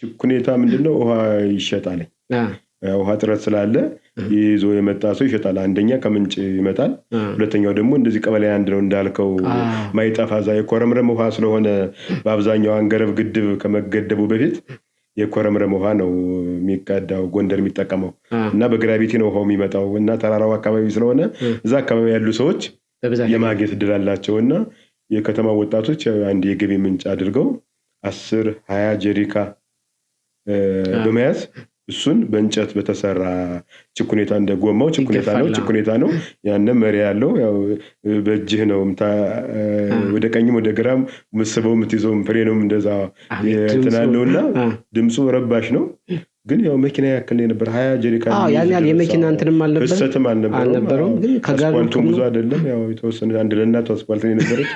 ችኩኔታ ምንድነው? ውሃ ይሸጣል። ውሃ ጥረት ስላለ ይዞ የመጣ ሰው ይሸጣል። አንደኛ ከምንጭ ይመጣል፣ ሁለተኛው ደግሞ እንደዚህ ቀበሌ አንድ ነው እንዳልከው ማይጠፋ የኮረምረም ውሃ ስለሆነ በአብዛኛው አንገረብ ግድብ ከመገደቡ በፊት የኮረምረም ውሃ ነው የሚቀዳው ጎንደር የሚጠቀመው እና በግራቪቲ ነው ውሃው የሚመጣው እና ተራራው አካባቢ ስለሆነ እዛ አካባቢ ያሉ ሰዎች የማግኘት እድል አላቸውና የከተማ ወጣቶች አንድ የገቢ ምንጭ አድርገው 10-20 ጀሪካ በመያዝ እሱን በእንጨት በተሰራ ችኩኔታ እንደ ጎማው ችኩኔታ ነው ያነ መሪ ያለው ያው በእጅህ ነው ወደ ቀኝም ወደ ግራም መስበው የምትይዘው ፍሬ ነው እንደዛ እንትናለውና ድምፁ ረባሽ ነው። ግን ያው መኪና ያክል ነበር 20 ጀሪካ ያን ያህል የመኪና እንትንም አልነበረም ግን ከጋርቱም ብዙ አይደለም ያው የተወሰነ አንድ ለእናቷ አስፋልት ነበረች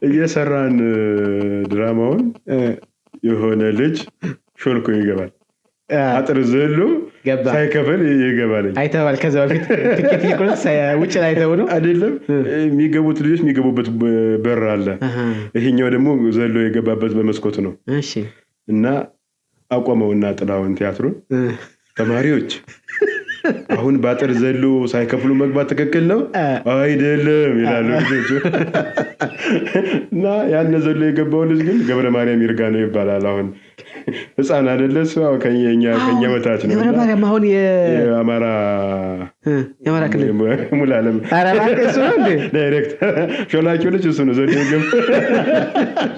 እየሰራን ድራማውን የሆነ ልጅ ሾልኮ ይገባል አጥር ዘሎ ሳይከፈል ይገባል። አይተዋል ከዛ በፊት ትኬት ይቆርጥ ውጭ ላይ ተውሎ አይደለም የሚገቡት ልጆች የሚገቡበት በር አለ። ይሄኛው ደግሞ ዘሎ የገባበት በመስኮት ነው። እሺ እና አቆመውና ጥላውን ቲያትሩን ተማሪዎች አሁን ባጥር ዘሎ ሳይከፍሉ መግባት ትክክል ነው አይደለም ይላሉ ልጆቹ። እና ያን ዘሎ የገባው ልጅ ግን ገብረ ማርያም ይርጋ ነው ይባላል። አሁን ህፃን አይደለ እሱ ከኛ በታች ነው። ገብረ ማርያም አሁን የአማራ ክልል ሙላለም እሱ ነው እንዴ ዳይሬክተር ሾላኪው ልጅ እሱ ነው ዘሎ የገባው።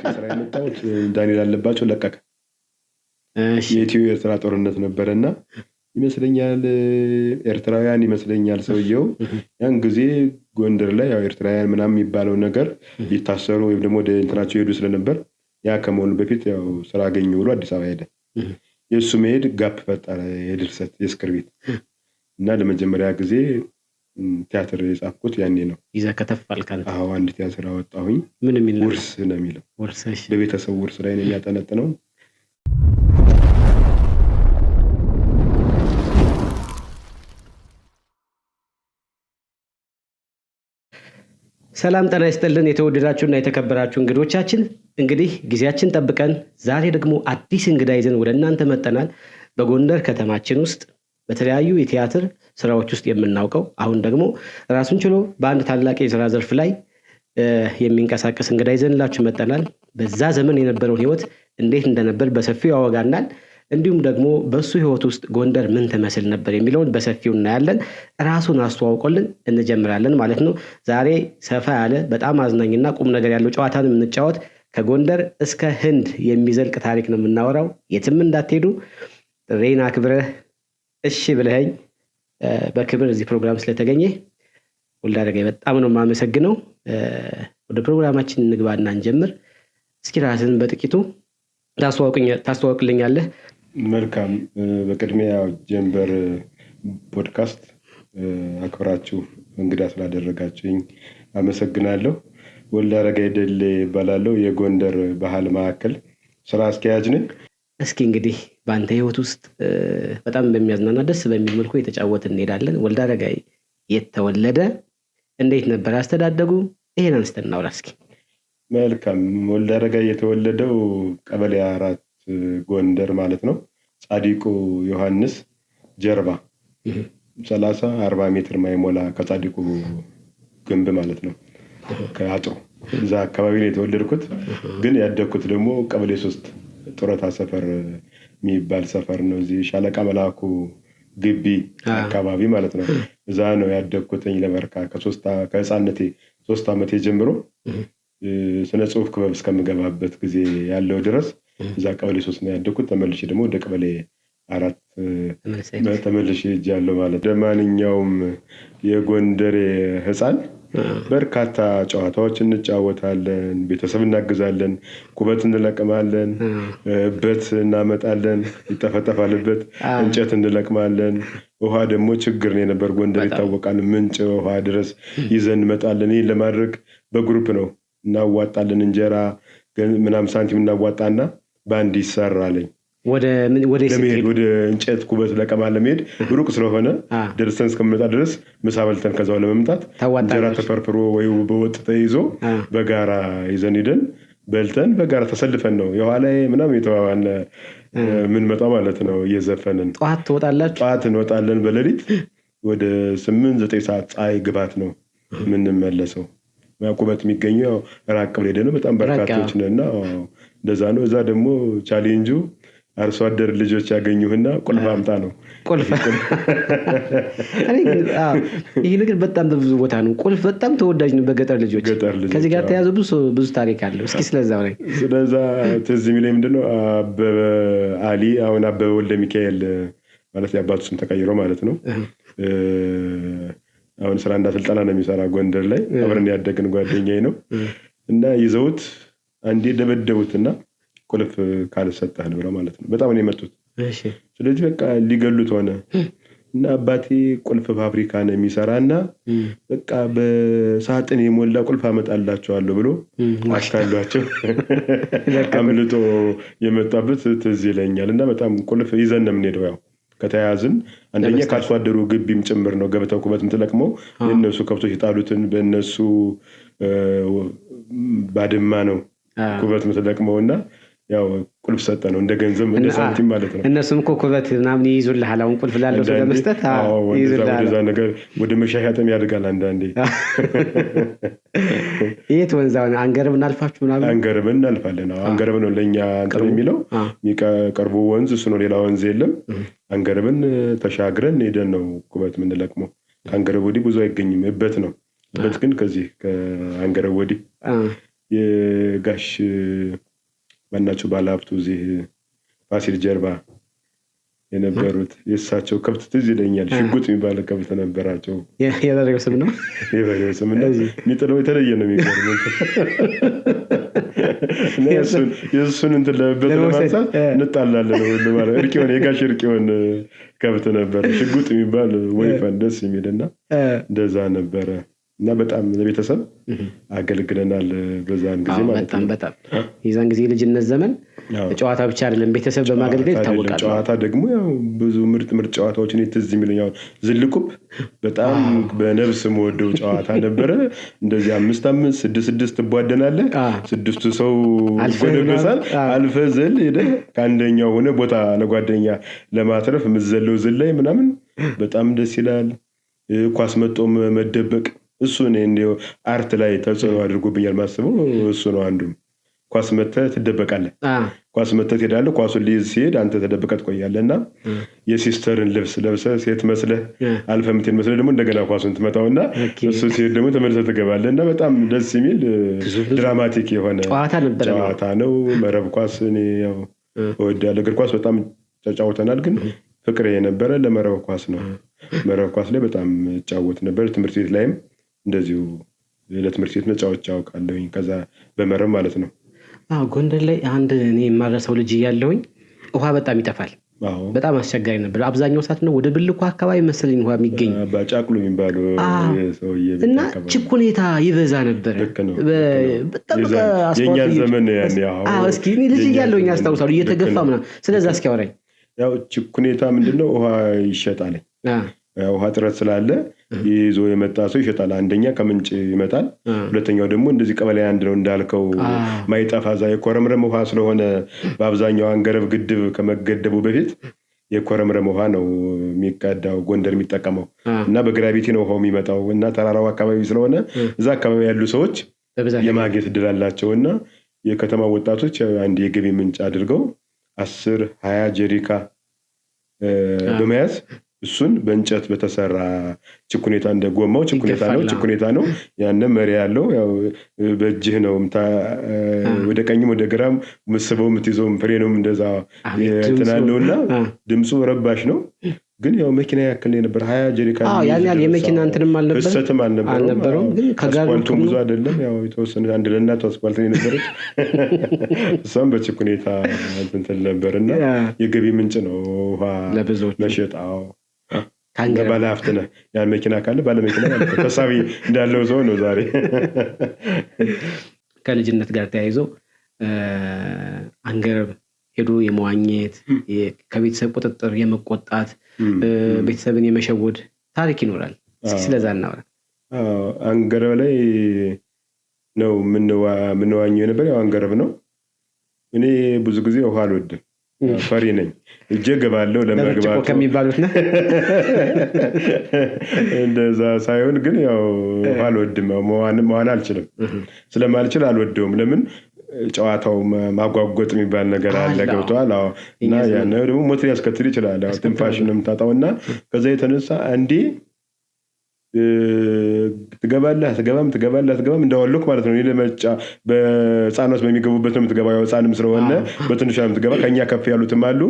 ስራ የመጣው ዳንኤል አለባቸው ለቀቀ። የኢትዮ ኤርትራ ጦርነት ነበርና ይመስለኛል ኤርትራውያን ይመስለኛል ሰውየው ያን ጊዜ ጎንደር ላይ ያው ኤርትራውያን ምናምን የሚባለው ነገር ይታሰሩ ወይም ደግሞ ወደ እንትናቸው ሄዱ ስለነበር ያ ከመሆኑ በፊት ያው ስራ አገኘ ብሎ አዲስ አበባ ሄደ። የሱ መሄድ ጋፕ ፈጠረ የድርሰት የስክሪፕት እና ለመጀመሪያ ጊዜ ቲያትር የጻፍኩት ያኔ ነው። ይዘህ ከተፋል ካለ አንድ ቲያትር አወጣሁኝ። ምን የሚል ውርስ ነው የሚለው። ውርስ በቤተሰብ ውርስ ላይ ነው የሚያጠነጥነው። ሰላም ጤና ይስጥልን የተወደዳችሁና የተከበራችሁ እንግዶቻችን፣ እንግዲህ ጊዜያችን ጠብቀን ዛሬ ደግሞ አዲስ እንግዳ ይዘን ወደ እናንተ መጥተናል። በጎንደር ከተማችን ውስጥ በተለያዩ የቲያትር ስራዎች ውስጥ የምናውቀው አሁን ደግሞ ራሱን ችሎ በአንድ ታላቅ የሥራ ዘርፍ ላይ የሚንቀሳቀስ እንግዳ ይዘንላችሁ መጥተናል። በዛ ዘመን የነበረውን ህይወት እንዴት እንደነበር በሰፊው ያወጋናል። እንዲሁም ደግሞ በሱ ህይወት ውስጥ ጎንደር ምን ተመስል ነበር የሚለውን በሰፊው እናያለን። ራሱን አስተዋውቆልን እንጀምራለን ማለት ነው። ዛሬ ሰፋ ያለ በጣም አዝናኝና ቁም ነገር ያለው ጨዋታን የምንጫወት ከጎንደር እስከ ህንድ የሚዘልቅ ታሪክ ነው የምናወራው። የትም እንዳትሄዱ ሬና ክብረህ እሺ ብለኸኝ በክብር እዚህ ፕሮግራም ስለተገኘ ወልዳረጋይ በጣም ነው የማመሰግነው። ወደ ፕሮግራማችን እንግባና እንጀምር። እስኪ ራስህን በጥቂቱ ታስተዋውቅልኛለህ? መልካም። በቅድሚያ ጀምበር ፖድካስት አክብራችሁ እንግዳ ስላደረጋችሁኝ አመሰግናለሁ። ወልዳረጋይ ደሌ እባላለሁ። የጎንደር ባህል ማዕከል ስራ አስኪያጅ ነኝ። እስኪ እንግዲህ በአንተ ህይወት ውስጥ በጣም በሚያዝናና ደስ በሚል መልኩ የተጫወትን እንሄዳለን። ወልዳረጋይ የት ተወለደ? እንዴት ነበር አስተዳደጉ? ይሄን አንስተን እናውራ እስኪ። መልካም። ወልዳረጋይ የተወለደው ቀበሌ 4 ጎንደር ማለት ነው። ጻዲቁ ዮሐንስ ጀርባ 30-40 ሜትር ማይሞላ ከጻዲቁ ግንብ ማለት ነው ከአጥሩ እዛ አካባቢ ነው የተወለድኩት። ግን ያደግኩት ደግሞ ቀበሌ 3 ጡረታ ሰፈር የሚባል ሰፈር ነው። እዚህ ሻለቃ መላኩ ግቢ አካባቢ ማለት ነው። እዛ ነው ያደግኩትኝ ለበርካ ከህፃንነቴ 3 ዓመቴ ጀምሮ ስነ ጽሁፍ ክበብ እስከምገባበት ጊዜ ያለው ድረስ እዛ ቀበሌ 3 ነው ያደግኩት። ተመልሼ ደግሞ ወደ ቀበሌ 4 ተመልሼ ሄጃለሁ ማለት። ለማንኛውም የጎንደር ህፃን በርካታ ጨዋታዎች እንጫወታለን፣ ቤተሰብ እናግዛለን፣ ኩበት እንለቅማለን፣ በት እናመጣለን፣ ይጠፈጠፋልበት፣ እንጨት እንለቅማለን። ውሃ ደግሞ ችግር ነው የነበር ጎንደር ይታወቃል። ምንጭ ውሃ ድረስ ይዘን እንመጣለን። ይህን ለማድረግ በግሩፕ ነው እናዋጣለን። እንጀራ ምናምን ሳንቲም እናዋጣና ባንድ ይሰራልኝ ወደ እንጨት ኩበት ለቀማ ለመሄድ ሩቅ ስለሆነ ደርሰን እስከምንመጣ ድረስ ምሳ በልተን ከዛው ለመምጣት እንጀራ ተፈርፍሮ ወይ በወጥ ተይዞ በጋራ ይዘን ሄደን በልተን በጋራ ተሰልፈን ነው የኋላ ምናምን የተባባለ የምንመጣው ማለት ነው። እየዘፈንን ጠዋት ትወጣላችሁ? ጠዋት እንወጣለን። በሌሊት ወደ 8-9 ሰዓት ፀሐይ ግባት ነው የምንመለሰው። ቁበት የሚገኘው ራቅ ብሎ ሄደ ነው። በጣም በርካቶች ነንና እንደዛ ነው። እዛ ደግሞ ቻሌንጁ አርሶ አደር ልጆች ያገኙህና ቁልፍ አምጣ ነው። ቁልፍ ይህ ነገር በጣም በብዙ ቦታ ነው። ቁልፍ በጣም ተወዳጅ ነው በገጠር ልጆች። ከዚህ ጋር ተያዘ ብዙ ታሪክ አለው። እስኪ ስለዛው ላይ ስለዛ ትዝ የሚለኝ ምንድነው አበበ አሊ አሁን አበበ ወልደ ሚካኤል ማለት የአባቱ ስም ተቀይሮ ማለት ነው። አሁን ስራ እና ስልጠና ነው የሚሰራ ጎንደር ላይ አብረን ያደግን ጓደኛዬ ነው። እና ይዘውት አንዴ ደበደቡትና ቁልፍ ካልሰጠህን ብለው ማለት ነው። በጣም ነው የመጡት። ስለዚህ በቃ ሊገሉት ሆነ እና አባቴ ቁልፍ ፋብሪካ ነው የሚሰራና በቃ በሳጥን የሞላ ቁልፍ አመጣላቸዋለሁ ብሎ አስካሏቸው አምልጦ የመጣበት ትዝ ይለኛል። እና በጣም ቁልፍ ይዘን ነው የምንሄደው። ያው ከተያዝን አንደኛ ከአርሶ አደሩ ግቢም ጭምር ነው ገብተው ኩበት የምትለቅመው። የእነሱ ከብቶች የጣሉትን በእነሱ ባድማ ነው ኩበት የምትለቅመውና ያው ቁልፍ ሰጠ ነው እንደ ገንዘብ እንደ ሳንቲም ማለት ነው። እነሱም እኮ ኩበት ምናምን ይይዙልሃል። አሁን ቁልፍ ላለው ሰው ለመስጠት ይይዙልሃል። ወደዛ ነገር ወደ መሻሻጥም ያድጋል አንዳንዴ። የት ወንዛውን አንገርብ እናልፋችሁ ምናምን? አንገርብ እናልፋለን። አንገርብ ነው ለኛ እንትን የሚለው የሚቀርቡ ወንዝ እሱ ነው። ሌላ ወንዝ የለም። አንገርብን ተሻግረን ሄደን ነው ኩበት የምንለቅመው። ከአንገርብ ወዲህ ብዙ አይገኝም። እበት ነው። እበት ግን ከዚህ ከአንገርብ ወዲህ የጋሽ ማናቸው ባለሀብቱ እዚህ ፋሲል ጀርባ የነበሩት የእሳቸው ከብት ትዝ ይለኛል። ሽጉጥ የሚባል ከብት ነበራቸው። የበሬው ስም ነው። የበሬው ስም ነው። የሚጥለው የተለየ ነው የሚገርመው። የእሱን እንትን ለማንሳት እንጣላለን ሁሉ ማለት እርቂውን የጋሽ እርቂውን ከብት ነበረ። ሽጉጥ የሚባል ወይፈን ደስ የሚልና እንደዛ ነበረ። እና በጣም ለቤተሰብ አገልግለናል በዛን ጊዜ ማለት ነው። በጣም የዛን ጊዜ ልጅነት ዘመን ጨዋታ ብቻ አይደለም፣ ቤተሰብ በማገልገል ይታወቃል። ጨዋታ ደግሞ ያው ብዙ ምርጥ ጨዋታዎችን ትዝ የሚሉኝ ዝልቁብ በጣም በነፍስ የምወደው ጨዋታ ነበረ። እንደዚህ 5-5 6-6 ትቧደናለህ። 6ቱ ሰው ይጎደጎሳል። አልፈህ ዘል ሄደህ ከአንደኛው ሆነ ቦታ ለጓደኛ ለማትረፍ የምትዘለው ዝላይ ምናምን በጣም ደስ ይላል። ኳስ መጦም መደበቅ እሱ ነው እንደው አርት ላይ ተጽዕኖ አድርጎብኛል ማስበው እሱ ነው። አንዱ ኳስ መተህ ትደበቃለህ። ኳስ መተህ ትሄዳለህ። ኳሱን ሊይዝ ሲሄድ አንተ ተደብቀህ ትቆያለህና የሲስተርን ልብስ ለብሰህ ሴት መስለህ አልፈህ የምትሄድ መስለህ ደግሞ እንደገና ኳሱን ትመታውና እሱ ሲሄድ ደግሞ ተመልሰህ ትገባለህና በጣም ደስ የሚል ድራማቲክ የሆነ ጨዋታ ነው። መረብ ኳስ እኔ ያው እወዳለሁ። እግር ኳስ በጣም ተጫውተናል፣ ግን ፍቅሬ የነበረ ለመረብ ኳስ ነው። መረብ ኳስ ላይ በጣም እጫወት ነበር። ትምህርት ቤት ላይም እንደዚሁ ለትምህርት ቤት መጫወት አውቃለሁኝ። ከዛ በመረብ ማለት ነው። ጎንደር ላይ አንድ እኔ የማረሳው ልጅ እያለሁኝ ውሃ በጣም ይጠፋል። በጣም አስቸጋሪ ነበር። አብዛኛው ሰዓት ነው ወደ ብልኩ አካባቢ መሰለኝ ውሃ የሚገኝ ባጫቅሉ የሚባለው ሰውዬ እና ችኩኔታ ይበዛ ነበር። በጣም የኛ ዘመን ያኔ እስኪ እኔ ልጅ እያለሁኝ አስታውሳለሁ እየተገፋ ምናምን። ስለዛ እስኪ አውራኝ። ያው ችኩኔታ ምንድነው? ውሃ ይሸጣል። ውሃ ጥረት ስላለ ይዞ የመጣ ሰው ይሸጣል። አንደኛ ከምንጭ ይመጣል። ሁለተኛው ደግሞ እንደዚህ ቀበሌ አንድ ነው እንዳልከው ማይጠፋ ዛ የኮረምረም ውሃ ስለሆነ በአብዛኛው አንገረብ ግድብ ከመገደቡ በፊት የኮረምረም ውሃ ነው የሚቀዳው ጎንደር የሚጠቀመው እና በግራቪቲ ነው ውሃው የሚመጣው እና ተራራው አካባቢ ስለሆነ እዛ አካባቢ ያሉ ሰዎች የማግኘት እድል አላቸው እና የከተማ ወጣቶች አንድ የገቢ ምንጭ አድርገው 10-20 ጀሪካ በመያዝ እሱን በእንጨት በተሰራ ችኩኔታ እንደ ጎማው ችኩኔታ ነው ያነ መሪ ያለው ያው በእጅህ ነው ወደ ቀኝም ወደ ግራም መስበው የምትይዘው ፍሬንም እንደዛ እንትናለውና ድምፁ ረባሽ ነው። ግን ያው መኪና ያክል ነበር 20 ጀሪካ ያን ያህል የመኪና እንትንም አልነበረም። ግን ከጋርቱ ብዙ አይደለም። ያው የተወሰነ አንድ ለእናቷ አስፋልት ነበረች። እሷም በችኩኔታ እንትን ነበርና የገቢ ምንጭ ነው ውሃ መሸጣው። ባለሀብት ነህ ያን መኪና ካለ ባለመኪና ማለት ተሳቢ እንዳለው ሰው ነው ዛሬ። ከልጅነት ጋር ተያይዞ አንገረብ ሄዶ የመዋኘት ከቤተሰብ ቁጥጥር የመቆጣት ቤተሰብን የመሸወድ ታሪክ ይኖራል። እስኪ ስለዛ እናውራ። አንገረብ ላይ ነው ምንዋኘው የነበር። ያው አንገረብ ነው። እኔ ብዙ ጊዜ ውሃ አልወድም፣ ፈሪ ነኝ። እጄ ገባለሁ ለመግባት ከሚባሉት ነው። እንደዛ ሳይሆን ግን ያው ውሃ አልወድም፣ መዋን አልችልም። ስለማልችል አልወደውም። ለምን ጨዋታው ማጓጎጥ የሚባል ነገር አለ፣ ገብቷል። እና ያን ደግሞ ሞት ሊያስከትል ይችላል። ትንፋሽንም ታጣውና ከዛ የተነሳ አንዴ ትገባለህ አትገባም እንዳወለኩ ማለት ነው። ለመጫ በህፃናት በሚገቡበት ነው የምትገባው። ያው ህፃንም ስለሆነ በትንሿ ነው የምትገባ። ከኛ ከፍ ያሉትም አሉ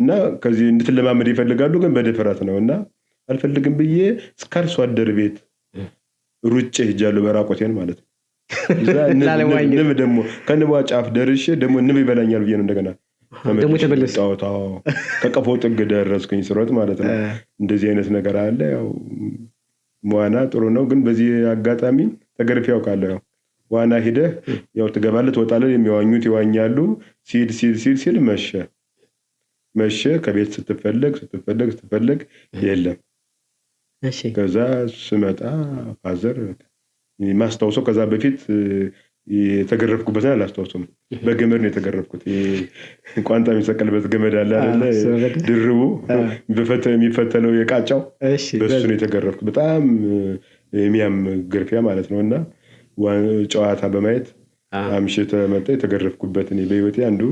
እና ከዚህ እንድትለማመድ ይፈልጋሉ፣ ግን በድፍረት ነው። እና አልፈልግም ብዬ እስከ አርሶ አደር ቤት ሩጬ ሄጃለሁ፣ በራቆቴን ማለት ነው። ንብ ደግሞ ከንቧ ጫፍ ደርሼ ደግሞ ንብ ይበላኛል ብዬ ነው እንደገና ደግሞ ተመለስኩ። ከቀፎ ጥግ ደረስኩኝ ስሮጥ ማለት ነው። እንደዚህ አይነት ነገር አለ። ያው ዋና ጥሩ ነው፣ ግን በዚህ አጋጣሚ ተገርፌ ያውቃለሁ። ያው ዋና ሂደህ ያው ትገባለህ ትወጣለህ፣ የሚዋኙት ይዋኛሉ። ሲል መሸ። ከቤት ስትፈለግ የለም። ከዛ ስመጣ ፋዘር ማስታውሰው ከዛ በፊት የተገረፍኩበትን አላስታውሰውም። በገመድ ነው የተገረፍኩት። ቋንጣ የሚሰቀልበት ገመድ አለ አይደለ? ድርቡ የሚፈተለው የቃጫው፣ በሱ ነው የተገረፍኩት። በጣም የሚያም ግርፊያ ማለት ነው። እና ጨዋታ በማየት አምሽተ መጣ የተገረፍኩበት እኔ በህይወቴ አንዱ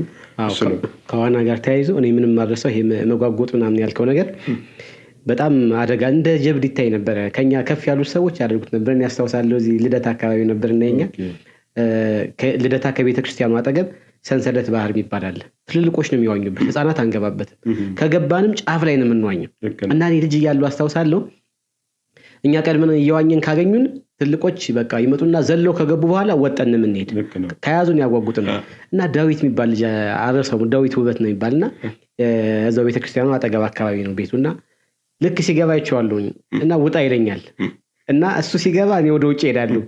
እሱ ነው። ከዋና ጋር ተያይዞ እኔ ምንም ማድረሰው ይሄ መጓጎጥ ምናምን ያልከው ነገር በጣም አደጋ እንደ ጀብድ ይታይ ነበር። ከኛ ከፍ ያሉት ሰዎች ያደርጉት ነበር። እኔ ያስታውሳለሁ እዚህ ልደታ አካባቢ ነበር እና የኛ ልደታ ከቤተክርስቲያኑ አጠገብ ሰንሰለት ባህር የሚባል አለ። ትልልቆች ነው የሚዋኙበት፣ ህፃናት አንገባበትም። ከገባንም ጫፍ ላይ ነው የምንዋኘው። እና እኔ ልጅ እያለሁ አስታውሳለሁ እኛ ቀድመን እየዋኘን ካገኙን ትልቆች በቃ ይመጡና ዘለው ከገቡ በኋላ ወጠን የምንሄድ ከያዙን ያጓጉጥ ነው። እና ዳዊት የሚባል ልጅ አረሰው ዳዊት ውበት ነው የሚባልና እዛው ቤተክርስቲያኑ አጠገብ አካባቢ ነው ቤቱና ልክ ሲገባ ይቸዋለሁኝ እና ውጣ ይለኛል። እና እሱ ሲገባ እኔ ወደ ውጭ ሄዳለሁ፣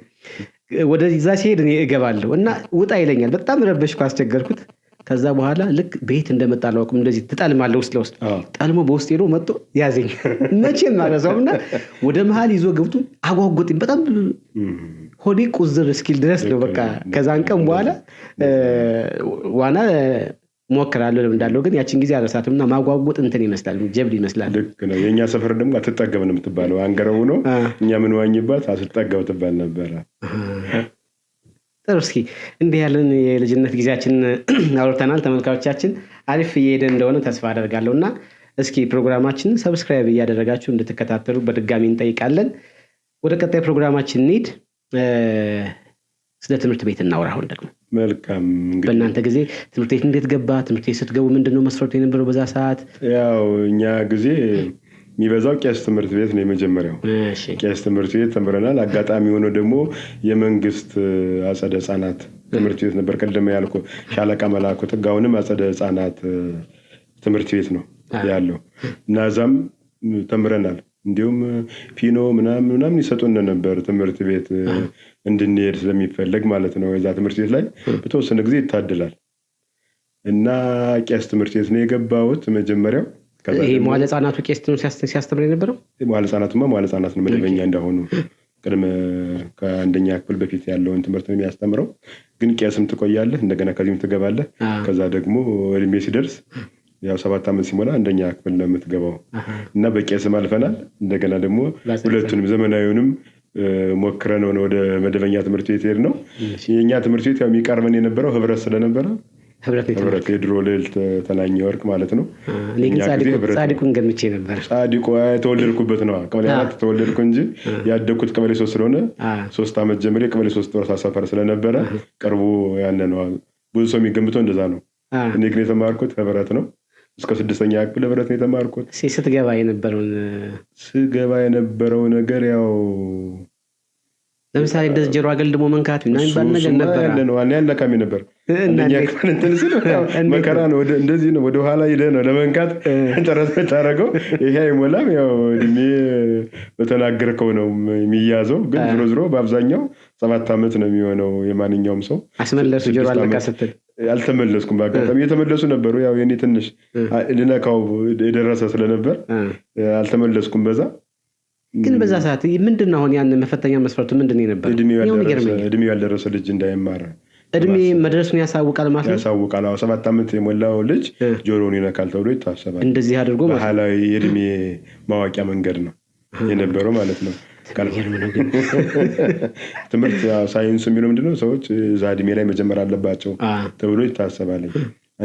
ወደዛ ሲሄድ እኔ እገባለሁ። እና ውጣ ይለኛል። በጣም ረበሽኩ፣ አስቸገርኩት። ከዛ በኋላ ልክ ቤት እንደመጣ አላውቅም፣ እንደዚህ ትጠልማለህ ውስጥ ለውስጥ ጠልሞ በውስጥ ሄዶ መጥቶ ያዘኝ። መቼም አልረሳውም። እና ወደ መሀል ይዞ ገብቶ አጓጉጥኝ። በጣም ሆዴ ቁዝር እስኪል ድረስ ነው በቃ። ከዛን ቀን በኋላ ዋና ሞክራለሁ እንዳለው፣ ግን ያችን ጊዜ አረሳትም። እና ማጓጉጥ እንትን ይመስላል፣ ጀብድ ይመስላል። ልክ ነው። የኛ ሰፈር ደግሞ አትጠገብ ነው የምትባለው። አንገረቡ ነው እኛ ምን ዋኝባት አትጠገብ ትባል ነበረ። ጥሩ። እስኪ እንዲህ ያለን የልጅነት ጊዜያችን አውርተናል። ተመልካቾቻችን አሪፍ እየሄደ እንደሆነ ተስፋ አደርጋለሁ። እና እስኪ ፕሮግራማችንን ሰብስክራይብ እያደረጋችሁ እንድትከታተሉ በድጋሚ እንጠይቃለን። ወደ ቀጣይ ፕሮግራማችን እንሂድ። ስለ ትምህርት ቤት እናውራ። አሁን ደግሞ መልካም። በእናንተ ጊዜ ትምህርት ቤት እንዴት ገባ? ትምህርት ቤት ስትገቡ ምንድነው መስፈርቱ የነበረው በዛ ሰዓት? ያው እኛ ጊዜ የሚበዛው ቄስ ትምህርት ቤት ነው የመጀመሪያው። ቄስ ትምህርት ቤት ተምረናል። አጋጣሚ ሆኖ ደግሞ የመንግስት አጸደ ህጻናት ትምህርት ቤት ነበር። ቀደም ያልኩ ሻለቃ መላኩ ጥጋውንም አጸደ ህጻናት ትምህርት ቤት ነው ያለው እና እዛም ተምረናል። እንዲሁም ፊኖ ምናምን ይሰጡን ነበር ትምህርት ቤት እንድንሄድ ስለሚፈልግ ማለት ነው። የዛ ትምህርት ቤት ላይ በተወሰነ ጊዜ ይታደላል እና ቄስ ትምህርት ቤት ነው የገባሁት መጀመሪያው። ይሄ መዋለ ህጻናቱ ቄስ ሲያስተምር የነበረው መዋለ ህጻናት ነው መደበኛ እንደሆኑ ቅድመ ከአንደኛ ክፍል በፊት ያለውን ትምህርት ነው የሚያስተምረው። ግን ቄስም ትቆያለህ፣ እንደገና ከዚህም ትገባለህ። ከዛ ደግሞ እድሜ ሲደርስ ያው 7 ዓመት ሲሞላ አንደኛ ክፍል ለምትገባው እና በቄስም አልፈናል። እንደገና ደግሞ ሁለቱንም ዘመናዊውንም ሞክረን ወደ መደበኛ ትምህርት ቤት ሄድ ነው። የኛ ትምህርት ቤት ያው የሚቀርበን የነበረው ህብረት ስለነበረ ህብረት የድሮ ልዕልት ተናኘ ወርቅ ማለት ነው። እኔ ጻድቁን ገምቼ ነበር። ጻድቁ የተወለድኩበት ነው። ቀበሌ 4 ተወለድኩ እንጂ ያደግኩት ቀበሌ 3 ስለሆነ 3 ዓመት ጀምሬ ቀበሌ 3 ወርሳ ሰፈር ስለነበረ ቅርቡ ያነ ነው። ብዙ ሰው የሚገምተው እንደዛ ነው። እኔ ግን የተማርኩት ህብረት ነው። እስከ 6ኛ ክፍል ህብረት ነው የተማርኩት። ስትገባ የነበረው ነገር ያው ለምሳሌ እንደዚህ ጀሮ አገልድሞ መንካት እና የሚባል ነገር ነበር። ያን ለካሚ ነበር። እንደኛ ክፍል እንትን ሲል መከራ ነው። እንደዚህ ነው፣ ወደ ኋላ ሄደህ ነው ለመንካት ጥረት የምታደርገው። ይሄ አይሞላም። ያው እድሜ በተናገርከው ነው የሚያዘው። ግን ዝሮ በአብዛኛው 7 ዓመት ነው የሚሆነው የማንኛውም ሰው። አስመለሱ ጀሮ አለቃ ስትል አልተመለስኩም። በአጋጣሚ የተመለሱ ነበሩ። ያው የኔ ትንሽ ልነካው የደረሰ ስለነበር አልተመለስኩም በዛ። ግን በዛ ሰዓት ምንድነው አሁን ያን መፈተኛ መስፈርቱ ምንድነው የነበረው? እድሜው ያልደረሰ ልጅ እንዳይማር እድሜ መድረሱን ያሳውቃል ማለት ነው። ያሳውቃል። 7 ዓመት የሞላው ልጅ ጆሮውን ይነካል ተብሎ ይታሰባል። እንደዚህ አድርጎ ባህላዊ የእድሜ ማወቂያ መንገድ ነው የነበረው ማለት ነው። ትምህርት ሳይንስ የሚለው ምንድነው ሰዎች እዛ እድሜ ላይ መጀመር አለባቸው ተብሎ ይታሰባል።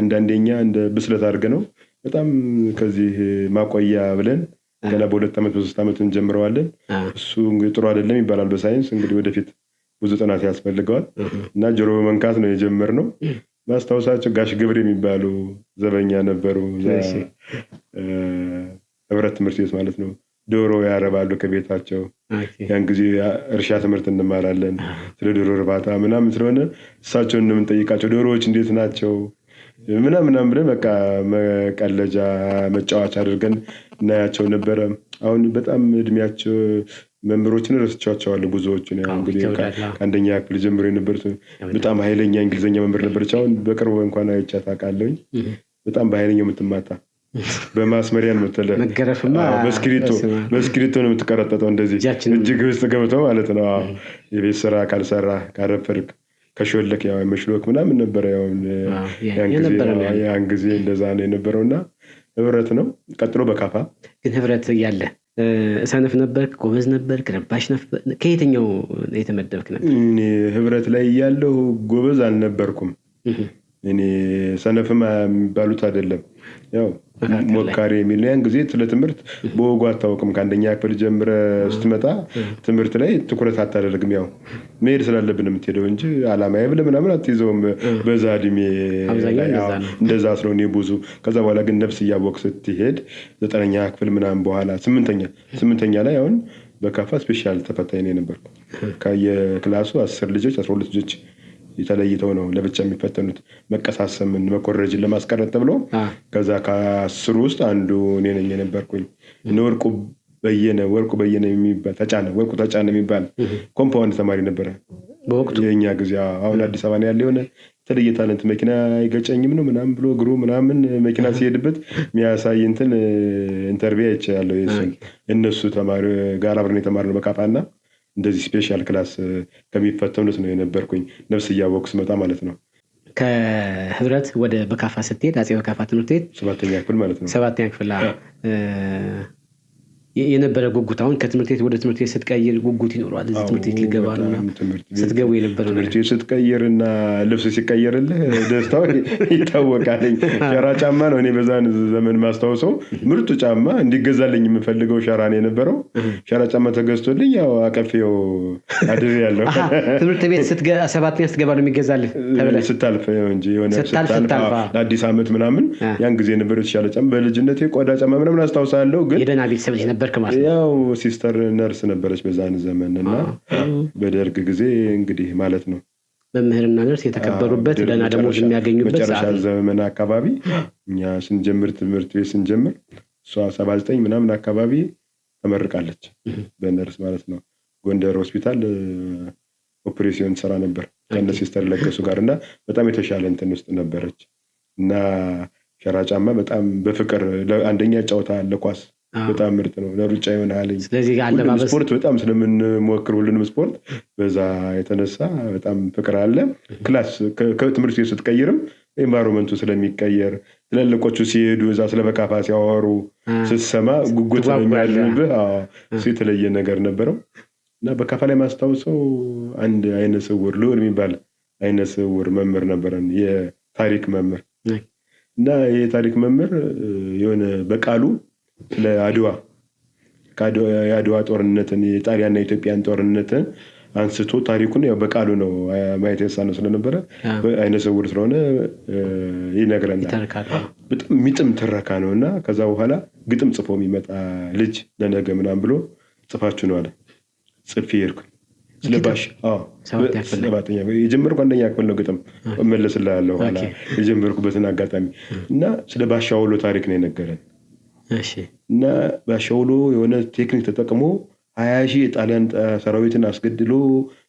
አንዳንዴኛ እንደ ብስለት አድርገ ነው በጣም ከዚህ ማቆያ ብለን ገና በ2 ዓመት በ3 ዓመት እንጀምረዋለን። እሱ እንግዲህ ጥሩ አይደለም ይባላል በሳይንስ። እንግዲህ ወደፊት ብዙ ጥናት ያስፈልገዋል እና ጆሮ በመንካት ነው የጀመርነው። ማስታወሳቸው ጋሽ ግብር የሚባሉ ዘበኛ ነበሩ። ህብረት ትምህርት ቤት ማለት ነው። ዶሮ ያረባሉ ከቤታቸው። ያን ጊዜ እርሻ ትምህርት እንማራለን ስለ ዶሮ እርባታ ምናምን ስለሆነ እሳቸውን እንደምንጠይቃቸው ዶሮዎች እንዴት ናቸው ምናምን ብለን በቃ መቀለጃ መጫወቻ አድርገን እናያቸው ነበረ። አሁን በጣም እድሜያቸው መምህሮችን ረስቻቸዋለሁ ብዙዎቹን። ያው እንግዲህ ከአንደኛ ክፍል ጀምሮ የነበሩት በጣም ኃይለኛ እንግሊዘኛ መምህር ነበረች። አሁን በቅርቡ እንኳን አይቻት አውቃለሁኝ። በጣም በኃይለኛው የምትማታ በማስመሪያ ነው የምትለው። መገረፍማ በስክሪፕቶ ነው የምትቀረጠጠው እንደዚህ እጅግ ውስጥ ገብተው ማለት ነው። የቤት ስራ ካልሰራ ካረፈርክ ከሾለክ ያው መሽሎክ ምናምን ነበር። ያው ያን ጊዜ እንደዛ ነው የነበረውና ህብረት ነው። ቀጥሎ በካፋ ግን ህብረት እያለ ሰነፍ ነበርክ? ጎበዝ ነበርክ? ረባሽ ነበር? ከየትኛው የተመደብክ ነበር? እኔ ህብረት ላይ ያለው ጎበዝ አልነበርኩም። እኔ ሰነፍም የሚባሉት አይደለም። ያው ሞካሪ የሚል ያን ጊዜ ስለ ትምህርት በወጉ አታውቅም። ከአንደኛ ክፍል ጀምረ ስትመጣ ትምህርት ላይ ትኩረት አታደርግም። ያው መሄድ ስላለብን የምትሄደው እንጂ አላማዬ ብለህ ምናምን አትይዘውም። በዛ እድሜ እንደዛ ስለሆነ ብዙ ከዛ በኋላ ግን ነፍስ እያወቅህ ስትሄድ 9ኛ ክፍል ምናምን በኋላ 8ኛ ላይ አሁን በካፋ ስፔሻል ተፈታኝ ነው የነበርኩ። ከየክላሱ 10 ልጆች 12 ልጆች የተለይተው ነው ለብቻ የሚፈተኑት መቀሳሰምን መኮረጅን ለማስቀረት ተብሎ። ከዛ ከ10 ውስጥ አንዱ እኔ ነኝ የነበርኩኝ። ወርቁ በየነ የሚባል ተጫነ የሚባል ኮምፓውንድ ተማሪ ነበረ በወቅቱ የኛ ጊዜ። አሁን አዲስ አበባ ነው ያለ የሆነ የተለየ ታለንት መኪና አይገጨኝም ነው ምናምን ብሎ እግሩ ምናምን መኪና ሲሄድበት የሚያሳይ እንትን ኢንተርቪው አይቻለሁ። እነሱ ተማሪ ጋር አብረን የተማርነው በካፋና እንደዚህ ስፔሻል ክላስ ከሚፈተኑት ነው የነበርኩኝ። ነፍስ እያወቅሁ ስመጣ ማለት ነው። ከህብረት ወደ በካፋ ስትሄድ አጼ በካፋ ትምህርት ቤት 7ኛ ክፍል ማለት ነው። 7ኛ ክፍል የነበረ ጉጉት አሁን ከትምህርት ቤት ወደ ትምህርት ቤት ስትቀይር ጉጉት ይኖራል። እዚህ ትምህርት ቤት ሊገባ ነው ስትገቡ የነበረው ትምህርት ቤት ስትቀይርና ልብስ ሲቀየርልህ ደስታው ይታወቃል። ሸራ ጫማ ነው እኔ በዛን ዘመን ማስታወሰው ምርጡ ጫማ እንዲገዛልኝ የምፈልገው ሸራ ነው የነበረው። ሸራ ጫማ ተገዝቶልኝ ያው አቀፌው አድሬ ያለው ትምህርት ቤት 7ኛ ስትገባ ነው የሚገዛልህ ተብለህ ስታልፍ እንጂ የሆነ ስታልፍ ለአዲስ ዓመት ምናምን ያን ጊዜ ነበር የተሻለ ጫማ። በልጅነቴ ቆዳ ጫማ ምናምን አስታውሳለሁ። ግን የደህና ቤተሰብ ልጅ ነበር። ያው ሲስተር ነርስ ነበረች በዛን ዘመን እና በደርግ ጊዜ እንግዲህ ማለት ነው መምህርና ነርስ የተከበሩበት ደህና ደሞዝ የሚያገኙበት መጨረሻ ዘመን አካባቢ እኛ ስንጀምር ትምህርት ቤት ስንጀምር እሷ 79 ምናምን አካባቢ ተመርቃለች በነርስ ማለት ነው። ጎንደር ሆስፒታል ኦፕሬሽን ሰራ ነበር ከነ ሲስተር ለገሱ ጋር እና በጣም የተሻለ እንትን ውስጥ ነበረች እና ሸራ ጫማ በጣም በፍቅር አንደኛ ጫውታ ለኳስ በጣም ምርጥ ነው። ለሩጫ ይሆናል። ስለዚህ አለባበስ ስፖርት በጣም ስለምንሞክር ሁሉንም ስፖርት በዛ የተነሳ በጣም ፍቅር አለ። ክላስ ከትምህርት ቤት ስትቀይርም ኤንቫይሮመንቱ ስለሚቀየር ትልልቆቹ ሲሄዱ እዛ ስለበካፋ ሲያወሩ ስትሰማ ጉጉት የሚያድርብህ እሱ የተለየ ነገር ነበረው እና በካፋ ላይ ማስታወሰው አንድ አይነ ስውር ልዑል የሚባል አይነ ስውር መምህር ነበረን የታሪክ መምህር እና የታሪክ መምህር የሆነ በቃሉ ስለ የአድዋ ጦርነትን የጣሊያንና የኢትዮጵያን ጦርነትን አንስቶ ታሪኩን ያው በቃሉ ነው ማየት የተሳነው ስለነበረ አይነ ስውር ስለሆነ ይነግረናል። በጣም የሚጥም ትረካ ነው እና ከዛ በኋላ ግጥም ጽፎ የሚመጣ ልጅ ለነገ ምናምን ብሎ ጽፋችሁ ነው አለ። ጽፌ ሄድኩኝ ስለባሽ የጀመርኩ 1ኛ ክፍል ነው ግጥም እመለስልሃለሁ ኋላ የጀመርኩበትን አጋጣሚ እና ስለ ባሻ ውሎ ታሪክ ነው የነገረን። እና ባሻውሎ የሆነ ቴክኒክ ተጠቅሞ 20,000 የጣሊያን ሰራዊትን አስገድሎ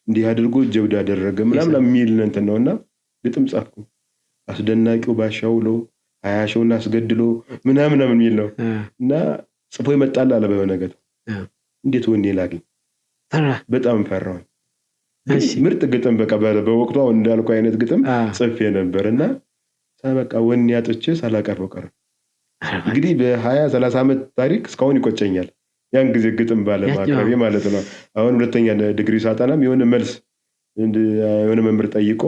እንዲህ አድርጎ ጀብድ አደረገ ምናምን የሚል እንትን ነውና ግጥም ጻፍኩ። አስደናቂው ባሻውሎ 20,000ን አስገድሎ ምናምን የሚል ነው እና ጽፎ ይመጣል አለ በነገት እንዴት ወኔ ላግኝ በጣም ፈራሁኝ። ምርጥ ግጥም በቃ በወቅቱ አሁን እንዳልኩ አይነት ግጥም ጽፌ ነበርና በቃ ወኔ አጥቼ ሳላቀርበው ቀረ። እንግዲህ በ20-30 ዓመት ታሪክ እስካሁን ይቆጨኛል ያን ጊዜ ግጥም ባለማቅረቤ ማለት ነው። አሁን ሁለተኛ ዲግሪ ሳጠናም የሆነ መልስ የሆነ መምህር ጠይቆ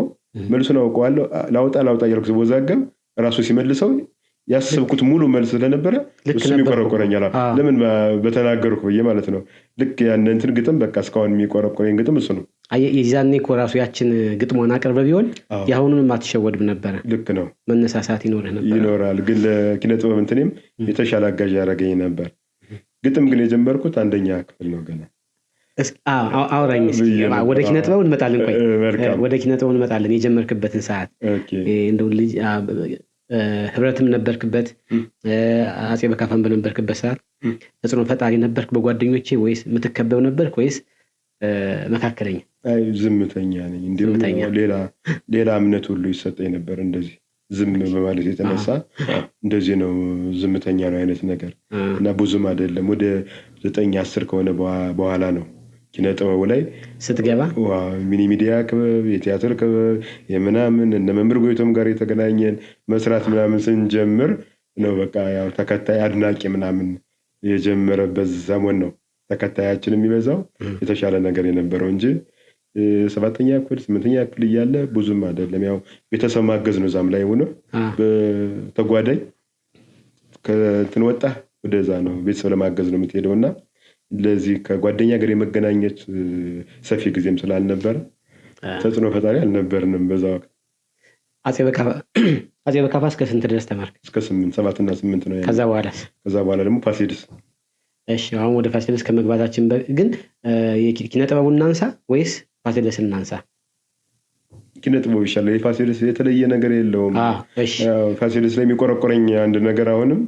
መልሱን አውቀዋለሁ ላውጣ እያልኩ ስወዛገብ ራሱ ሲመልሰው ያሰብኩት ሙሉ መልስ ስለነበረ እሱ ይቆረቆረኛል። ለምን በተናገርኩ ብዬ ማለት ነው። ልክ ያን እንትን ግጥም በቃ እስካሁን የሚቆረቆረኝ ግጥም እሱ ነው። የዛኔ እኮ ራሱ ያችን ግጥሞን አቅርበ ቢሆን የአሁኑንም አትሸወድም ነበረ። ልክ ነው። መነሳሳት ይኖራል። ግን ለኪነ ጥበብ እንትኔም የተሻለ አጋዥ ያደረገኝ ነበር። ግጥም ግን የጀመርኩት አንደኛ ክፍል ነው ገና። አውራኝ ወደ ኪነ ጥበብ እንመጣለን። ወደ ኪነ ጥበብ እንመጣለን። የጀመርክበትን ሰዓት እንደው ልጅ ህብረትም ነበርክበት አጼ በካፋን በነበርክበት ሰዓት ተጽዕኖ ፈጣሪ ነበርክ በጓደኞቼ ወይስ የምትከበብ ነበርክ ወይስ መካከለኛ? ዝምተኛ ነኝ። እንዲሁም ሌላ እምነት ሁሉ ይሰጠኝ ነበር እንደዚህ ዝም በማለት የተነሳ እንደዚህ ነው ዝምተኛ ነው አይነት ነገር እና ብዙም አይደለም። ወደ 9-10 ከሆነ በኋላ ነው ኪነ ጥበቡ ላይ ስትገባ ሚኒ ሚዲያ ክበብ፣ የቲያትር ክበብ የምናምን እነ መምህር ጎይቶም ጋር የተገናኘን መስራት ምናምን ስንጀምር ነው በቃ ያው ተከታይ አድናቂ ምናምን የጀመረበት ዘመን ነው። ተከታያችን የሚበዛው የተሻለ ነገር የነበረው እንጂ 7ኛ ክፍል 8ኛ ክፍል እያለ ብዙም አይደለም። ያው ቤተሰብ ማገዝ ነው ዛም ላይ ሆኖ በተጓዳኝ ከእንትን ወጣ ወደዛ ነው ቤተሰብ ለማገዝ ነው የምትሄደውና ለዚህ ከጓደኛ ጋር የመገናኘት ሰፊ ጊዜም ስላልነበረ ተጽዕኖ ፈጣሪ አልነበርንም በዛ ወቅት። አጼ በካፋ እስከ ስንት ድረስ ተማርክ? እስከ 7 እና 8 ነው። ከዛ በኋላ ደግሞ ፋሲለደስ። እሺ አሁን ወደ ፋሲለደስ ከመግባታችን ግን የኪነ ጥበቡን እናንሳ ወይስ ፋሲለደስን እናንሳ? ኪነ ጥበቡ ይሻላል። የፋሲለደስ የተለየ ነገር የለውም። ፋሲለደስ ላይ የሚቆረቆረኝ አንድ ነገር አሁንም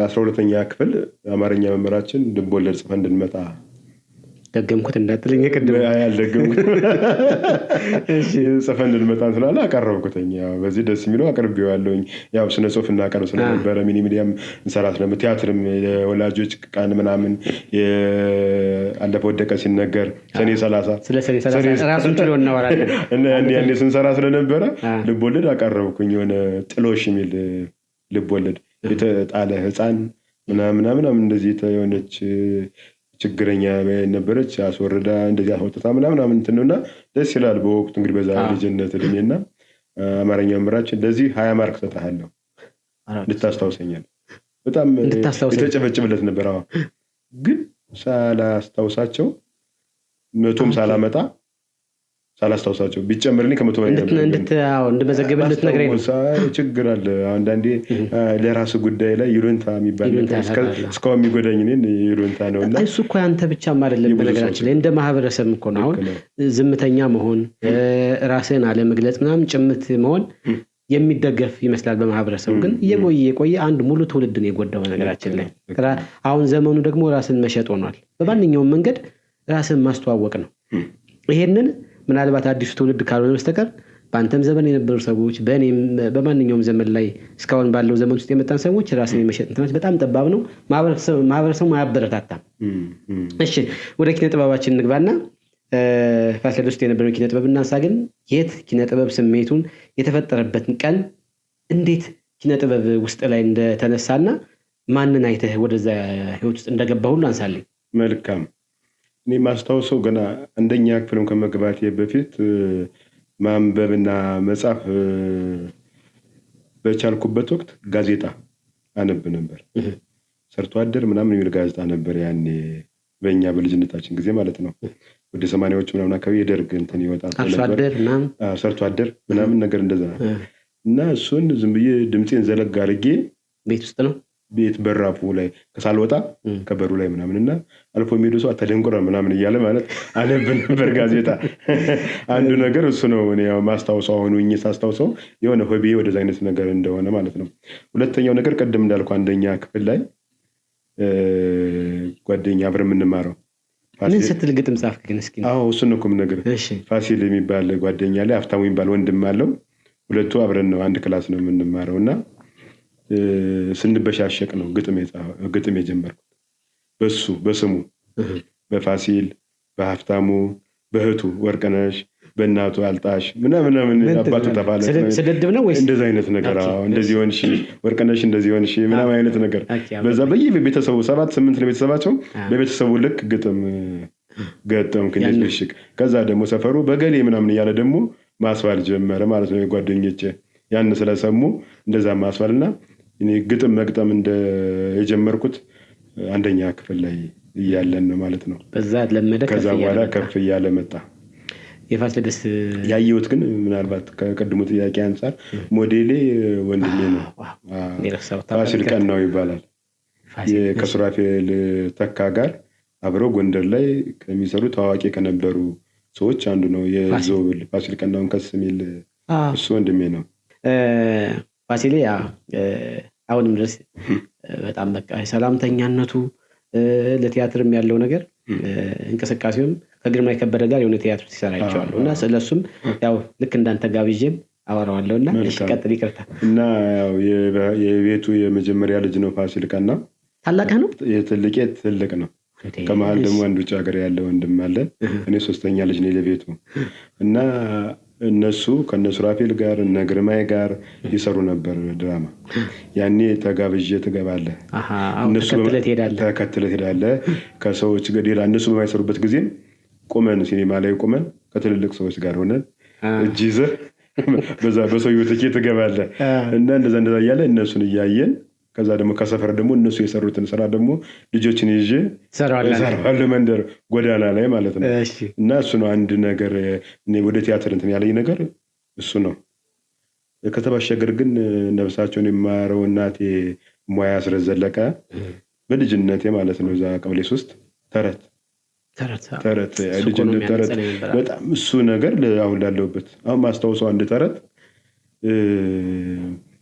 12ኛ ክፍል አማርኛ መምህራችን ልቦለድ ጽፈን እንድንመጣ ደገምኩት እንዳትለኝ ቅድም አያልደገምኩት ጽፈን እንድንመጣ ስላለ አቀረብኩትኝ። ያው በዚህ ደስ የሚለው አቅርቤዋለሁኝ። ያው ስነ ጽሁፍ እናቀርብ ስለነበረ ሚኒ ሚዲያም እንሰራ ስለነበረ ቲያትርም የወላጆች ቀን ምናምን አለፈ ወደቀ ሲነገር ሰኔ 30 ስለ ሰኔ 30 ራሱን ችሎ እናወራለን እና ያኔ ስንሰራ ስለነበረ ልቦለድ አቀረብኩኝ። የሆነ ጥሎሽ የሚል ልቦለድ የተጣለ ህፃን ምናምን እንደዚህ የሆነች ችግረኛ ነበረች አስወርዳ እንደዚህ አስወጥታ ምናምን እንትነውና ደስ ይላል። በወቅቱ እንግዲህ በዛ ልጅነት እድሜና አማርኛ መምህራችን ለዚህ 20 ማርክ ሰጣለሁ ልታስታውሰኛል። በጣም የተጨበጨበለት ነበር። ግን ሳላስታውሳቸው 100ም ሳላመጣ ሳላስታውሳቸው ቢጨምርልኝ ከ100 በላይ እንደመዘገብልት ነገር ነው። ችግር አለ አንዳንዴ ለራሱ ጉዳይ ላይ ይሉንታ የሚባል እስካሁን የሚጎዳኝ እኔን ይሉንታ ነውና እሱ እኮ ያንተ ብቻም አይደለም። በነገራችን ላይ እንደ ማህበረሰብ እኮ ነው አሁን ዝምተኛ መሆን ራስን አለመግለጽ ምናምን ጭምት መሆን የሚደገፍ ይመስላል በማህበረሰቡ። ግን የቆየ አንድ ሙሉ ትውልድን የጎዳው ነገራችን ላይ አሁን ዘመኑ ደግሞ ራስን መሸጥ ሆኗል። በማንኛውም መንገድ ራስን ማስተዋወቅ ነው። ይሄንን ምናልባት አዲሱ ትውልድ ካልሆነ በስተቀር በአንተም ዘመን የነበሩ ሰዎች በእኔም በማንኛውም ዘመን ላይ እስካሁን ባለው ዘመን ውስጥ የመጣን ሰዎች ራስን የመሸጥ እንትናች በጣም ጠባብ ነው። ማህበረሰቡ አያበረታታም። እሺ ወደ ኪነ ጥበባችን እንግባና ፋሲለደስ ውስጥ የነበረው ኪነ ጥበብ እናንሳ። ግን የት ኪነ ጥበብ ስሜቱን የተፈጠረበትን ቀን እንዴት ኪነ ጥበብ ውስጥ ላይ እንደተነሳና ማንን አይተህ ወደዛ ህይወት ውስጥ እንደገባ ሁሉ አንሳልኝ። መልካም። እኔ ማስታወሰው ገና አንደኛ ክፍልም ከመግባቴ በፊት ማንበብና መጻፍ በቻልኩበት ወቅት ጋዜጣ አነብ ነበር። ሰርቶ አደር ምናምን የሚል ጋዜጣ ነበር ያኔ በእኛ በልጅነታችን ጊዜ ማለት ነው። ወደ 80ዎቹ ምናምን አካባቢ የደርግ እንትን ይወጣል ነበር። ሰርቶ አደር ምናምን ነገር እንደዛ እና እሱን ዝም ብዬ ድምጼን ዘለግ አድርጌ ቤት ውስጥ ነው ቤት በራፉ ላይ ከሳልወጣ ከበሩ ላይ ምናምንና አልፎ የሚሄዱ ሰው አተደንቆረ ምናምን እያለ ማለት አነብ ነበር ጋዜጣ። አንዱ ነገር እሱ ነው። እኔ ያው ማስታወሰው አሁን ሳስታውሰው የሆነ ሆቢዬ ወደዛ አይነት ነገር እንደሆነ ማለት ነው። ሁለተኛው ነገር ቀደም እንዳልኩ አንደኛ ክፍል ላይ ጓደኛ አብረን የምንማረው ምን ስትል ግጥም ጻፍክ ግን እስኪ? አዎ እሱን ነው ነገር ፋሲል የሚባል ጓደኛ ላይ ሀብታሙ የሚባል ወንድም አለው። ሁለቱ አብረን ነው አንድ ክላስ ነው የምንማረውና ስንበሻሸቅ ነው ግጥም የጀመርኩት በስሙ በፋሲል በሀፍታሙ በእህቱ ወርቅነሽ በእናቱ አልጣሽ ምናምን አባቱ ተፋለ ስድድብ ነው ወይስ እንደዚህ አይነት ነገር? እንደዚህ ሆንሽ ወርቅነሽ እንደዚህ ሆንሽ ምናምን አይነት ነገር በዛ በየቤተሰቡ 7-8 ነው ቤተሰባቸው። በቤተሰቡ ልክ ግጥም ገጠምክ እንደዚህ ሽክ። ከዛ ደግሞ ሰፈሩ በገሌ ምናምን እያለ ደግሞ ማስባል ጀመረ ማለት ነው። የጓደኞቼ ያን ስለሰሙ እንደዛ ማስባልና እኔ ግጥም መግጠም እንደ የጀመርኩት አንደኛ ክፍል ላይ እያለን ነው ማለት ነው። በዛ ለመደ ከዛ በኋላ ከፍ እያለ መጣ። የፋሲለደስ ያየሁት ግን ምናልባት ከቀድሞ ጥያቄ አንፃር ሞዴሌ ወንድሜ ነው። ፋሲል ቀናው ይባላል። ከሱራፌል ተካ ጋር አብረው ጎንደር ላይ ከሚሰሩ ታዋቂ ከነበሩ ሰዎች አንዱ ነው። የዞብል ፋሲል ቀናውን ከስ የሚል እሱ ወንድሜ ነው። ፋሲሌ አሁንም ድረስ በጣም በቃ ሰላምተኛነቱ ለቲያትርም ያለው ነገር እንቅስቃሴውም ከግርማ የከበደ ጋር የሆነ ቲያትር ሲሰራ ይቻላል እና ስለሱም ያው ልክ እንዳንተ ጋብዤም አወራዋለሁና እሺ ቀጥል። ይቅርታ እና ያው የቤቱ የመጀመሪያ ልጅ ነው ፋሲል ቀና። ታላቅ ነው? የትልቄ ትልቅ ነው። ከመሃል ደግሞ አንድ ውጭ ሀገር ያለ ወንድም አለ። እኔ ሶስተኛ ልጅ ነኝ ለቤቱ እና እነሱ ከነሱራፌል ጋር እነ ግርማይ ጋር ይሰሩ ነበር ድራማ። ያኔ ተጋብዤ ትገባለህ፣ እነሱ ተከትለህ ትሄዳለህ ከሰዎች ጋር። እነሱ በማይሰሩበት ጊዜ ቁመን ሲኒማ ላይ ቁመን ከትልልቅ ሰዎች ጋር ሆነን እጅ ይዘህ በዛ በሰውየው ትኬት ትገባለህ እና እንደዛ እያለ እነሱን እያየን ከዛ ደግሞ ከሰፈር ደግሞ እነሱ የሰሩትን ስራ ደግሞ ልጆችን ይዤ ሰራዋለሁ መንደር ጎዳና ላይ ማለት ነው። እና እሱ ነው አንድ ነገር እኔ ወደ ቲያትር እንትን ያለኝ ነገር እሱ ነው። ከተባሻገር ግን ነፍሳቸውን የማረው እናቴ ሙያ አስረዘለቀ በልጅነቴ ማለት ነው እዛ ቀበሌ 3 ተረት ልጅነት ተረት በጣም እሱ ነገር አሁን ላለሁበት አሁን ማስታወሰው አንድ ተረት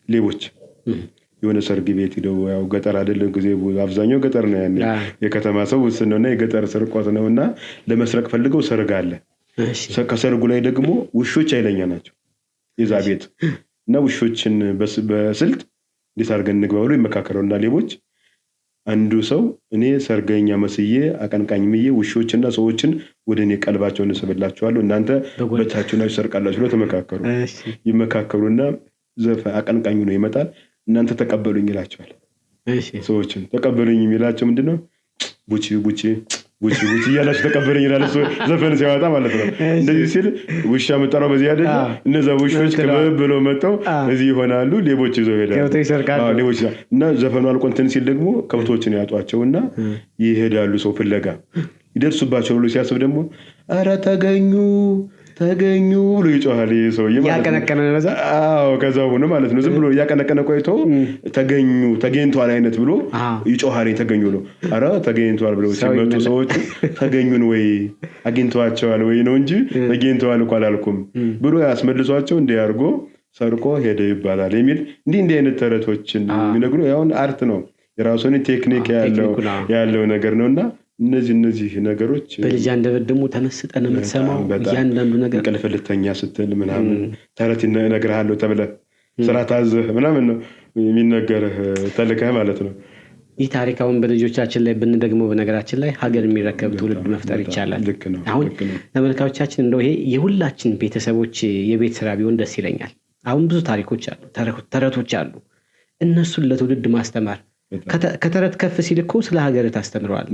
ሌቦች የሆነ ሰርግ ቤት ሄደው ያው ገጠር አይደለም ጊዜ አብዛኛው ገጠር ነው ያኔ የከተማ ሰው ውስጥ ነውና የገጠር ስርቆት ነውና ለመስረቅ ፈልገው ሰርግ አለ። ከሰርጉ ላይ ደግሞ ውሾች ኃይለኛ ናቸው የዛ ቤት እና ውሾችን በስልት እንዴት አድርገን እንግባ ብሎ ይመካከሩና ሌቦች አንዱ ሰው እኔ ሰርገኛ መስዬ አቀንቃኝምዬ ውሾችና ሰዎችን ወደኔ ቀልባቸውን እንስብላቸዋለሁ እናንተ በታችሁና ይሰርቃላችሁ ብለው ተመካከሩ። ይመካከሩና አቀንቃኙ ነው ይመጣል እናንተ ተቀበሉኝ ይላቸዋል። ሰዎችን ተቀበሉኝ የሚላቸው ምንድነው? ቡቺ እያላችሁ ተቀበሉኝ ይላል እሱ ዘፈን ሲያወጣ ማለት ነው። እንደዚህ ሲል ውሻ መጠራው በዚህ አይደለ እነዛ ውሾች ክበብ ብለው መጣው እዚህ ይሆናሉ ሌቦች ይዘው ይሄዳሉ። ሌቦች እና ዘፈኑ አልቆ እንትን ሲል ደግሞ ከብቶችን ያጧቸውና ይሄዳሉ ሰው ፍለጋ ይደርሱባቸው ብሎ ሲያስብ ደግሞ ኧረ ተገኙ ብሎ ይጮሃል ሰውዬ ማለት ነው። ያቀነቀነ ነው። አዎ ከዛው ሆነ ማለት ነው። ዝም ብሎ ያቀነቀነ ቆይቶ ተገኝቷል አይነት ብሎ ይጮሃል። ተገኙ ነው ኧረ ተገኝቷል ብለው ሲመጡ ሰዎች ተገኙን ወይ አግኝቷቸዋል ወይ ነው እንጂ ተገኝቷል እኮ አላልኩም ብሎ ያስመልሷቸው እንዲያርጎ ሰርቆ ሄደ ይባላል የሚል እንዲህ አይነት ተረቶችን የሚነግሩ ያውን አርት ነው። የራሱን ቴክኒክ ያለው ነገር ነውና እነዚህ ነገሮች በልጅ አንደበት ደግሞ ተመስጠን የምትሰማው እያንዳንዱ ነገር እንቅልፍ ልተኛ ስትል ምናምን ተረት እነግርሃለሁ ተብለህ ስራ ታዘህ ምናምን ነው የሚነገርህ ተልከህ ማለት ነው። ይህ ታሪካውን በልጆቻችን ላይ ብንደግመው በነገራችን ላይ ሀገር የሚረከብ ትውልድ መፍጠር ይቻላል። አሁን ተመልካቾቻችን እንደው ይሄ የሁላችን ቤተሰቦች የቤት ስራ ቢሆን ደስ ይለኛል። አሁን ብዙ ታሪኮች አሉ፣ ተረቶች አሉ። እነሱን ለትውልድ ማስተማር ከተረት ከፍ ሲል እኮ ስለ ሀገር ታስተምረዋል።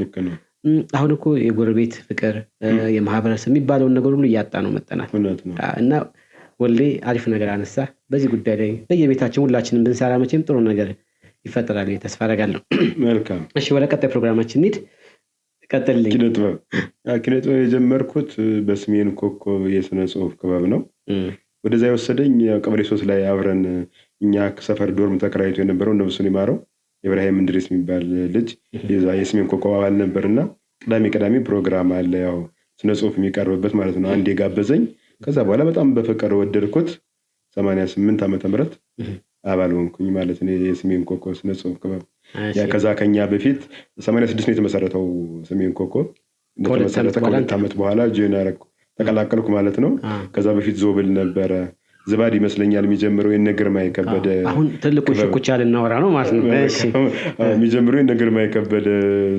አሁን እኮ የጎረቤት ፍቅር የማህበረሰብ የሚባለውን ነገር ሁሉ እያጣ ነው መጠናል እና ወሌ አሪፍ ነገር አነሳ። በዚህ ጉዳይ ላይ በየቤታችን ሁላችንም ብንሰራ መቼም ጥሩ ነገር ይፈጠራል ተስፋ አደርጋለሁ። መልካም እሺ ወደ ቀጣይ ፕሮግራማችን እንሂድ። ቀጥልልኝ። ኪነጥበብ የጀመርኩት በሰሜን ኮከብ የስነ ጽሁፍ ክበብ ነው። ወደዛ የወሰደኝ ቀበሌ 3 ላይ አብረን እኛ ሰፈር ዶርም ተከራይቶ የነበረው ነብሱን ይማረው ኢብራሂም እንድሪስ የሚባል ልጅ የዛ የሰሜን ኮከብ አባል ነበርና ቅዳሜ ፕሮግራም አለ ያው ስነ ጽሁፍ የሚቀርብበት ማለት ነው። አንዴ ጋበዘኝ። ከዛ በኋላ በጣም በፍቅር ወደድኩት። 88 ዓመተ ምህረት አባል ሆንኩኝ ማለት ነው የሰሜን ኮከብ ስነ ጽሁፍ ክበብ። ያ ከዛ ከኛ በፊት 86 ነው የተመሰረተው ሰሜን ኮከብ። ከተመሰረተ ከሁለት ዓመት በኋላ ጆይን አደረኩ ተቀላቀልኩ ማለት ነው። ከዛ በፊት ዞብል ነበረ ዝባድ ይመስለኛል የሚጀምረው የነ ግርማይ ከበደ አሁን ትልቁ ሽኩቻ ልናወራ ነው ማለት ነው። እሺ የሚጀምረው የነ ግርማይ ከበደ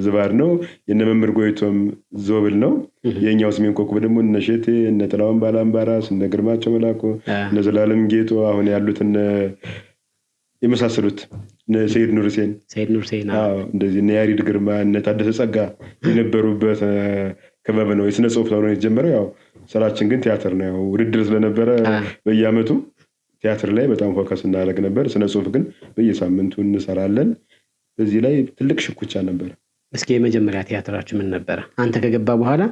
ዝባድ ነው። የነ መምህር ጎይቶም ዞብል ነው። የኛው ሰሜን ኮከብ ደግሞ እነ ሸቴ እነ ጥላውን ባላምባራስ እነ ግርማቸው መላኩ እነ ዘላለም ጌጡ አሁን ያሉት እነ የመሳሰሉት ሰይድ ኑር ሁሴን እንደዚህ እነ ያሬድ ግርማ እነ ታደሰ ጸጋ የነበሩበት ክበብ ነው። የስነ ጽሁፍ ነው የተጀመረው። ያው ስራችን ግን ቲያትር ነው። ያው ውድድር ስለነበረ በየአመቱ ቲያትር ላይ በጣም ፎከስ እናደርግ ነበር። ስነ ጽሁፍ ግን በየሳምንቱ እንሰራለን። በዚህ ላይ ትልቅ ሽኩቻ ነበር። እስኪ የመጀመሪያ ቲያትራችሁ ምን ነበር? አንተ ከገባ በኋላ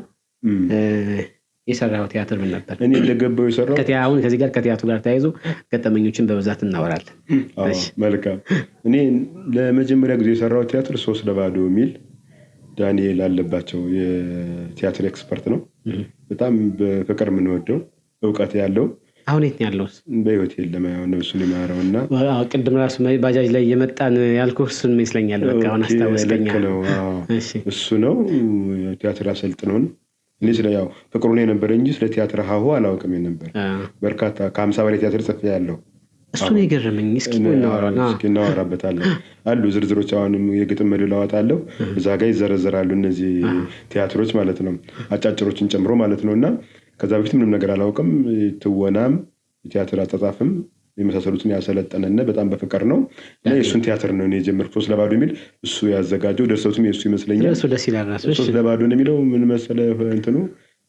የሰራው ቲያትር ምን ነበር? እኔ እንደገባው የሰራው አሁን ከዚህ ጋር ከቲያትሩ ጋር ተያይዞ ገጠመኞችን በብዛት እናወራለን። መልካም። እኔ ለመጀመሪያ ጊዜ የሰራው ቲያትር 3-2 የሚል ዳንኤል አለባቸው የቲያትር ኤክስፐርት ነው። በጣም በፍቅር የምንወደው እውቀት ያለው አሁን የት ነው ያለው? በህይወት የለም። ነው እሱን ይማረውና ቅድም ራሱ ባጃጅ ላይ የመጣን ያልኩህ እሱን ይመስለኛል። በቃ አሁን አስታወስከኛል። እሱ ነው ቲያትር አሰልጥነውን። እኔ ስለ ያው ፍቅሩን የነበረ እንጂ ስለ ቲያትር ሀሁ አላውቅም ነበር። በርካታ ከ50 በላይ ቲያትር ጽፌያለሁ። እሱ ነው የገረመኝ። እስኪ እናወራበታለን። አሉ ዝርዝሮች አሁንም የግጥም መድብል አወጣለሁ። እዛ ጋር ይዘረዘራሉ እነዚህ ቲያትሮች ማለት ነው፣ አጫጭሮችን ጨምሮ ማለት ነውና ከዛ በፊት ምንም ነገር አላውቅም። ትወናም የቲያትር አጻጻፍም የመሳሰሉትን ያሰለጠነና በጣም በፍቅር ነው። እና የሱን ቲያትር ነው እኔ የጀመርኩት 3-2 የሚል እሱ ያዘጋጀው። ደርሰቱም የሱ ይመስለኛል። እሱ ደስ ይላል ራሱ። 3-2 የሚለው ምን መሰለህ እንትኑ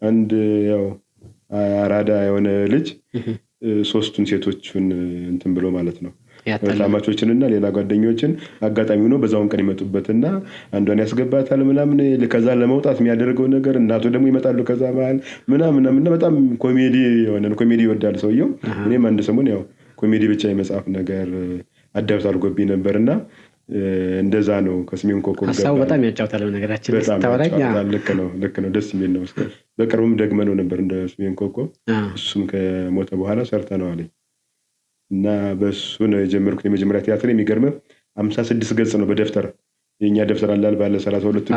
አንድ ያው አራዳ የሆነ ልጅ ሶስቱን ሴቶችን እንትን ብሎ ማለት ነው ታማቾችንና ሌላ ጓደኞችን አጋጣሚ ሆኖ በዛውን ቀን ይመጡበትና አንዷን ያስገባታል ምናምን። ከዛ ለመውጣት የሚያደርገው ነገር እናቱ ደግሞ ይመጣሉ ከዛ መሀል ምናምን በጣም ኮሜዲ የሆነ ኮሜዲ ይወዳል ሰውየው። እኔም አንድ ሰሞን ያው ኮሜዲ ብቻ የመጽሐፍ ነገር አዳብስ አድርጎብኝ ነበርና እንደዛ ነው ከሰሜን ኮከብ ሀሳቡ በጣም ያጫውታል። ነገራችን ልክ ነው ደስ የሚል ነው። በቅርቡም ደግመነው ነበር እንደ ሰሜን ኮከብ። እሱም ከሞተ በኋላ ሰርተነዋል እና በሱ ነው የጀመርኩት የመጀመሪያ ቲያትር። የሚገርምህ 56 ገጽ ነው በደፍተር የኛ ደፍተር አላል ባለ 32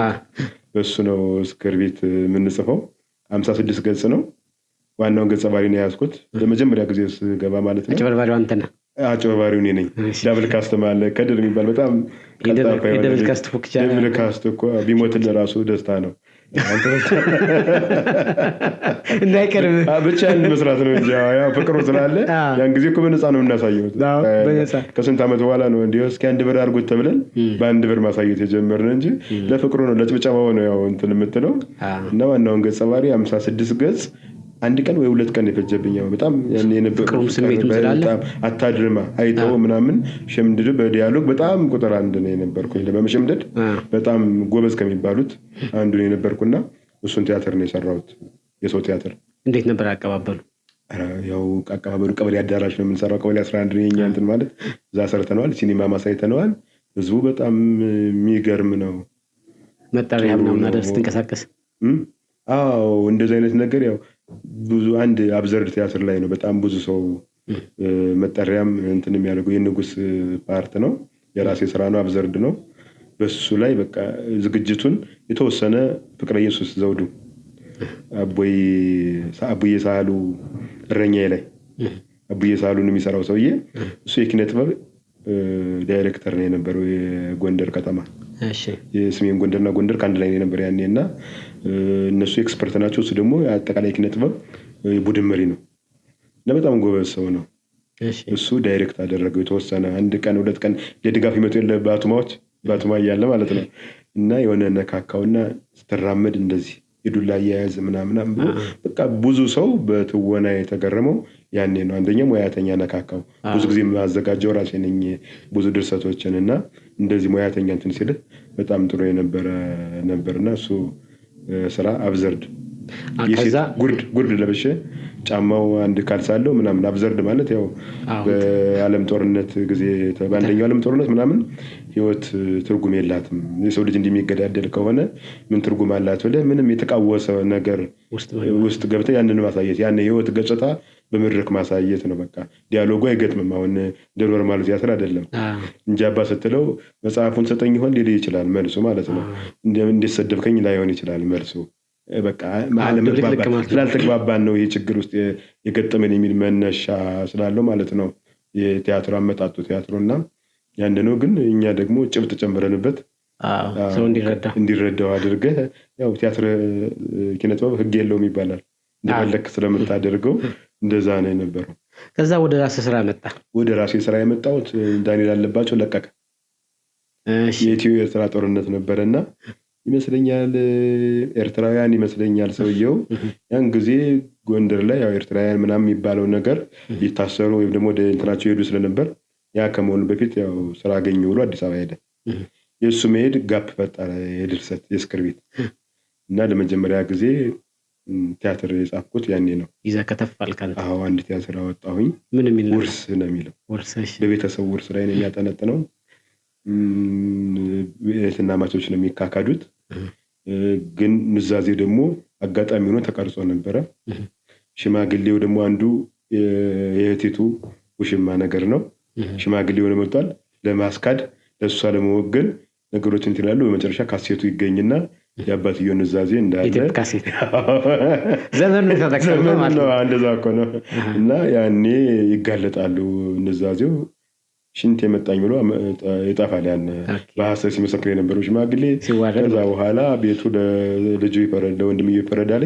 በሱ ነው እስክርቢት የምንጽፈው። 56 ገጽ ነው። ዋናውን ገጸ ባህሪ ነው ያዝኩት ለመጀመሪያ ጊዜ ስገባ ማለት ነው። አጭበርባሪው አንተ ነህ? አጭበርባሪው እኔ ነኝ። ዳብል ካስት ማለት ከድር የሚባል በጣም ቀልጣፋ ነው። ዳብል ካስት ፎክቻ ዳብል ካስት እኮ ቢሞት ለራሱ ደስታ ነው። እንዳይቀርብ ብቻ መስራት ነው እንጂ ያው ፍቅሩ ስላለ ያን ጊዜ እኮ በነፃ ነው የምናሳየው። ከስንት ዓመት በኋላ ነው እንዲሁ እስኪ 1 ብር አድርጉት ተብለን በ1 ብር ማሳየት የጀመርን እንጂ ለፍቅሩ ነው ለጭብጨባው ነው ያው እንትን የምትለው። እና ዋናውን ገጸ ባህሪ 56 ገጽ 1 ቀን ወይ 2 ቀን የፈጀብኝ በጣም ያን የነበረው ስሜቱ ስላለ አታድርማ አይተው ምናምን ሸምድድ በዲያሎግ በጣም ቁጥር 1 ነው የነበርኩኝ። ለመሸምደድ በጣም ጎበዝ ከሚባሉት አንዱ ነው የነበርኩና እሱን ቲያትር ነው የሰራሁት። የሰው ቲያትር። እንዴት ነበር አቀባበሉ? ያው አቀባበሉ ቀበሌ አዳራሽ ነው የምንሰራው። ቀበሌ 11 ነው የኛ እንትን ማለት እዛ ሰርተነዋል። ሲኒማ ማሳይተነዋል። ህዝቡ በጣም የሚገርም ነው። መጣሪያ ምናምን አደረስ ተንቀሳቀስ። አዎ እንደዚህ አይነት ነገር ያው ብዙ አንድ አብዘርድ ቲያትር ላይ ነው በጣም ብዙ ሰው መጠሪያም እንትን የሚያደርገው የንጉስ ፓርት ነው። የራሴ ስራ ነው። አብዘርድ ነው። በሱ ላይ በቃ ዝግጅቱን የተወሰነ ፍቅረ ኢየሱስ ዘውዱ አቡዬ ሳህሉ እረኛዬ ላይ አቡዬ ሳህሉን የሚሰራው ሰውዬ እሱ የኪነ ጥበብ ዳይሬክተር ነው የነበረው የጎንደር ከተማ። የሰሜን ጎንደርና ጎንደር ከአንድ ላይ ነው የነበረው ያኔና እነሱ ኤክስፐርት ናቸው። እሱ ደግሞ አጠቃላይ ኪነ ጥበብ ቡድን መሪ ነው እና በጣም ጎበዝ ሰው ነው። እሱ ዳይሬክት አደረገው የተወሰነ 1 ቀን 2 ቀን ለድጋፍ ይመጡ የለ ባቱማ እያለ ማለት ነው። እና የሆነ ነካካውና ስትራመድ እንደዚህ የዱላ አያያዝ ምናምን በቃ ብዙ ሰው በትወና የተገረመው ያኔ ነው። አንደኛ ሙያተኛ ነካካው። ብዙ ጊዜ ማዘጋጀው ራሴ ነኝ ብዙ ድርሰቶችን እና እንደዚህ ሙያተኛ እንትን ሲል በጣም ጥሩ ነበርና እሱ ስራ አብዘርድ ጉርድ ለብሼ ጫማው 1 ካልሳለው ምናምን አብዘርድ ማለት ያው በዓለም ጦርነት ጊዜ በአንደኛው ዓለም ጦርነት ምናምን ህይወት ትርጉም የላትም። የሰው ልጅ እንደሚገዳደል ከሆነ ምን ትርጉም አላት ብለህ ምንም የተቃወሰ ነገር ውስጥ ገብተህ ያንን ማሳየት ያን ህይወት ገጽታ በመድረክ ማሳየት ነው። በቃ ዲያሎጉ አይገጥምም። አሁን ደርወር ማለት ቲያትር አይደለም እንጂ አባ ስትለው መጽሐፉን ሰጠኝ ይሆን ሊል ይችላል መልሱ ማለት ነው። እንዴት ሰደብከኝ ላይሆን ይችላል መልሱ። በቃ ስላልተግባባን ነው ይሄ ችግር ውስጥ የገጠመን የሚል መነሻ ስላለው ማለት ነው የቲያትር አመጣጡ ቲያትሩና ያን ነው። ግን እኛ ደግሞ ጭብጥ ጨምረንበት ሰው እንዲረዳው አድርገህ ያው ቲያትር ኪነጥበብ ህግ የለውም ይባላል እንደፈለክ ስለምታደርገው እንደዛ ነው የነበረው። ከዛ ወደ ራሴ ስራ መጣ። ወደ ራሴ ስራ የመጣሁት ዳንኤል አለባቸው ለቀቀ። የኢትዮ ኤርትራ ጦርነት ነበረና ይመስለኛል ኤርትራውያን ይመስለኛል ሰውየው ያን ጊዜ ጎንደር ላይ ያው ኤርትራውያን ምናምን የሚባለው ነገር ሊታሰሩ ወይም ደግሞ ወደ እንትናቸው ሄዱ ስለነበር ያ ከመሆኑ በፊት ያው ስራ አገኘ ብሎ አዲስ አበባ ሄደ። የእሱ መሄድ ጋፕ ፈጠረ የድርሰት የስክሪፕት እና ለመጀመሪያ ጊዜ ቲያትር የጻፍኩት ያኔ ነው። ይዘህ ከተፋልካል? አዎ አንድ ቲያትር አወጣሁኝ። ምን የሚል ነው? ውርስ ነው የሚለው። ውርስ። እሺ። በቤተሰብ ውርስ ላይ ነው የሚያጠነጥነው። እህትና ማቾች ነው የሚካካዱት። ግን ኑዛዜው ደግሞ አጋጣሚ ሆኖ ተቀርጾ ነበረ። ሽማግሌው ደግሞ አንዱ የእህቲቱ ውሽማ ነገር ነው። ሽማግሌው ነው መጥቷል ለማስካድ ለሷ ለመወገን ነገሮችን ይላሉ። በመጨረሻ ካሴቱ ይገኝና የአባትየው ኑዛዜ እንዳለ ኢትዮጵያ ካሴት ዘመን ተጠቅሰው ማለት ነው። እንደዛ እኮ ነው። እና ያኔ ይጋለጣሉ። ኑዛዜው ሽንት የመጣኝ ብሎ ይጣፋል። ያን በሐሰት ሲመሰክር የነበረው ሽማግሌ ከዛ በኋላ ቤቱ ለልጁ ይፈረድ ለወንድምየው ይፈረዳል።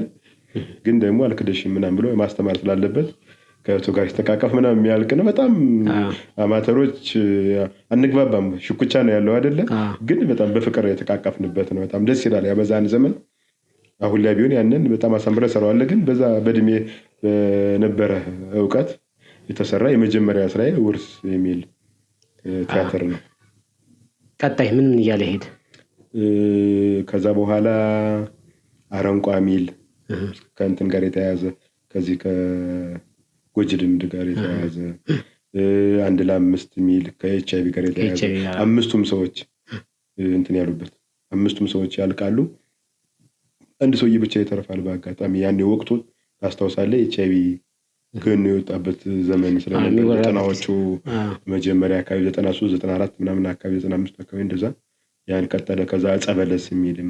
ግን ደግሞ አልክደሽም ምናምን ብሎ ማስተማር ስላለበት ከእሱ ጋር ሲተቃቀፍ ምናምን የሚያልቅ ነው። በጣም አማተሮች አንግባባም፣ ሽኩቻ ነው ያለው አይደለ? ግን በጣም በፍቅር የተቃቀፍንበት ነው። በጣም ደስ ይላል። ያ በዛን ዘመን አሁን ላይ ቢሆን ያንን በጣም አሳምረ ሰራዋለ። ግን በዛ በእድሜ በነበረ እውቀት የተሰራ የመጀመሪያ ስራዬ ውርስ የሚል ቲያትር ነው። ቀጣይ ምን እያለ ሄድ? ከዛ በኋላ አረንቋ ሚል ከእንትን ጋር የተያያዘ ከዚህ ጎጂ ልምድ ጋር የተያያዘ 1:5 ሚል ከኤችአይቪ ጋር የተያያዘ አምስቱም ሰዎች እንትን ያሉበት አምስቱም ሰዎች ያልቃሉ። አንድ ሰውዬ ብቻ ይተርፋል። በአጋጣሚ ያኔ ወቅቱ ታስታውሳለህ? ኤችአይቪ ግን የወጣበት ዘመን ስለነበር ዘጠናዎቹ መጀመሪያ አካባቢ 93 94 ምናምን አካባቢ 95 አካባቢ እንደዛ ያን ቀጠለ። ከዛ ጸበለስ የሚልም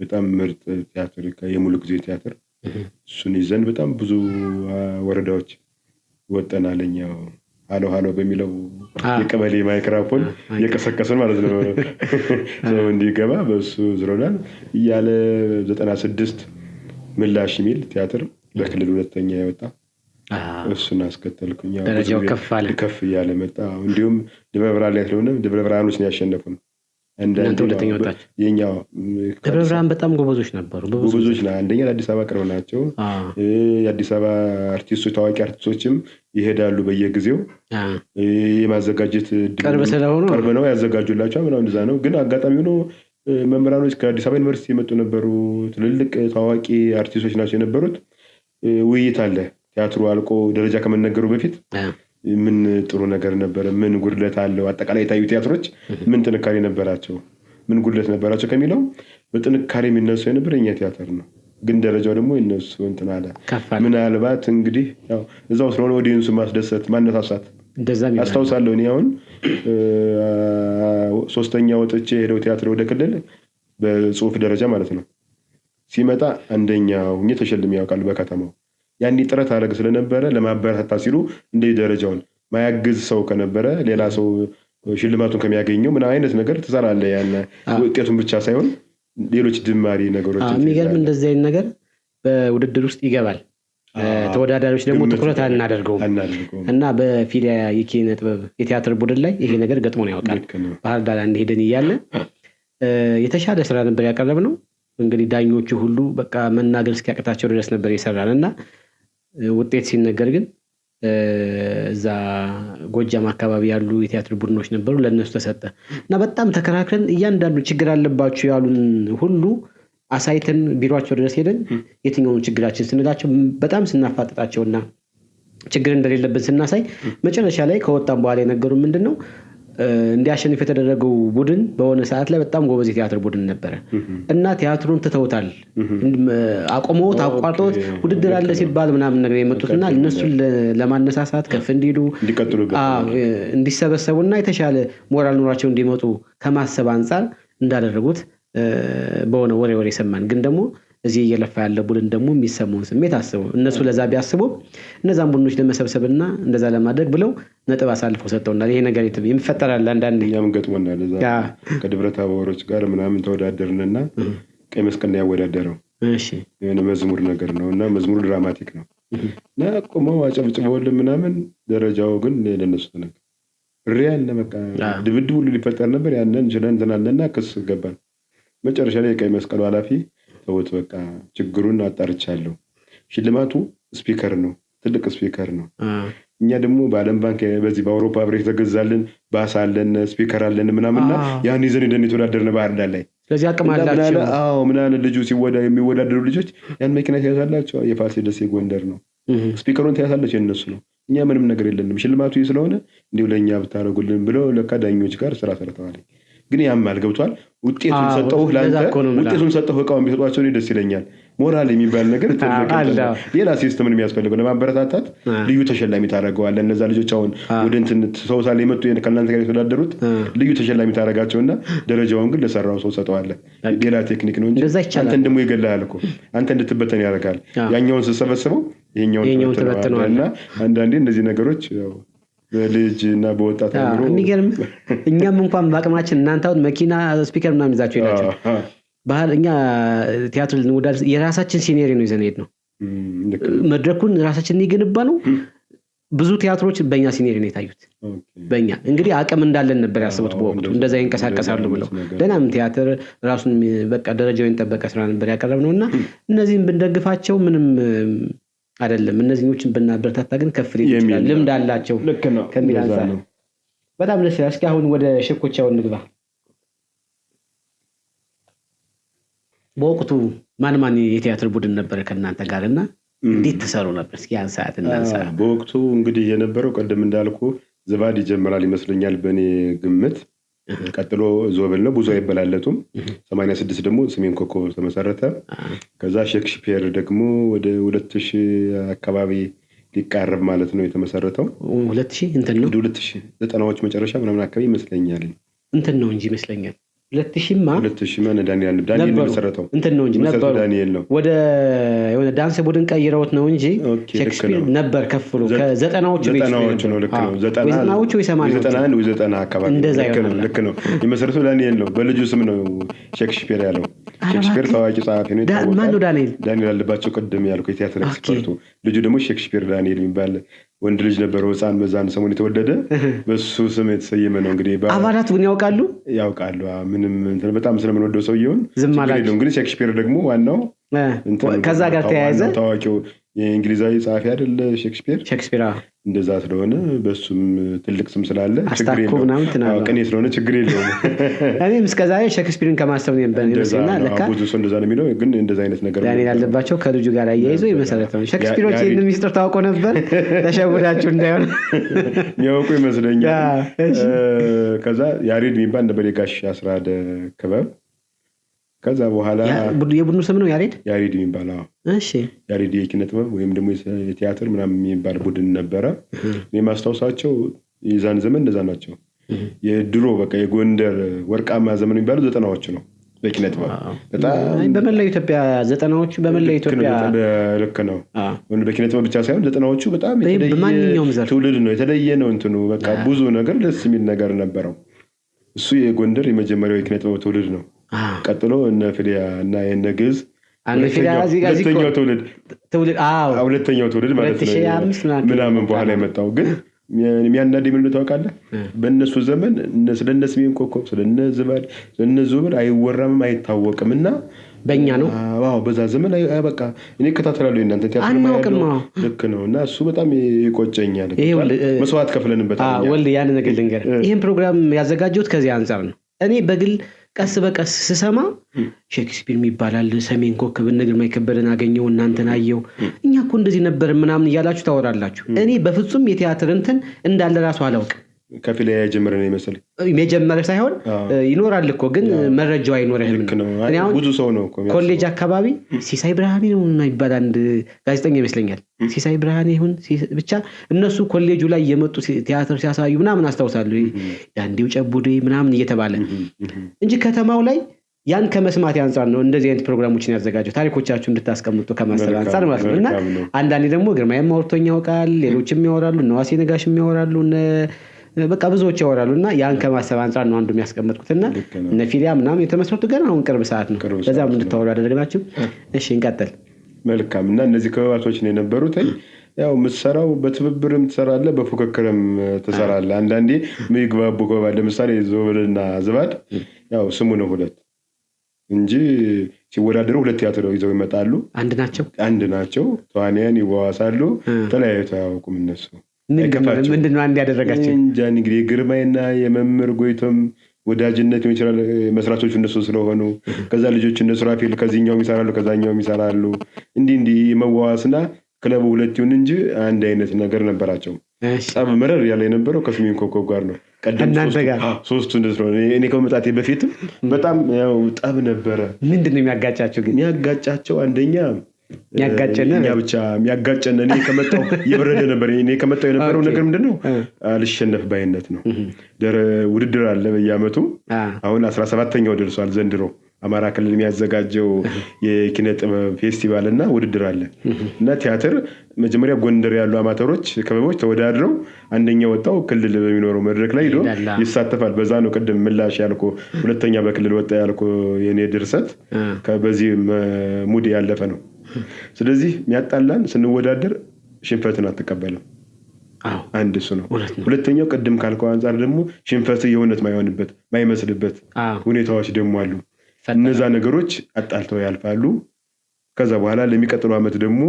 በጣም ምርጥ ቲያትር የሙሉ ጊዜ ቲያትር እሱን ይዘን በጣም ብዙ ወረዳዎች ወጠናለኝ። ሃሎ ሃሎ በሚለው የቀበሌ ማይክሮፎን እየቀሰቀስን ማለት ነው ሰው እንዲገባ በሱ ዝሮናል እያለ 96 ምላሽ የሚል ቲያትር በክልል ሁለተኛ ያወጣ እሱን አስከተልኩኝ። ደረጃው ከፍ እያለ መጣ። እንዲሁም ደብረ ብርሃን ላይ ስለሆነ ደብረ ብርሃኖች ነው ያሸነፉን። እናንተ ሁለተኛ ወጣች። የኛው ደብረ ብርሃን በጣም ጎበዞች ነበሩ። ጎበዞች ነው። አንደኛ ለአዲስ አበባ ቅርብ ናቸው። የአዲስ አበባ አርቲስቶች ታዋቂ አርቲስቶችም ይሄዳሉ በየጊዜው የማዘጋጀት ቅርብ ነው ያዘጋጁላቸው ምናምን እንደዛ ነው። ግን አጋጣሚ ሆኖ መምህራኖች ከአዲስ አበባ ዩኒቨርሲቲ የመጡ ነበሩ። ትልልቅ ታዋቂ አርቲስቶች ናቸው የነበሩት። ውይይት አለ ቲያትሩ አልቆ ደረጃ ከመነገሩ በፊት ምን ጥሩ ነገር ነበረ፣ ምን ጉድለት አለው፣ አጠቃላይ የታዩ ቲያትሮች ምን ጥንካሬ ነበራቸው፣ ምን ጉድለት ነበራቸው ከሚለው በጥንካሬ የሚነሱ የነበረ የኛ ቲያትር ነው። ግን ደረጃው ደግሞ የነሱ እንትን አለ። ምናልባት እንግዲህ ያው እዛው ስለሆነ ኦዲየንሱ ማስደሰት ማነሳሳት አስታውሳለሁ። እኔ አሁን 3ኛ ወጥቼ ሄደው ቲያትር ወደ ክልል በጽሁፍ ደረጃ ማለት ነው ሲመጣ አንደኛ ሆኜ ተሸልሜ ያውቃል በከተማው። ያኔ ጥረት አደረግ ስለነበረ ለማበረታታ ሲሉ እንደ ደረጃውን ማያግዝ ሰው ከነበረ ሌላ ሰው ሽልማቱን ከሚያገኘው ምን አይነት ነገር ትሰራለህ? ያን ውጤቱን ብቻ ሳይሆን ሌሎች ድማሪ ነገሮች የሚገርም እንደዚህ አይነት ነገር በውድድር ውስጥ ይገባል። ተወዳዳሪዎች ደግሞ ትኩረት አናደርገውም እና በፊሊያ የኪነ ጥበብ የቲያትር ቡድን ላይ ይሄ ነገር ገጥሞን ያውቃል። ባህር ዳር ሄደን እያለ የተሻለ ስራ ነበር ያቀረብነው። እንግዲህ ዳኞቹ ሁሉ በቃ መናገር እስኪያቅታቸው ድረስ ነበር የሰራን እና ውጤት ሲነገር ግን እዛ ጎጃም አካባቢ ያሉ የቲያትር ቡድኖች ነበሩ፣ ለነሱ ተሰጠ እና በጣም ተከራክረን እያንዳንዱ ችግር አለባችሁ ያሉን ሁሉ አሳይተን ቢሮአቸው ድረስ ሄደን የትኛውን ችግራችን ስንላቸው በጣም ስናፋጥጣቸውና ችግር እንደሌለብን ስናሳይ መጨረሻ ላይ ከወጣን በኋላ የነገሩን ምንድነው እንዲያሸንፍ የተደረገው ቡድን በሆነ ሰዓት ላይ በጣም ጎበዝ የቲያትር ቡድን ነበረ እና ቲያትሩን ትተውታል፣ አቆመውት አቋርጠውት ውድድር አለ ሲባል ምናምን ነገር የመጡትና እነሱን ለማነሳሳት ከፍ እንዲሉ እንዲሰበሰቡና የተሻለ ሞራል ኑሯቸው እንዲመጡ ከማሰብ አንፃር እንዳደረጉት በሆነ ወሬ ሰማን። ግን ደግሞ እዚህ እየለፋ ያለ ቡድን ደግሞ የሚሰማውን ስሜት አስበው እነሱ ለዛ ቢያስቡ እነዛን ቡድኖች ለመሰብሰብና እንደዛ ለማድረግ ብለው ነጥብ አሳልፈው ሰጠውናል። ይሄ ነገር ይፈጠራል አንዳንዴ እኛም ገጥሞናል። እዛ ከደብረ ታቦሮች ጋር ምናምን ተወዳደርንና ቀይ መስቀል ነው ያወዳደረው። እሺ የሆነ መዝሙር ነገር ነውና መዝሙሩ ድራማቲክ ነው እና ቆመው አጨብጭበውልን ምናምን ደረጃው ግን ለነሱ ተነገ ሪያል ለበቃ ድብድብ ሁሉ ሊፈጠር ነበር። ያንን ጀነን ተናለና ክስ ገባን። መጨረሻ ላይ የቀይ መስቀሉ ኃላፊ ተውት በቃ ችግሩን አጣርቻለሁ። ሽልማቱ ስፒከር ነው፣ ትልቅ ስፒከር ነው። እኛ ደግሞ በዓለም ባንክ በዚህ በአውሮፓ ህብረት ተገዛልን ባስ አለን ስፒከር አለን ምናምንና ያን ይዘን እንደን የተወዳደርነ ባህር ዳር ላይ ስለዚህ አቅም አላቸው። ምናምን ልጁ የሚወዳደሩ ልጆች ያን መኪና ያሳላቸው የፋሲለደስ ጎንደር ነው። ስፒከሩን ያሳላቸው የነሱ ነው። እኛ ምንም ነገር የለንም። ሽልማቱ ስለሆነ እንዲሁ ለኛ ብታረጉልን ብለው ለካ ዳኞች ጋር ስራ ሰርተዋል። ግን ያማል ገብቷል። ውጤቱን ሰጠው ላንተ ውጤቱን ሰጠው እቃውን ቢሰጧቸው ደስ ይለኛል። ሞራል የሚባል ነገር ሌላ ሲስተምን የሚያስፈልገው ለማበረታታት ልዩ ተሸላሚ ታደርገዋለህ። እነዛ ልጆች አሁን ወደ እንትን ሰው ሳለ የመጡ ከእናንተ ጋር የተወዳደሩት ልዩ ተሸላሚ ታደርጋቸውና ደረጃውን ግን ለሰራው ሰው ሰጠዋለህ። ሌላ ቴክኒክ ነው እንጂ አንተን ደግሞ ይገላል እኮ አንተ እንድትበተን ያደርጋል። ያኛውን ስትሰበስበው ይሄኛውን ተበተነዋልና አንዳንዴ እነዚህ ነገሮች ያው በልጅ እና በወጣት አምሮ የሚገርም እኛም እንኳን በአቅማችን እናንተ አሁን መኪና ስፒከር ምናምን ይዛችሁ ይላችሁ ባህል እኛ ቲያትር ልንወዳድ የራሳችን ሲኔሪ ነው ይዘን ሄድ ነው መድረኩን ራሳችን ይገነባ ነው። ብዙ ቲያትሮች በእኛ ሲኔሪ ነው የታዩት። በእኛ እንግዲህ አቅም እንዳለን ነበር ያስቡት በወቅቱ እንደዛ ይንቀሳቀሳሉ ብለው ደናም ቲያትር ራሱን በቃ ደረጃውን ጠበቀ ስራ ነበር ያቀረብነውና እነዚህን ብንደግፋቸው ምንም አይደለም። እነዚህኞችን ብናበረታታ ግን ከፍ ሊል ይችላል። ልምድ አላቸው ከሚል አንፃር በጣም ደስ ይላል። እስኪ አሁን ወደ ሸኮቻው እንግባ። በወቅቱ ማን የቲያትር ቡድን ነበር ከእናንተ ጋርና እንዴት ተሰሩ ነበር? እስኪ ያን ሰዓት እናንሳ። በወቅቱ እንግዲህ የነበረው ቀደም እንዳልኩ ዝባድ ይጀምራል ይመስለኛል በእኔ ግምት። ቀጥሎ ዞብል ነው፣ ብዙ አይበላለጡም። 86 ደግሞ ሰሜን ኮከብ ተመሰረተ። ከዛ ሼክስፒር ደግሞ ወደ 2000 አካባቢ ሊቃረብ ማለት ነው የተመሰረተው። 2000 እንትን ነው 2090ዎች መጨረሻ ምናምን አካባቢ ይመስለኛል እንትን ነው እንጂ ይመስለኛል 2000 ማን ዳንኤል መሰረተው እንትን ነው እንጂ ነበር ዳንኤል ነው ወደ የሆነ ዳንስ ቡድን ቀይረውት ነው እንጂ ሼክስፒር ነበር ከፍሎ ከ90ዎቹ ነው። ልክ ነው 90ዎቹ ወይ 80 ወይ 90 አካባቢ ልክ ነው የመሰረተው ዳንኤል ነው። በልጁ ስም ነው ሼክስፒር ያለው። ሼክስፒር ታዋቂ ጸሐፊ ነው። ማን ነው ዳንኤል አለባቸው ቅድም ያልኩት የቲያትር ኤክስፐርቱ። ልጁ ደግሞ ሼክስፒር ዳንኤል የሚባል ወንድ ልጅ ነበረው ህፃን በዛን ሰሞን የተወለደ በሱ ስም የተሰየመ ነው። እንግዲህ አባላት ግን ያውቃሉ ምንም በጣም ስለምንወደው ሰውየውን ግን ሼክስፒር ደግሞ ዋናው ከዛ ጋር ተያያዘ ታዋቂው የእንግሊዛዊ ጸሐፊ አይደለ ሼክስፒር እንደዛ ስለሆነ በሱም ትልቅ ስም ስላለ ችግር የለውም። ቀኔ ስለሆነ ችግር የለውም። እኔም እስከዛሬ ሼክስፒርን ከማሰብ ነው የነበረና ለካ ብዙ ሰው እንደዛ ነው የሚለው። ግን እንደዛ አይነት ነገር ዳንኤል ያለባቸው ከልጁ ጋር አያይዞ የመሰረተው ሼክስፒሮች ይህን ሚስጥር ታውቆ ነበር። ተሸውዳችሁ እንዳይሆን የሚያውቁ ይመስለኛል። ከዛ ያሬድ የሚባል ነበር የጋሽ አስራደ ክበብ። ከዛ በኋላ የቡድኑ ስም ነው ያሬድ የሚባለው። እሺ ያሬድ የኪነ ጥበብ ወይም ደግሞ የቲያትር ምናምን የሚባል ቡድን ነበረ። እኔ ማስታወሳቸው የዛን ዘመን እንደዛ ናቸው። የድሮ በቃ የጎንደር ወርቃማ ዘመን የሚባሉ 90ዎቹ ነው በኪነ ጥበብ በጣም በመላው ኢትዮጵያ 90ዎቹ በመላው ኢትዮጵያ ልክ ነው። በኪነ ጥበብ ብቻ ሳይሆን 90ዎቹ በጣም የተለየ ትውልድ ነው። የተለየ ነው እንትኑ በቃ ብዙ ነገር ደስ የሚል ነገር ነበረው። እሱ የጎንደር የመጀመሪያው የኪነ ጥበብ ትውልድ ነው። ቀጥሎ እነ ፍሊያ እና የነ ግዕዝ ሁለተኛው ትውልድ ማለት ነው ምናምን በኋላ የመጣው። ግን የሚያናደኝ ምን ታውቃለህ? በእነሱ ዘመን ስለነ ሰሜን ኮከብ ስለነ ዝባድ ስለነ ዞብል አይወራምም አይታወቅም። እና በእኛ ነው በዛ ዘመን በቃ እኔ እከታተላለሁ እናንተ ቲያትር ማለት ልክ ነው። እና እሱ በጣም ይቆጨኛል። መስዋዕት ከፍለንበታል። ወልድ ያን ነገር ልንገር፣ ይህን ፕሮግራም ያዘጋጀሁት ከዚህ አንጻር ነው። እኔ በግል ቀስ በቀስ ስሰማ ሼክስፒር ይባላል ሰሜን ኮከብ እነ ግርማይ ከበደን አገኘው እናንተን አየው እኛ እኮ እንደዚህ ነበር ምናምን እያላችሁ ታወራላችሁ። እኔ በፍጹም የቲያትር እንትን እንዳለ ራሱ አላውቅም። ከፊል የጀመረ ነው ይመስል የጀመረ ሳይሆን ይኖራል እኮ ግን መረጃው አይኖርህም። ብዙ ሰው ነው ኮሌጅ አካባቢ ሲሳይ ብርሃኔ ነው የሚባል አንድ ጋዜጠኛ ይመስለኛል። ሲሳይ ብርሃኔ ይሁን ብቻ እነሱ ኮሌጁ ላይ የመጡ ቲያትር ሲያሳዩ ምናምን አስታውሳለሁ። ዳንዴው ጨቡዴ ምናምን እየተባለ እንጂ ከተማው ላይ ያን ከመስማት አንፃር ነው እንደዚህ አይነት ፕሮግራሞችን ያዘጋጀው ታሪኮቻችሁ እንድታስቀምጡ ከማሰብ አንፃር ማለት ነው። እና አንዳንዴ ደግሞ ግርማዬም አውርቶኝ ያውቃል፣ ሌሎችም ያወራሉ፣ እነ ዋሴ ነጋሽም ያወራሉ፣ በቃ ብዙዎች ያወራሉ እና ያን ከማሰብ አንፃር ነው አንዱ የሚያስቀምጥኩትና እነ ፊሊያ ምናምን የተመስረቱ ገና አሁን ቅርብ ሰዓት ነው። በዛም እንድታወሩ ያደረግናችሁ። እሺ እንቀጥል። መልካም። እና እነዚህ ክበባቶች ነው የነበሩት። ያው የምትሰራው በትብብርም ትሰራለህ፣ በፉክክርም ትሰራለህ። አንዳንዴ የሚግባቡ ክበባት ለምሳሌ ዞብልና ዝባድ ያው ስሙ ነው ሁለት እንጂ ሲወዳደሩ ሁለት ቲያትር ይዘው ይመጣሉ። አንድ ናቸው። ተዋንያን ይዋዋሳሉ። ተለያይተው አያውቁም እነሱ። ምንድነው አንድ ያደረጋቸው? እንጃ እንግዲህ ግርማይና የመምህር ጎይቶም ወዳጅነት ይችላል መስራቾቹ እነሱ ስለሆኑ፣ ከዛ ልጆች እነሱ ራፌል ከዚህኛውም ይሰራሉ ከዛኛውም ይሰራሉ። እንዲህ መዋዋስና ክለቡ ሁለት ይሁን እንጂ አንድ አይነት ነገር ነበራቸው። ጸብ መረር ያለ የነበረው ከሰሜን ኮከብ ጋር ነው። ቀደም ሶስቱ እንደዚህ ነው። እኔ ከመምጣቴ በፊትም በጣም ያው ጠብ ነበረ። ምንድነው የሚያጋጫቸው? ግን የሚያጋጫቸው አንደኛ የሚያጋጨን እኔ ከመጣሁ የበረደ ነበር። እኔ ከመጣሁ የነበረው ነገር ምንድነው አልሸነፍ ባይነት ነው። ውድድር አለ በየዓመቱ። አሁን 17ኛው ደርሷል ዘንድሮ አማራ ክልል የሚያዘጋጀው የኪነ ጥበብ ፌስቲቫል እና ውድድር አለ እና ቲያትር መጀመሪያ ጎንደር ያሉ አማተሮች ክበቦች ተወዳድረው አንደኛ ወጣው ክልል በሚኖረው መድረክ ላይ ሄዶ ይሳተፋል። በዛ ነው ቅድም ምላሽ ያልኩ ሁለተኛ በክልል ወጣ ያልኩ የኔ ድርሰት በዚህ ሙድ ያለፈ ነው። ስለዚህ የሚያጣላን ስንወዳደር ሽንፈትን አትቀበልም። አንድ እሱ ነው። ሁለተኛው ቅድም ካልከው አንፃር ደግሞ ሽንፈት የሆነት ማይሆንበት ማይመስልበት ሁኔታዎች ደግሞ አሉ። እነዛ ነገሮች አጣልተው ያልፋሉ። ከዛ በኋላ ለሚቀጥለው ዓመት ደግሞ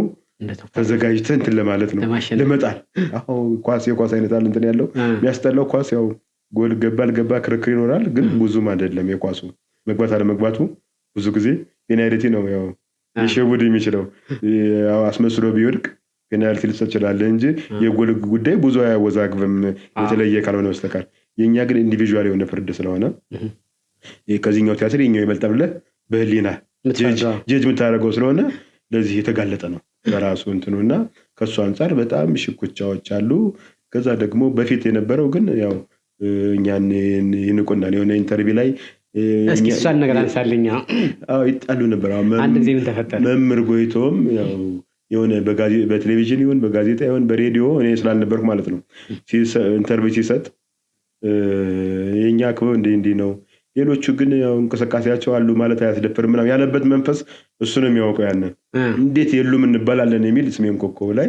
ተዘጋጅተን እንትን ለማለት ነው ለመጣል። የኳስ አይነት አለ እንትን ያለው የሚያስጠላው ኳስ ያው ጎል ገባ ክርክር ይኖራል። ግን ብዙም አይደለም የኳሱ መግባት አለ መግባቱ ብዙ ጊዜ ፔናልቲ ነው ያው ይሸውድ የሚችለው ያው አስመስሎ ቢወድቅ ፔናልቲ ሊሰጥ ይችላል እንጂ የጎል ጉዳይ ብዙ አያወዛግብም የተለየ ካልሆነ በስተቀር። የኛ ግን ኢንዲቪጁዋል የሆነ ፍርድ ስለሆነ ከዚህኛው ቲያትር የኛው ይበልጣል ብለህ በህሊና ጀጅ የምታደርገው ስለሆነ ለዚህ የተጋለጠ ነው በራሱ እንትኑና ከሱ አንፃር በጣም ሽኩቻዎች አሉ። ከዛ ደግሞ በፊት የነበረው ግን ያው እኛን ይንቁናል። የሆነ ኢንተርቪው ላይ እስኪ እሷን ነገር አንሳልኛ። ይጣሉ ነበር። አንድ ጊዜ ምን ተፈጠረ? መምህር ጎይቶም ያው የሆነ በቴሌቪዥን ይሁን በጋዜጣ ይሁን በሬዲዮ እኔ ስላልነበርኩ ማለት ነው ኢንተርቪው ሲሰጥ የኛ ክበብ እንዲህ ነው ሌሎቹ ግን ያው እንቅስቃሴያቸው አሉ ማለት አያስደፍርም ምናምን ያለበት መንፈስ እሱ ነው የሚያውቀው። ያንን እንዴት የሉም እንባላለን የሚል ስሜን ኮከብ ላይ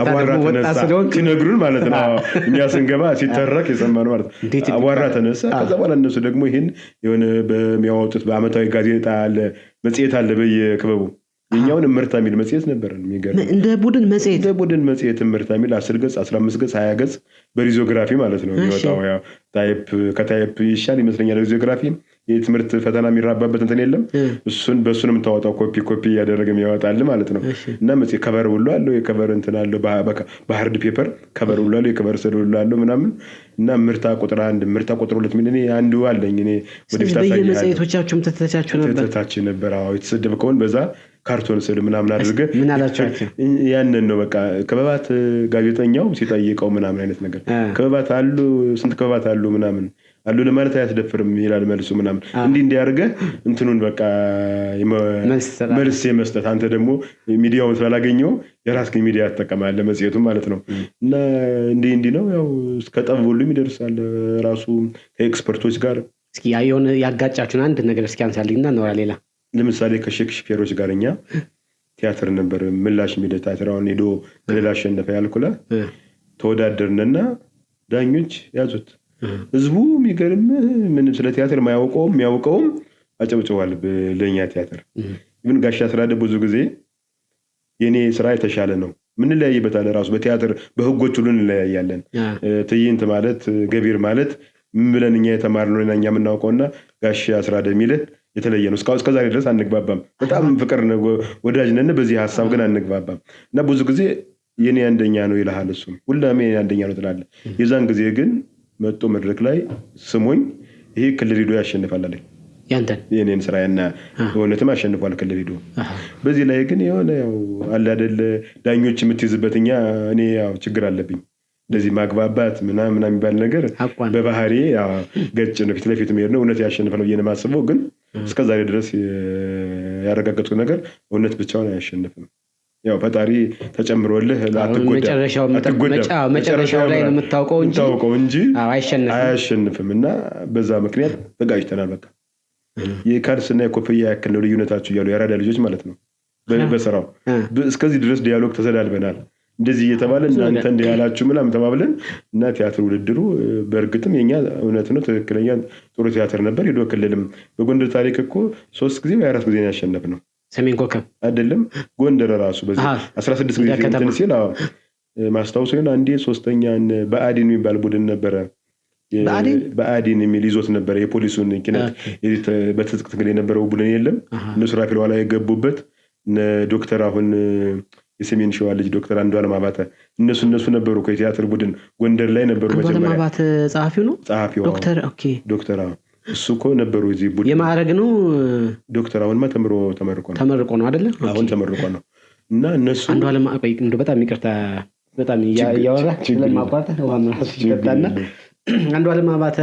አቧራ ተነሳ ሲነግሩን ማለት ነው። እኛ ስንገባ ሲተረክ የሰማነው ማለት ነው። አቧራ ተነሳ። ከዛ በኋላ እነሱ ደግሞ ይሄን የሆነ በሚያወጡት በአመታዊ ጋዜጣ አለ መጽሔት አለ በየክበቡ የኛውን ምርታ የሚል መጽሔት ነበር። የሚገርም እንደ ቡድን መጽሔት ምርታ የሚል 10 ገጽ 15 ገጽ 20 ገጽ በሪዞግራፊ ማለት ነው የሚወጣው። ያው ከታይፕ ይሻል ይመስለኛል ሪዞግራፊ። የትምህርት ፈተና የሚራባበት እንትን የለም። በሱንም ታወጣው ኮፒ ያደረገም ያወጣል ማለት ነው። እና መጽሔት ከቨር ሁሉ አለው የከቨር እንትን አለው በሃርድ ፔፐር ከቨር ሁሉ አለው የከቨር ስዕል ሁሉ አለው ምናምን። እና ምርታ ቁጥር 1 ምርታ ቁጥር 2 ምን እኔ አንዱ አለኝ እኔ ወደፊት ታሳያለሁ። በየመጽሔቶቻችሁም ተተቻችሁ ነበር። አዎ የተሰደብከውን በዛ ካርቶን ስዕል ምናምን አድርገህ ምን አላችኋቸው? ያንን ነው በቃ ክበባት ጋዜጠኛው ሲጠይቀው ምናምን አይነት ነገር ክበባት አሉ ስንት ክበባት አሉ ምናምን አሉ ለማለት አያስደፍርም ይላል መልሱ ምናምን እንዲህ ያርገህ እንትኑን በቃ መልስ የመስጠት አንተ ደግሞ ሚዲያውን ስላላገኘው የራስህን ሚዲያ ተጠቀማለህ መጽሔቱን ማለት ነው። እና እንዲህ ነው ያው እስከ ጠብ ሁሉም ይደርሳል ራሱ ከኤክስፐርቶች ጋር። እስኪ የሆነ ያጋጫችሁን አንድ ነገር እስኪ አንሳልኝና ነው ሌላ ለምሳሌ ከሼክስፒሮች ጋር እኛ ቲያትር ነበር ምላሽ የሚል ቲያትር አሁን ሄዶ ገደል አሸነፈ ያልኩላ ተወዳደርንና ዳኞች ያዙት። ህዝቡ የሚገርም ምንም ስለ ቲያትር የሚያውቀውም አጨብጭቧል ለኛ ቲያትር። ግን ጋሻ ስራደ ብዙ ጊዜ የኔ ስራ የተሻለ ነው ምን ለያይበታል ራሱ በቲያትር በህጎች ሁሉ እንለያያለን። ትዕይንት ማለት ገቢር ማለት ምን ብለን እኛ የተማርነውና እኛ የምናውቀውና ጋሻ ስራደ የሚል የተለየ ነው። እስከዛሬ ድረስ አንግባባም። በጣም ፍቅር ነው ወዳጅ ነን። በዚህ ሐሳብ ግን አንግባባም። እና ብዙ ጊዜ የኔ አንደኛ ነው ይልሃል እሱ ሁላም የኔ አንደኛ ነው ትላለህ። የዛን ጊዜ ግን መጥቶ መድረክ ላይ ስሞኝ ይሄ ክልል ሄዶ ያሸንፋል አለኝ ያንተን የኔን ስራና እውነትም አሸንፏል ክልል ሄዶ። በዚህ ላይ ግን የሆነ ያው አለ አይደል ዳኞች የምትይዝበትኛ እኔ ያው ችግር አለብኝ እንደዚህ ማግባባት ምናምን የሚባል ነገር በባህሪ ያው ገጭ ነው። ፊት ለፊት ነው እውነት ያሸንፋል ብዬ ነው የማስበው። ግን እስከዛሬ ድረስ ያረጋገጥኩት ነገር እውነት ብቻውን አያሸንፍም። ያው ፈጣሪ ተጨምሮልህ መጨረሻው ላይ ነው የምታውቀው እንጂ አያሸንፍም። እና በዛ ምክንያት ተጋጭተናል። በቃ የካልስና የኮፍያ ያክል ነው ልዩነታችሁ እያሉ የአራዳ ልጆች ማለት ነው በስራው እስከዚህ ድረስ ዲያሎግ ተሰዳድበናል። እንደዚህ እየተባለ እናንተ እንደ ያላችሁ ምናምን ተባብለን እና ቲያትር ውድድሩ በእርግጥም የኛ እውነት ነው ትክክለኛ ጥሩ ቲያትር ነበር። ሄዶ ክልልም በጎንደር ታሪክ እኮ 3 ጊዜ ወይ 4 ጊዜ ያሸነፍ ነው። ሰሜን ኮከብ አይደለም ጎንደር ራሱ በዚህ 16 ጊዜ እንትን ሲል ማስታወስ ይሆን አንዴ 3ኛን በአዲን የሚባል ቡድን ነበረ። በአዲን የሚል ይዞት ነበር የፖሊሱን ኪነት በትጥቅ ትግል የነበረው ቡድን የለም እነሱ ራፊል ኋላ የገቡበት ዶክተር አሁን የሰሜን ሸዋ ልጅ ዶክተር አንዷለም አባተ እነሱ ነበሩ ከቲያትር ቡድን ጎንደር ላይ ነበሩ። አንዷለም አባተ ጸሐፊው ነው ዶክተር ዶክተር እሱ እኮ ነበሩ እዚህ ቡድን የማዕረግ ነው ዶክተር አሁንማ ተመርቆ ነው አይደለ? አሁን ተመርቆ ነው። እና እነሱ አንዷለም እንደው በጣም ይቅርታ በጣም ያወራ ስለማቋርጥ ዋና ሲፈታና አንዷለም አባተ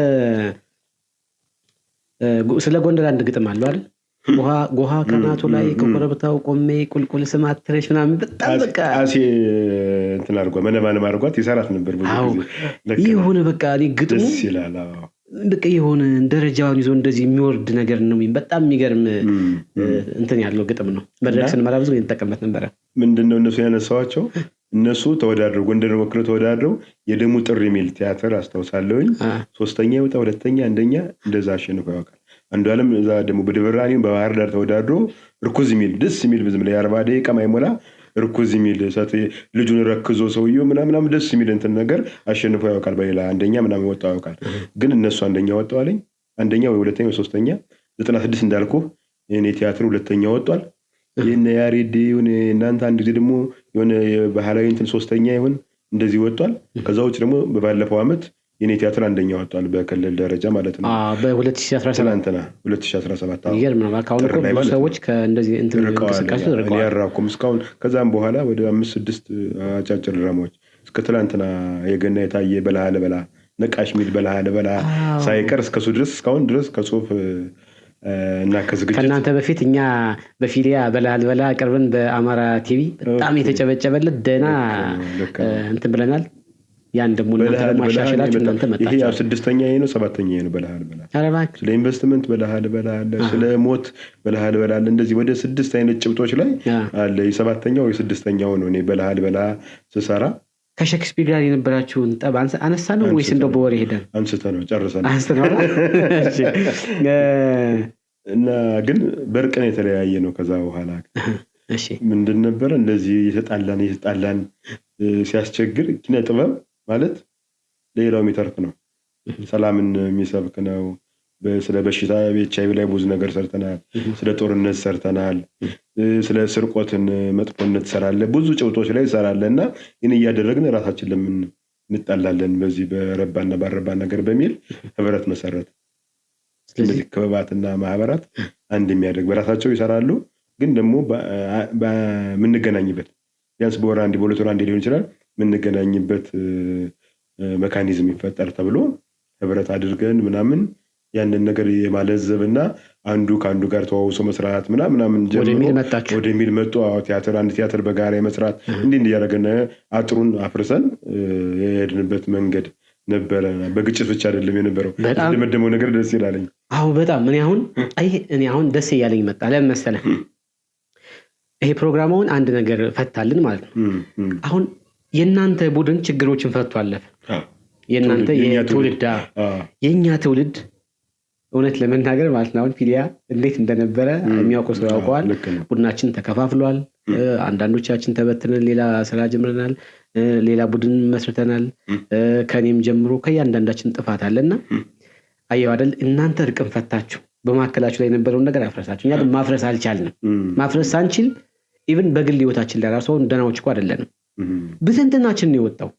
ስለ ጎንደር አንድ ግጥም አለው አይደል? ጎሃ ከናቱ ላይ ከኮረብታው ቆሜ ቁልቁል ስማት ትረሽ ምናምን በጣም በቃ አሴ እንትን አድርጓ መነባነብ አድርጓት ይሰራት ነበር ብዙ ጊዜ ይሁን በቃ ግጥሙ ደስ ይላል። በቃ ይሁን ደረጃውን ይዞ እንደዚህ የሚወርድ ነገር ነው። በጣም የሚገርም እንትን ያለው ግጥም ነው። መድረክ ስንመራ ብዙ እንጠቀምበት ነበረ። ምንድነው እነሱ ያነሳዋቸው እነሱ ተወዳድረው ጎንደር ወክለው ተወዳድረው የደሙ ጥሪ የሚል ቲያትር አስታውሳለሁኝ። 3ኛ ይወጣ 2ኛ 1ኛ እንደዛ አሸንፈው ያውቃል። አንዷለም እዛ ደግሞ በደብረብርሃን በባህር ዳር ተወዳድሮ ርኩዝ የሚል ደስ የሚል ብዙም ላይ 40 ደቂቃ ማይሞላ ርኩዝ የሚል ልጁን ረክዞ ሰውየው ምናምን ደስ የሚል እንትን ነገር አሸንፎ ያውቃል። በሌላ 1ኛ ምናምን ወጣው ያውቃል። ግን እነሱ 1ኛ ወጣው አለኝ 1ኛ ወይ 2ኛ ወይ 3ኛ 96 እንዳልኩ የኔ ቲያትር 2ኛ ወጣል። የነ ያሬድ ይሁን እናንተ አንድ ጊዜ ደግሞ የሆነ ባህላዊ እንትን 3ኛ ይሁን እንደዚህ ወጣል። ከዛው ውጭ ደግሞ በባለፈው አመት የኔ ቲያትር 1ኛ ወጣል በክልል ደረጃ ማለት ነው። በ2017 ይገርም ነው። አካውንት እኮ ብዙ ሰዎች ከእንደዚህ እንትን እንቅስቃሴ ተደርገዋል። ያራኩም እስካሁን ከዛም በኋላ ወደ 5-6 አጫጭር ድራማዎች እስከ ትላንትና የገና የታየ በላህ ለበላ ነቃሽ ሚል በላህ ለበላ ሳይቀር እስከሱ ድረስ እስካሁን ድረስ ከጽሁፍ እና ከዝግጅት ከእናንተ በፊት እኛ በፊሊያ በላህ ለበላ ቅርብን በአማራ ቲቪ በጣም የተጨበጨበለት ደና እንትን ብለናል። ያን ደግሞ ማሻሻላችሁ እናንተ መጣችሁ። ይሄ 6ኛ ነው 7ኛ ነው በላህ ለበላ ስለ ኢንቨስትመንት በላህ ለበላ አለ፣ ስለ ሞት በላህ ለበላ አለ። እንደዚህ ወደ 6 አይነት ጭብጦች ላይ አለ። የ7ኛው የ6ኛው ነው። እኔ በላህ ለበላ ስሰራ ከሼክስፒር ጋር የነበራችሁን ጠብ አነሳ ነው ወይስ እንደው በወሬ ሄደን አንስተነው ጨርሰናል? እና ግን በርቀን የተለያየ ነው። ከዛ በኋላ ምንድን ነበረ እንደዚህ የተጣላን ሲያስቸግር ኪነ ጥበብ ማለት ሌላው የሚተርፍ ነው። ሰላምን የሚሰብክ ነው። ስለ በሽታ ኤችአይቪ ላይ ብዙ ነገር ሰርተናል። ስለ ጦርነት ሰርተናል። ስለ ስርቆትን መጥፎነት ሰራለ ብዙ ጭብጦች ላይ ሰራለ እና ይህን እያደረግን ራሳችን ለምን እንጣላለን በዚህ በረባና ባረባ ነገር በሚል ህብረት መሰረት። ስለዚህ ክበባትና ማህበራት አንድ የሚያደርግ በራሳቸው ይሰራሉ። ግን ደግሞ በምንገናኝበት ቢያንስ በወር አንዴ በሁለት ወር አንዴ ሊሆን ይችላል የምንገናኝበት ሜካኒዝም ይፈጠር ተብሎ ህብረት አድርገን ምናምን ያንን ነገር የማለዘብና አንዱ ከአንዱ ጋር ተዋውሶ መስራት ምናምን ጀምሮ ወደ ሚል መጡ። ቲያትር አንድ ቲያትር በጋራ መስራት እንዲህ እያደረገን አጥሩን አፍርሰን የሄድንበት መንገድ ነበረ። በግጭት ብቻ አይደለም የነበረው። እንደመደመው ነገር ደስ ይላለኝ። በጣም እኔ አሁን ደስ እያለኝ መጣ። ለምን መሰለህ? ይሄ ፕሮግራሙን አንድ ነገር ፈታልን ማለት ነው። አሁን የእናንተ ቡድን ችግሮችን ፈቶ አለፈ። የእናንተ የኛ ትውልድ እውነት ለመናገር ማለት ነው። አሁን ፊሊያ እንዴት እንደነበረ የሚያውቀው ሰው ያውቀዋል። ቡድናችን ተከፋፍሏል። አንዳንዶቻችን ተበትነን ሌላ ስራ ጀምረናል። ሌላ ቡድን መስርተናል። ከኔም ጀምሮ ከያንዳንዳችን ጥፋት አለና አየው አይደል? እናንተ እርቅን ፈታችሁ በማከላችሁ ላይ የነበረውን ነገር አፍረሳችሁ። እኛ ግን ማፍረስ አልቻልንም። ማፍረስ ሳንችል ኢቭን በግል ህይወታችን ላይ ራሱ ደናዎች እኮ አይደለንም። ብትንትናችን ነው የወጣው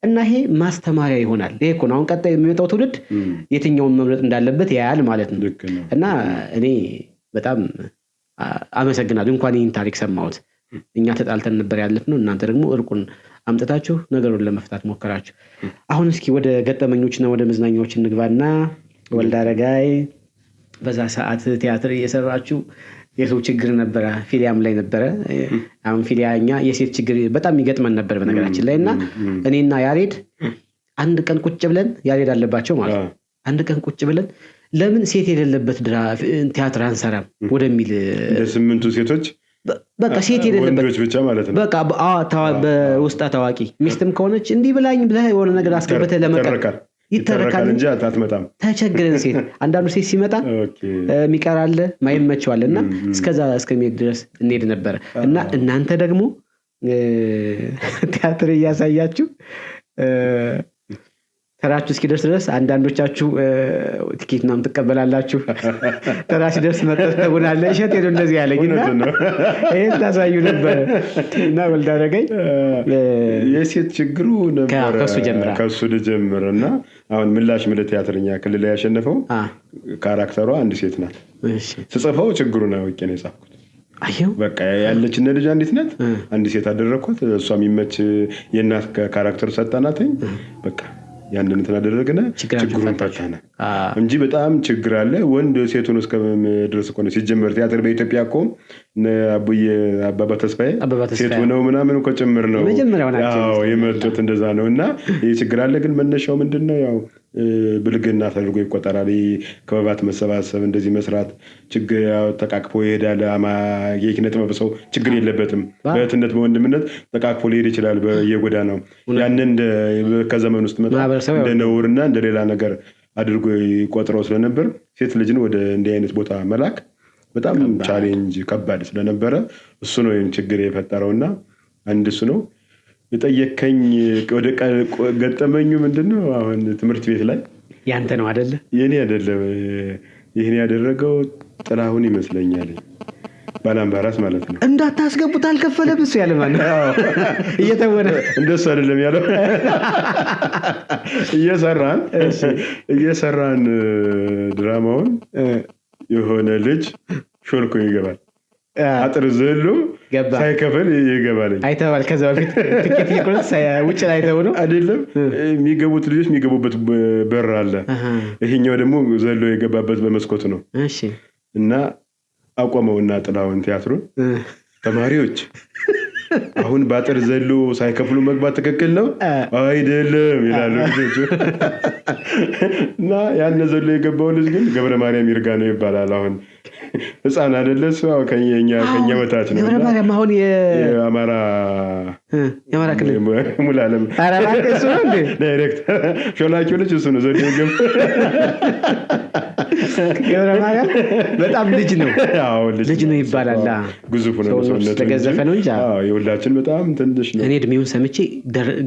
እና ይሄ ማስተማሪያ ይሆናል። ይሄ እኮ ነው አሁን ቀጣይ የሚመጣው ትውልድ የትኛውን መምረጥ እንዳለበት ያያል ማለት ነው። እና እኔ በጣም አመሰግናለሁ። እንኳን ይህን ታሪክ ሰማሁት። እኛ ተጣልተን ነበር ያለፍነው፣ እናንተ ደግሞ እርቁን አምጥታችሁ ነገሩን ለመፍታት ሞከራችሁ። አሁን እስኪ ወደ ገጠመኞችና ወደ መዝናኛዎች እንግባና ወልደ አረጋይ በዛ ሰዓት ቲያትር እየሰራችሁ የሰው ችግር ነበረ፣ ፊሊያም ላይ ነበረ። አሁን ፊሊያኛ የሴት ችግር በጣም ይገጥመን ነበር በነገራችን ላይ እና እኔና ያሬድ አንድ ቀን ቁጭ ብለን ያሬድ አለባቸው ማለት ነው። አንድ ቀን ቁጭ ብለን ለምን ሴት የሌለበት ቲያትር አንሰራም ወደሚል ለስምንቱ ሴቶች በቃ ሴት የሌለበት ወንዶች ብቻ ማለት ነው። በቃ በውስጣ ታዋቂ ሚስትም ከሆነች እንዲህ ብላኝ ብለህ የሆነ ነገር አስገብተህ ለመቀር ይተረካል እንጂ አትመጣም። ተቸግረን ሴት አንዳንዱ ሴት ሲመጣ የሚቀራለ ማይመቸዋል እና እስከዛ እስከሚሄድ ድረስ እንሄድ ነበር እና እናንተ ደግሞ ቲያትር እያሳያችሁ ተራችሁ እስኪደርስ ድረስ አንዳንዶቻችሁ ቲኬት ምናምን ትቀበላላችሁ። ተራሽ ደርስ መጥተውናል እሸት ሄዶ እንደዚህ ያለኝና ይሄን ታሳዩ ነበር እና ወልዳረገኝ የሴት ችግሩ ነበር። ከሱ ልጀምርና አሁን ምላሽ ምለ ቲያትርኛ ክልል ላይ ያሸነፈው ካራክተሯ አንድ ሴት ናት። እሺ ስጽፈው ችግሩን አውቄ ነው የጻፍኩት። አየው በቃ ያለችነ ልጅ አንዲት ናት፣ አንድ ሴት አደረኳት። እሷ የሚመች የእናት ካራክተር ሰጣናትኝ። በቃ ያንን ተናደረገና ችግሩን ፈታና እንጂ በጣም ችግር አለ። ወንድ ሴቱን እስከመድረስ እኮ ነው ሲጀመር ቲያትር በኢትዮጵያ እኮ አቡዬ አባባ ተስፋዬ ሴቱ ነው ምናምን እኮ ጭምር ነው የመጡት እንደዛ ነው። እና ይሄ ችግር አለ። ግን መነሻው ምንድነው? ያው ብልግና ተደርጎ ይቆጠራል። ከበባት መሰባሰብ እንደዚህ መስራት ችግር ያው ተቃቅፎ ይሄዳል። የኪነ ጥበብ ሰው ችግር የለበትም። በእህትነት በወንድምነት ተቃቅፎ ሊሄድ ይችላል በየጎዳናው። ያንን ከዘመን ውስጥ መጣ እንደ ነውርና እንደ ሌላ ነገር አድርጎ ይቆጥረው ስለነበር ሴት ልጅን ወደ እንዲህ አይነት ቦታ መላክ በጣም ቻሌንጅ ከባድ ስለነበረ እሱ ነው ችግር የፈጠረውና አንድ እሱ ነው። የጠየከኝ ወደ ገጠመኙ ምንድነው? አሁን ትምህርት ቤት ላይ ያንተ ነው አይደለ? የኔ አይደለም። ይሄን ያደረገው ጥላሁን ይመስለኛል። ባላምባራስ ማለት ነው። እንዳታስገቡት አልከፈለም እሱ ያለ ማለት ነው። እየተወነ እንደሱ አይደለም ያለው። እየሰራን ድራማውን የሆነ ልጅ ሾልኮ ይገባል። አጥር ዘሎ ሳይከፈል ይገባል። አይተዋል። ከዛ በፊት ትኬት ይቆርጥ ውጭ ላይ ተውሎ አይደለም የሚገቡት ልጆች የሚገቡበት በር አለ። ይሄኛው ደግሞ ዘሎ የገባበት በመስኮት ነው። እሺ እና አቆመውና ጥላሁን ቲያትሩን ተማሪዎች አሁን ባጥር ዘሎ ሳይከፍሉ መግባት ትክክል ነው አይደለም ይላሉ ልጆቹ። እና ያን ዘሎ የገባው ልጅ ግን ገብረ ማርያም ይርጋ ነው ይባላል። አሁን ህፃን አይደለ እሱ ከኛ በታች ነው። ገብረ ማርያም አሁን የአማራ ክልል ሙላለም እሱ ነው እንዴ? ዳይሬክተር ሾላኪው ልጅ እሱ ነው ዘሎ የገባው። ገብረ ማርያም በጣም ልጅ ነው። ልጅ ነው ይባላል። ግዙፍ ነው ሰውነቱ ተገዘፈ ነው እንጂ የሁላችን በጣም ትንሽ ነው። እኔ እድሜውን ሰምቼ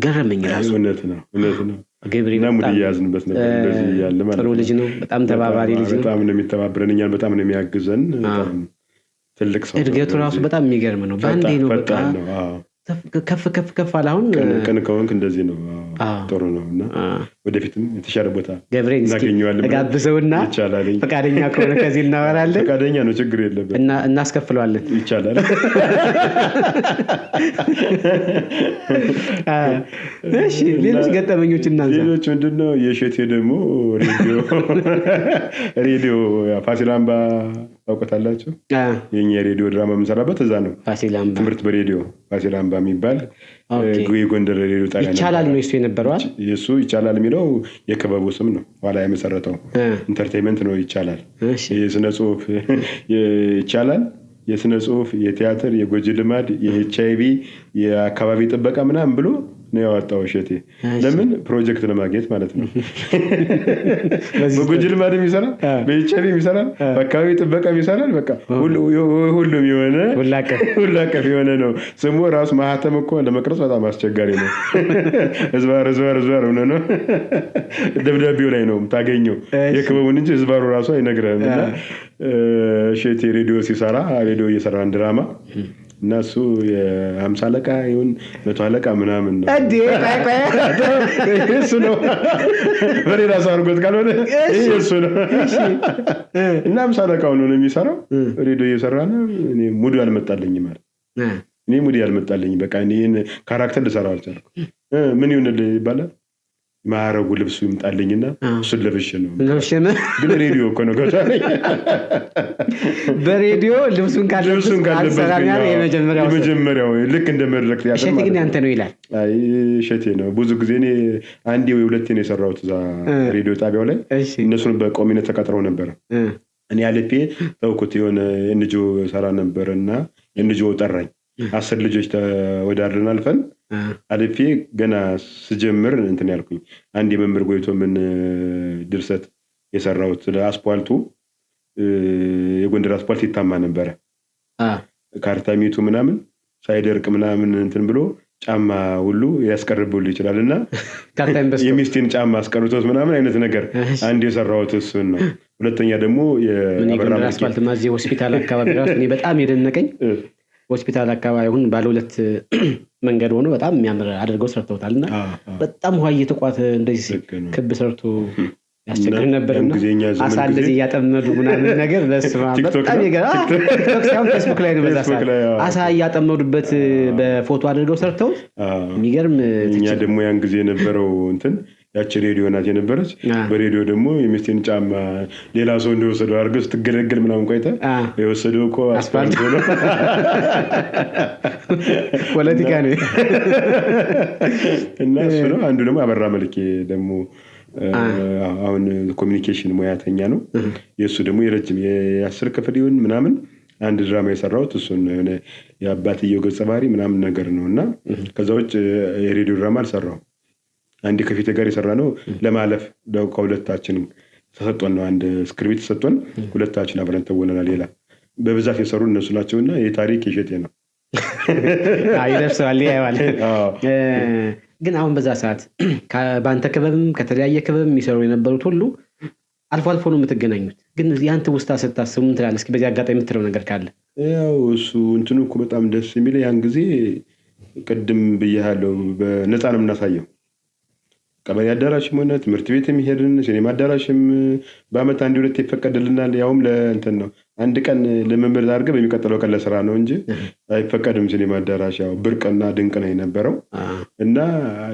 ገረመኝ ራሱ። እውነት ነው ገብሬ ሙድ ያዝንበት ነበር። እንደዚህ ያለ ማለት ጥሩ ልጅ ነው። በጣም ተባባሪ ልጅ ነው። በጣም ነው የሚተባበረን፣ እኛን በጣም ነው የሚያግዘን። በጣም ትልቅ ሰው። እድገቱ ራሱ በጣም የሚገርም ነው። ባንዴ ነው በቃ ከፍ አለ። አሁን ቀን ከሆንክ እንደዚህ ነው። ጥሩ ነውና ወደፊትም የተሻለ ቦታ ገብሬን እናገኘዋለን። ተጋብዘውና ፈቃደኛ ከሆነ ከዚህ እናወራለን። ፈቃደኛ ነው፣ ችግር የለበት እና እናስከፍለዋለን። ይቻላል። እሺ ሌሎች ገጠመኞች እናንተ? ሌሎች ምንድነው? የሸቴ ደግሞ ሬዲዮ ፋሲል አምባ ታውቁታላችሁ? የኛ ሬዲዮ ድራማ የምንሰራበት እዛ ነው። ፋሲል አምባ ትምህርት በሬዲዮ ፋሲል አምባ የሚባል የጎንደር ሬዲዮ ጣቢያ ይቻላል ነው እሱ የነበረው። እሱ ይቻላል የሚለው የክበቡ ስም ነው። ኋላ የመሰረተው ኢንተርቴይንመንት ነው። ይቻላል የስነ ጽሁፍ ይቻላል፣ የስነ ጽሁፍ፣ የቲያትር፣ የጎጂ ልማድ፣ የኤችአይቪ፣ የአካባቢ ጥበቃ ምናምን ብሎ ነው ያወጣው እሸቴ። ለምን ፕሮጀክት ለማግኘት ማለት ነው። በጎጂ ልማድ የሚሰራል፣ በኤችአይቪ የሚሰራል፣ በአካባቢ ጥበቃ የሚሰራል። በቃ ሁሉም የሆነ ሁላቀፍ የሆነ ነው። ስሙ ራሱ ማህተም እኮ ለመቅረጽ በጣም አስቸጋሪ ነው። ህዝባር ሆነ ነው። ደብዳቤው ላይ ነው ታገኘው የክበቡን እንጂ ህዝባሩ ራሱ አይነግረህም። እና እሸቴ ሬዲዮ ሲሰራ ሬዲዮ እየሰራን ድራማ እና እሱ የ50 አለቃ ይሁን 100 አለቃ ምናምን ነው እንዴ? እሱ ነው በሌላ ሰው አድርጎት ካልሆነ እሱ ነው። እና 50 አለቃው ነው የሚሰራው። ሬዲዮ እየሰራ ነው። እኔ ሙዱ አልመጣልኝም ማለት እኔ ሙዲ ያልመጣልኝ በቃ እኔን ካራክተር ልሰራው አልቻልኩም። ምን ይሁንልህ ይባላል። ማረጉ ልብሱ ይምጣልኝና እሱን ለብሼ ነው። ግን ሬዲዮ እኮ ነው ገታለኝ። በሬዲዮ ልብሱን ካለበት የመጀመሪያው ልክ እንደ መድረክ ቲያትር ማለት ነው። ግን ያንተ ነው ይላል። አይ እሸቴ ነው። ብዙ ጊዜ እኔ አንዴ ወይ ሁለቴ ነው የሰራሁት እዛ ሬዲዮ ጣቢያው ላይ። እነሱን በቋሚነት ተቀጥረው ነበር። እኔ አልፌ ተውኩት። የሆነ ኤንጂኦ ሰራ ነበርና ኤንጂኦ ጠራኝ። 10 ልጆች ተወዳድረን አልፈን አልፌ ገና ስጀምር እንትን ያልኩኝ አንድ የመምህር ጎይቶ ምን ድርሰት የሰራሁት ለአስፓልቱ የጎንደር አስፓልት ይታማ ነበረ። ካርታሚቱ ምናምን ሳይደርቅ ምናምን እንትን ብሎ ጫማ ሁሉ ያስቀርብልኝ ይችላልና የሚስቴን ጫማ አስቀርቶት ምናምን አይነት ነገር አንድ የሰራሁት እሱን ነው። ሁለተኛ ደግሞ የጎንደር አስፓልት ማዚ ሆስፒታል አካባቢ ራሱ እኔ በጣም የደነቀኝ ሆስፒታል አካባቢ አሁን ባለ 2 መንገድ ሆኖ በጣም የሚያምር አድርገው ሰርተውታልና በጣም ውሃ እየተቋተ እንደዚህ ክብ ሰርቶ ያስቸግር ነበርና አሳ እንደዚህ እያጠመዱ ምናምን ነገር በስማ በጣም ይገርም። ቲክቶክ ሳይሆን ፌስቡክ ላይ ነው በዛሳ አሳ እያጠመዱበት በፎቶ አድርገው ሰርተው የሚገርም። እኛ ደግሞ ያን ጊዜ የነበረው እንትን ያቺ ሬዲዮ ናት የነበረች። በሬዲዮ ደግሞ የሚስቴን ጫማ ሌላ ሰው እንደወሰደው አድርገው ስትገለገል ምናምን ቆይታ የወሰደው እኮ አስፋልት ነው። ፖለቲካ ነው እና እሱ ነው። አንዱ ደግሞ አበራ መልኬ ደግሞ አሁን ኮሚኒኬሽን ሙያተኛ ነው። የእሱ ደግሞ የረጅም የ10 ክፍል ይሁን ምናምን አንድ ድራማ የሰራሁት እሱን የሆነ የአባትየው ገጸ ባህሪ ምናምን ነገር ነው። እና ከዛ ውጭ የሬዲዮ ድራማ አልሰራሁም። አንድ ከፊት ጋር የሰራ ነው ለማለፍ ከሁለታችን ተሰጥቶን ነው። አንድ ስክሪፕት ተሰጥቶን ሁለታችን አብረን ተወነናል። ሌላ በብዛት የሰሩ እነሱ ናቸውና የታሪክ የሸቴ ነው። ይደርሰዋል ያያዋል። ግን አሁን በዛ ሰዓት በአንተ ክበብም ከተለያየ ክበብም የሚሰሩ የነበሩት ሁሉ አልፎ አልፎ ነው የምትገናኙት። ግን ያንተ ውስጥ ስታስቡ ምን ትላለህ? እስኪ በዚህ አጋጣሚ የምትለው ነገር ካለ። ያው እሱ እንትኑ እኮ በጣም ደስ የሚል ያን ጊዜ ቅድም ብያለሁ በነፃ ነው የምናሳየው። ቀበሌ አዳራሽም ሆነ ትምህርት ቤት የሚሄድን ሲኔማ አዳራሽም በአመት 1-2 ይፈቀድልናል። ያውም ለእንትን ነው አንድ ቀን ለመምህር አድርገህ በሚቀጥለው ቀን ለስራ ነው እንጂ አይፈቀድም ሲኔማ አዳራሽ። ያው ብርቅና ድንቅ ነው የነበረው እና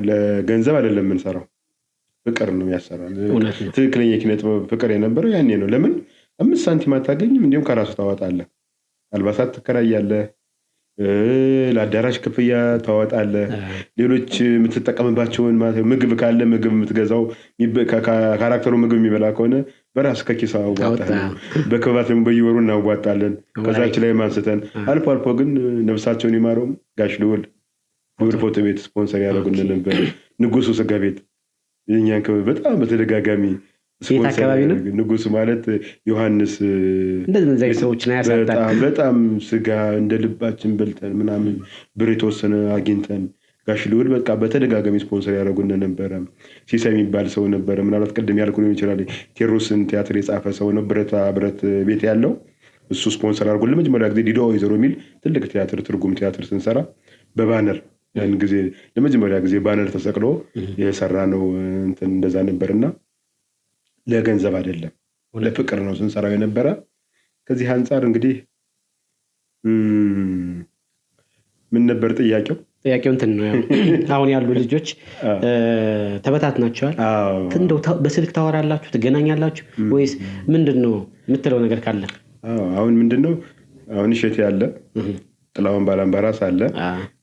ለገንዘብ አይደለም የምንሰራው፣ ፍቅር ነው ያሰራል። ትክክለኛ የኪነ ጥበብ ፍቅር የነበረው ያኔ ነው። ለምን 5 ሳንቲም አታገኝም፣ እንዲሁም ከራሱ ታወጣለህ። አልባሳት ትከራያለህ፣ ለአዳራሽ ክፍያ ታወጣለህ፣ ሌሎች የምትጠቀምባቸውን ምግብ ካለ ምግብ የምትገዛው ካራክተሩ ምግብ የሚበላ ከሆነ በራስ ከኪስ አዋጣለህ። በክበባት ደግሞ በየወሩ እናዋጣለን። ከዛች ላይ ማንስተን አልፎ አልፎ ግን ነፍሳቸውን ይማረው ጋሽ ልውል ፎቶ ቤት ስፖንሰር ያደረጉን ነበር። ንጉሱ ስጋ ቤት የኛን ክበብ በጣም በተደጋጋሚ የት አካባቢ ነው? ንጉስ ማለት ዮሐንስ እንደዚህ ሰዎች ነው ያሳጣል። በጣም ስጋ እንደ ልባችን በልተን ምናምን ብር የተወሰነ አግኝተን ጋሽ ልውል በቃ በተደጋጋሚ ስፖንሰር ያደረጉን ነበር። ሲሳይ የሚባል ሰው ነበር፣ ምናልባት ቅድም ያልኩኝ ይችላል። ቴዎድሮስን ቲያትር የጻፈ ሰው ነው፣ ብረት ቤት ያለው እሱ ስፖንሰር አድርጎ ለመጀመሪያ ጊዜ ዲዶ ወይዘሮ የሚል ትልቅ ቲያትር ትርጉም ቲያትር ስንሰራ በባነር ያን ጊዜ ለመጀመሪያ ጊዜ ባነር ተሰቅሎ የሰራ ነው። እንትን እንደዛ ነበርና ለገንዘብ አይደለም ለፍቅር ነው ስንሰራው የነበረ። ከዚህ አንፃር እንግዲህ ምን ነበር ጥያቄው? እንትን ነው አሁን ያሉ ልጆች ተበታትናቸዋል። እንደው በስልክ ታወራላችሁ ትገናኛላችሁ ወይስ ምንድነው የምትለው ነገር ካለ? አሁን ምንድነው አሁን እሸቴ አለ፣ ጥላውን ባላምባራስ አለ፣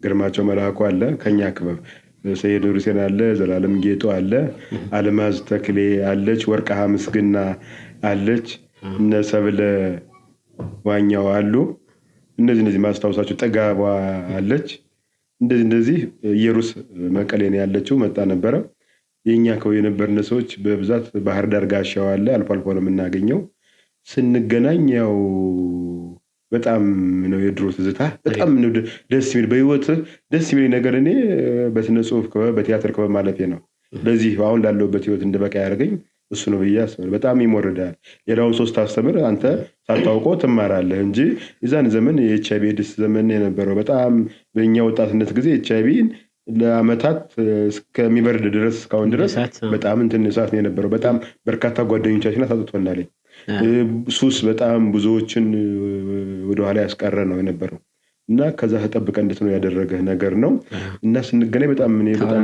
ግርማቸው መልአኩ አለ፣ ከኛ ክበብ ሰይድ ሁሴን አለ፣ ዘላለም ጌጡ አለ፣ አልማዝ ተክሌ አለች፣ ወርቅሃ ምስግና አለች፣ እነ ሰብለ ዋኛው አሉ። እነዚህ ማስታወሳቸው ጠጋባ አለች። እንደዚህ ኢየሩስ መቀሌን ያለችው መጣ ነበረ። የኛ ከው የነበርነ ሰዎች በብዛት ባህር ዳር ጋሻው አለ። አልፎ አልፎ ነው የምናገኘው። ስንገናኝ ያው በጣም ነው የድሮ ትዝታ በጣም ነው ደስ የሚል በህይወት ደስ የሚል ነገር እኔ በስነ ጽሁፍ በቲያትር ክበብ ማለፌ ነው። በዚህ አሁን ላለሁበት ህይወት እንደበቃ ያደርገኝ እሱ ነው ብዬ አስባለሁ። በጣም ይሞርዳል። ሌላውን 3 አስተምር አንተ ሳታውቀው ትማራለህ እንጂ የዛን ዘመን የኤችአይቪ ኤድስ ዘመን የነበረው በጣም በእኛ ወጣትነት ጊዜ ኤችአይቪ ለአመታት እስከሚበርድ ድረስ እስካሁን ድረስ በጣም እንትን እሳት ነው የነበረው። በጣም በርካታ ጓደኞቻችን አሳጥቶናል። ሱስ በጣም ብዙዎችን ወደ ኋላ ያስቀረ ነው የነበረው እና ከዛ ተጠብቀ እንድትኖር ያደረገ ነገር ነው እና ስንገናኝ በጣም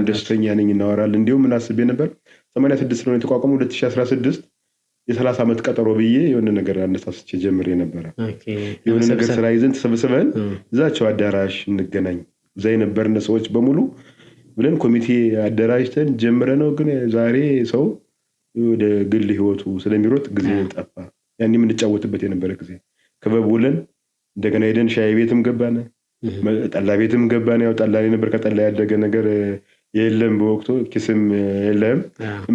ደስተኛ ነኝ። እናወራለን። እንዲሁም ምን አስቤ ነበር 86 ነው የተቋቋመው 2016 የ30 ዓመት ቀጠሮ ብዬ የሆነ ነገር አነሳስቼ ጀምሬ ነበረ። የሆነ ነገር ስራ ይዘን ተሰብስበን እዛቸው አዳራሽ እንገናኝ እዛ የነበርነ ሰዎች በሙሉ ብለን ኮሚቴ አደራጅተን ጀምረ ነው። ግን ዛሬ ሰው ወደ ግል ህይወቱ ስለሚሮጥ ጊዜ ጠፋ። ያኔ የምንጫወትበት የነበረ ጊዜ ክበብ ውለን እንደገና ሄደን ሻይ ቤትም ገባነ፣ ጠላ ቤትም ገባነ። ያው ጠላ ነበር ከጠላ ያደገ ነገር የለም በወቅቱ ኪስም የለም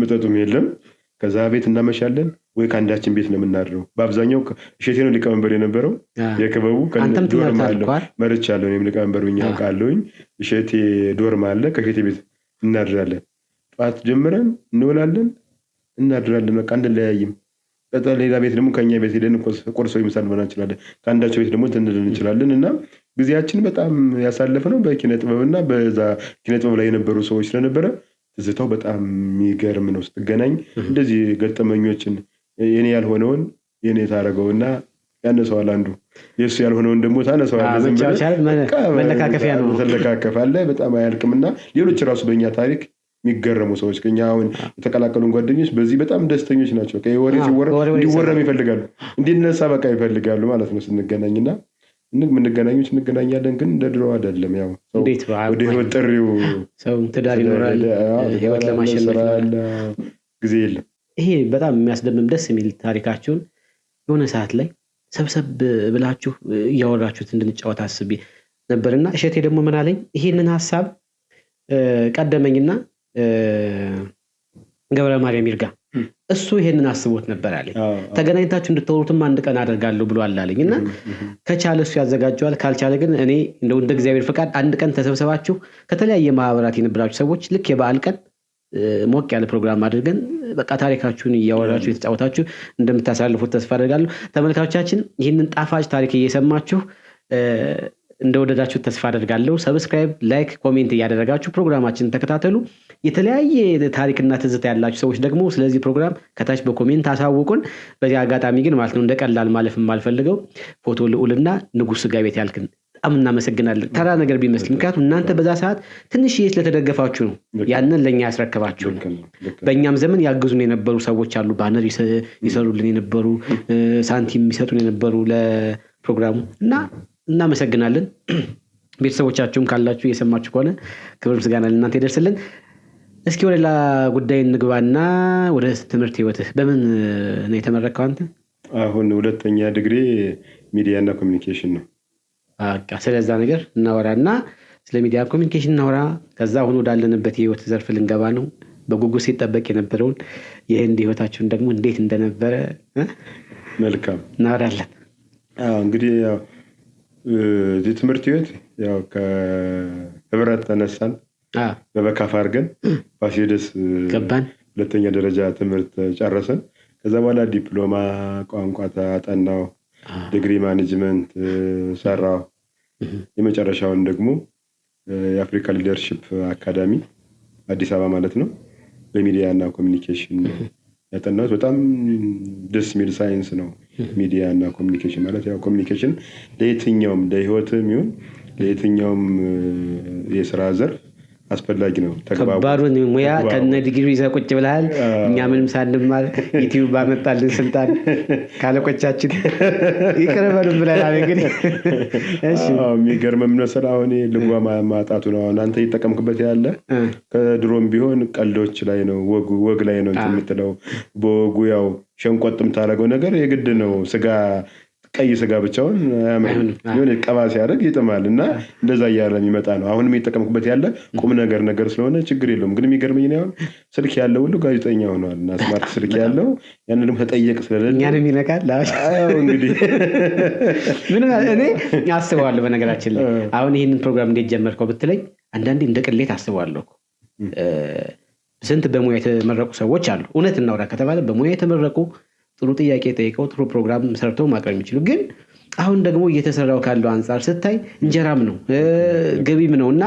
መጠጡም የለም። ከዛ ቤት እናመሻለን ወይ ከአንዳችን ቤት ነው የምናድረው። በአብዛኛው እሸቴ ነው ሊቀመንበር የነበረው የክበቡ ዶርም አለው መርቻለሁ። እኔም ሊቀመንበር ብኛ አውቃለሁኝ። እሸቴ ዶርም አለ ከእሸቴ ቤት እናድራለን። ጠዋት ጀምረን እንውላለን እናድራለን። በቃ አንለያይም። ቀጥታ ሌላ ቤት ደግሞ ከኛ ቤት ሄደን ቁርስ ወይ ምሳ ልንበላ እንችላለን። ከአንዳቸው ቤት ደግሞ እንትን እንችላለን እና ጊዜያችን በጣም ያሳለፍነው በኪነ ጥበብና በዛ ኪነ ጥበብ ላይ የነበሩ ሰዎች ስለነበረ ትዝታው በጣም የሚገርም ነው። ስትገናኝ እንደዚህ ገጠመኞችን የኔ ያልሆነውን የኔ ታረገውና ያነሰዋል፣ አንዱ የሱ ያልሆነውን ደግሞ ታነሰዋል። መለካከፊያ ነው፣ ተለካከፋለህ። በጣም አያልቅምና ሌሎች ራሱ በእኛ ታሪክ የሚገረሙ ሰዎች ከኛ አሁን የተቀላቀሉን ጓደኞች በዚህ በጣም ደስተኞች ናቸው። ወሬ ሲወራ እንዲወራም ይፈልጋሉ፣ እንዲነሳ በቃ ይፈልጋሉ ማለት ነው። ስንገናኝና ምንገናኞች እንገናኛለን፣ ግን እንደ ድሮ አይደለም። ያው ወደ ህይወት ጥሪው ሰው ትዳር ይኖራል፣ ህይወት ለማሸነፍ ጊዜ የለም። ይሄ በጣም የሚያስደምም ደስ የሚል ታሪካችሁን የሆነ ሰዓት ላይ ሰብሰብ ብላችሁ እያወራችሁት እንድንጫወት አስቤ ነበርና እሸቴ ደግሞ ምን አለኝ፣ ይሄንን ሐሳብ ቀደመኝና ገብረ ማርያም ይርጋ እሱ ይሄንን አስቦት ነበር አለኝ። ተገናኝታችሁ እንድትወሩትም አንድ ቀን አደርጋለሁ ብሏል አለኝና ከቻለ እሱ ያዘጋጀዋል፣ ካልቻለ ግን እኔ እንደ እግዚአብሔር ፈቃድ አንድ ቀን ተሰብሰባችሁ ከተለያየ ማህበራት የነበራችሁ ሰዎች ልክ የበዓል ቀን ሞቅ ያለ ፕሮግራም አድርገን በቃ ታሪካችሁን እያወራችሁ የተጫወታችሁ እንደምታሳልፉት ተስፋ አደርጋለሁ። ተመልካቾቻችን ይህንን ጣፋጭ ታሪክ እየሰማችሁ እንደወደዳችሁ ተስፋ አደርጋለሁ። ሰብስክራይብ፣ ላይክ፣ ኮሜንት እያደረጋችሁ ፕሮግራማችንን ተከታተሉ። የተለያየ ታሪክና ትዝታ ያላችሁ ሰዎች ደግሞ ስለዚህ ፕሮግራም ከታች በኮሜንት አሳውቁን። በዚህ አጋጣሚ ግን ማለት ነው እንደቀላል ማለፍ የማልፈልገው ፎቶ ልዑልና ንጉስ ስጋ ቤት ያልክን በጣም እናመሰግናለን። ተራ ነገር ቢመስል ምክንያቱም እናንተ በዛ ሰዓት ትንሽ ስለተደገፋችሁ ነው ያንን ለኛ ያስረከባችሁ። በእኛም ዘመን ያግዙን የነበሩ ሰዎች አሉ፣ ባነር ይሰሩልን የነበሩ፣ ሳንቲም ይሰጡን የነበሩ ለፕሮግራሙ እና እናመሰግናለን። ቤተሰቦቻችሁም ካላችሁ እየሰማችሁ ከሆነ ክብር ምስጋና ለእናንተ ይደርስልን። እስኪ ወደ ሌላ ጉዳይ እንግባና ወደ ትምህርት ህይወትህ በምን ነው የተመረከው አንተ? አሁን ሁለተኛ ዲግሪ ሚዲያና ኮሚኒኬሽን ነው። በቃ ስለዛ ነገር እናወራና ስለ ሚዲያ ኮሚኒኬሽን እናወራ። ከዛ አሁን ወዳለንበት የህይወት ዘርፍ ልንገባ ነው። በጉጉት ሲጠበቅ የነበረውን የህንድ ህይወታችሁን ደግሞ እንዴት እንደነበረ መልካም እናወራለን። እንግዲህ ያው እዚህ ትምህርት ህይወት ያው ከህብረት ተነሳን በበካፋ አድርገን ፋሲለደስ ገባን። ሁለተኛ ደረጃ ትምህርት ጨረሰን። ከዛ በኋላ ዲፕሎማ ቋንቋ አጠናው፣ ዲግሪ ማኔጅመንት ሰራው። የመጨረሻውን ደግሞ የአፍሪካ ሊደርሺፕ አካዳሚ አዲስ አበባ ማለት ነው በሚዲያ እና ኮሚኒኬሽን ያጠናሁት። በጣም ደስ የሚል ሳይንስ ነው ሚዲያ እና ኮሚኒኬሽን ማለት። ያው ኮሚኒኬሽን ለየትኛውም ለህይወትም ይሁን ለየትኛውም የስራ ዘርፍ አስፈላጊ ነው። ከባዱን ሙያ ከነ ዲግሪ ይዘህ ቁጭ ብለሃል። እኛ ምንም ሳንማር ዩቲዩብ ባመጣልን ስልጣን ካለቆቻችን ይቀርበልን ብለናል። እንግዲህ እሺ የሚገርም መሰለህ አሁን ልጓም ማጣቱ ነው። አንተ እየተጠቀምክበት ያለ ከድሮም ቢሆን ቀልዶች ላይ ነው፣ ወግ ላይ ነው የምትለው። በወጉ ያው ሸንቆጥም ታደርገው ነገር የግድ ነው። ስጋ ቀይ ስጋ ብቻውን አያምርም። የሆነ ቀባ ሲያደርግ ይጥማል እና እንደዛ እያለ የሚመጣ ነው። አሁንም እየተጠቀምኩበት ያለ ቁም ነገር ስለሆነ ችግር የለውም። ግን የሚገርመኝ ነው አሁን ስልክ ያለው ሁሉ ጋዜጠኛ ሆኗል እና ስማርት ስልክ ያለው ያንን ደግሞ ተጠየቅ ስለሌለ እኛንም ይነካል። አዎ እንግዲህ ምን እኔ አስበዋለሁ። በነገራችን ላይ አሁን ይህንን ፕሮግራም እንዴት ጀመርከው ብትለኝ አንዳንዴ እንደ ቅሌት አስበዋለሁ። ስንት በሙያ የተመረቁ ሰዎች አሉ። እውነት እናውራ ከተባለ በሙያ የተመረቁ ጥሩ ጥያቄ ጠይቀው ጥሩ ፕሮግራም ሰርተው ማቅረብ የሚችሉ ግን አሁን ደግሞ እየተሰራው ካለው አንፃር ስታይ እንጀራም ነው ገቢም ነው እና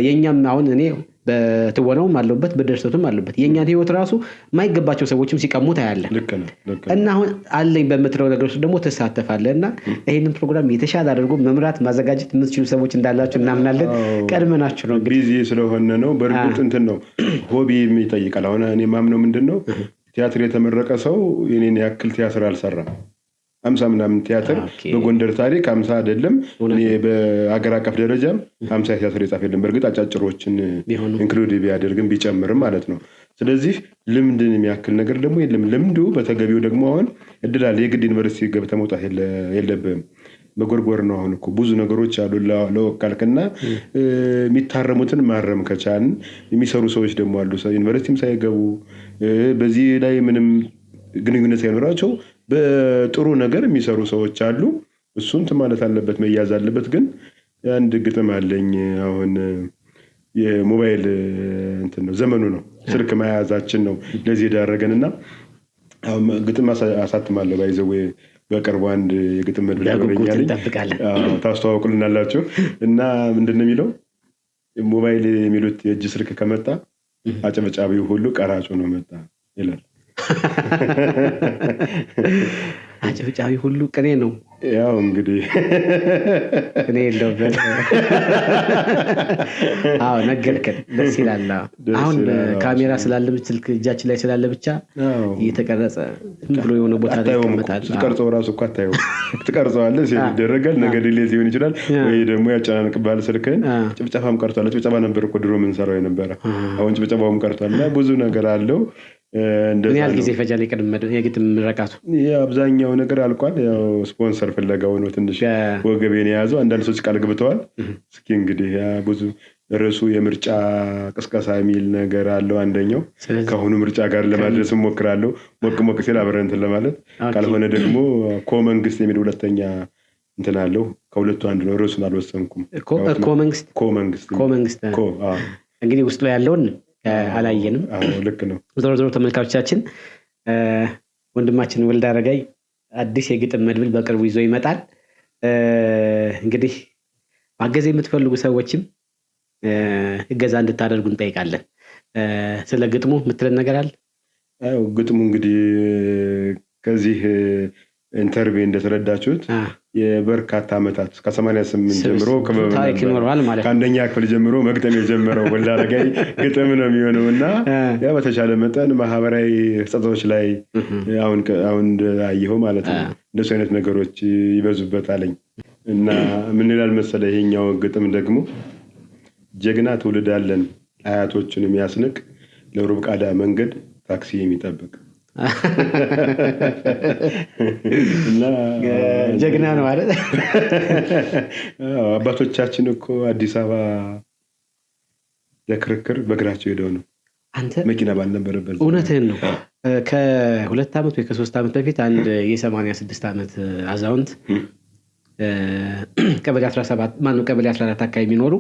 የኛም አሁን እኔ በትወናውም አለበት በደርሰቱም አለበት። የእኛን ህይወት ራሱ የማይገባቸው ሰዎችም ሲቀሙት አያለ እና አሁን አለኝ በምትለው ነገሮች ደግሞ ትሳተፋለህ እና ይህንን ፕሮግራም የተሻለ አድርጎ መምራት ማዘጋጀት የምትችሉ ሰዎች እንዳላችሁ እናምናለን። ቀድመናችሁ ነው ቢዚ ስለሆነ ነው። በእርግጥ እንትን ነው ሆቢ ይጠይቃል። አሁን እኔ ማምነው ምንድን ነው ቲያትር የተመረቀ ሰው የኔን ያክል ቲያትር አልሰራም። 50 ምናምን ቲያትር በጎንደር ታሪክ 50 አይደለም በአገር አቀፍ ደረጃም 50 ቲያትር የጻፈ የለም። በእርግጥ አጫጭሮችን ኢንክሉድ ቢያደርግም ቢጨምርም ማለት ነው። ስለዚህ ልምድን የሚያክል ነገር ደግሞ የለም። ልምዱ በተገቢው ደግሞ አሁን እድል አለ። የግድ ዩኒቨርሲቲ ገብተህ መውጣት የለብህም። በጎርጎር ነው አሁን እኮ ብዙ ነገሮች አሉ ለወካልክና የሚታረሙትን ማረም ከቻልን የሚሰሩ ሰዎች ደግሞ አሉ ዩኒቨርሲቲም ሳይገቡ በዚህ ላይ ምንም ግንኙነት ሳይኖራቸው በጥሩ ነገር የሚሰሩ ሰዎች አሉ። እሱን ማለት አለበት መያዝ አለበት። ግን አንድ ግጥም አለኝ አሁን የሞባይል እንትን ነው ዘመኑ ነው ስልክ መያዛችን ነው ለዚህ ዳረገንና አሁን ግጥም አሳትማለሁ ባይዘው በቅርቡ አንድ የግጥም መድብል ያገኛልኝ ታስተዋውቁልናላችሁ እና ምንድነው የሚለው ሞባይል የሚሉት የእጅ ስልክ ከመጣ አጨብጫቢው ሁሉ ቀራጩ ነው መጣ ይላል። አጨብጫቢ ሁሉ ቅኔ ነው። ያው እንግዲህ እኔ የለውበት ነገርከን። ደስ ይላል። አሁን ካሜራ ስላለ ስልክ እጃችን ላይ ስላለ ብቻ እየተቀረጸ ብሎ የሆነ ቦታ ላይ ተቀምጣል። ትቀርጸው ራሱ እኮ አታየው። ትቀርጸዋለህ ሲል ይደረጋል። ነገ ዲሌት ሊሆን ይችላል ወይ ደግሞ ያጨናንቅብሃል ስልክህን። ጭብጨባም ቀርቷል። ጭብጨባ ነበር እኮ ድሮ ምን ሰራው የነበረ። አሁን ጭብጨባውም ቀርቷል። ብዙ ነገር አለው። ምን ያህል ጊዜ ፈጃል የግጥም ምረቃቱ? አብዛኛው ነገር አልቋል። ያው ስፖንሰር ፍለጋው ነው ትንሽ ወገቤን የያዘው። አንዳንድ ሰዎች ቃል ገብተዋል። እስኪ እንግዲህ ብዙ ርዕሱ የምርጫ ቅስቀሳ የሚል ነገር አለው አንደኛው። ከአሁኑ ምርጫ ጋር ለማድረስ እሞክራለሁ። ሞቅ ሲል አብረን እንትን ለማለት ካልሆነ ደግሞ ኮመንግስት የሚል ሁለተኛ እንትን አለው። ከሁለቱ አንድ ነው። ርዕሱን አልወሰንኩም። ኮመንግስት እንግዲህ ውስጥ ላይ ያለውን አላየንም። ልክ ነው። ዞሮ ተመልካቾቻችን ወንድማችን ወልደ አረጋይ አዲስ የግጥም መድብል በቅርቡ ይዞ ይመጣል። እንግዲህ ማገዝ የምትፈልጉ ሰዎችም እገዛ እንድታደርጉ እንጠይቃለን። ስለ ግጥሙ የምትለን ነገር አለ? ግጥሙ እንግዲህ ከዚህ ኢንተርቪው እንደተረዳችሁት የበርካታ ዓመታት ከ88 ጀምሮ ታሪክ ይኖረዋል ማለት ከአንደኛ ክፍል ጀምሮ መግጠም የጀመረው ወልደ አረጋይ ግጥም ነው የሚሆነው እና ያ በተቻለ መጠን ማህበራዊ ህጸቶች ላይ አሁን አየኸው ማለት ነው እንደሱ አይነት ነገሮች ይበዙበታልኝ እና ምን ይላል መሰለ ይሄኛው ግጥም ደግሞ ጀግና ትውልድ አለን አያቶችን የሚያስንቅ ለሩብ ቃዳ መንገድ ታክሲ የሚጠብቅ እና ጀግና ነው አይደል? አባቶቻችን እኮ አዲስ አበባ ለክርክር በእግራቸው ሄደው ነው አንተ መኪና ባልነበረበት። እውነትህን ነው። ከ2 ዓመት ወይ ከ3 ዓመት በፊት አንድ የ86 ዓመት አዛውንት ቀበሌ 17 ማነው ቀበሌ 14 አካባቢ የሚኖሩ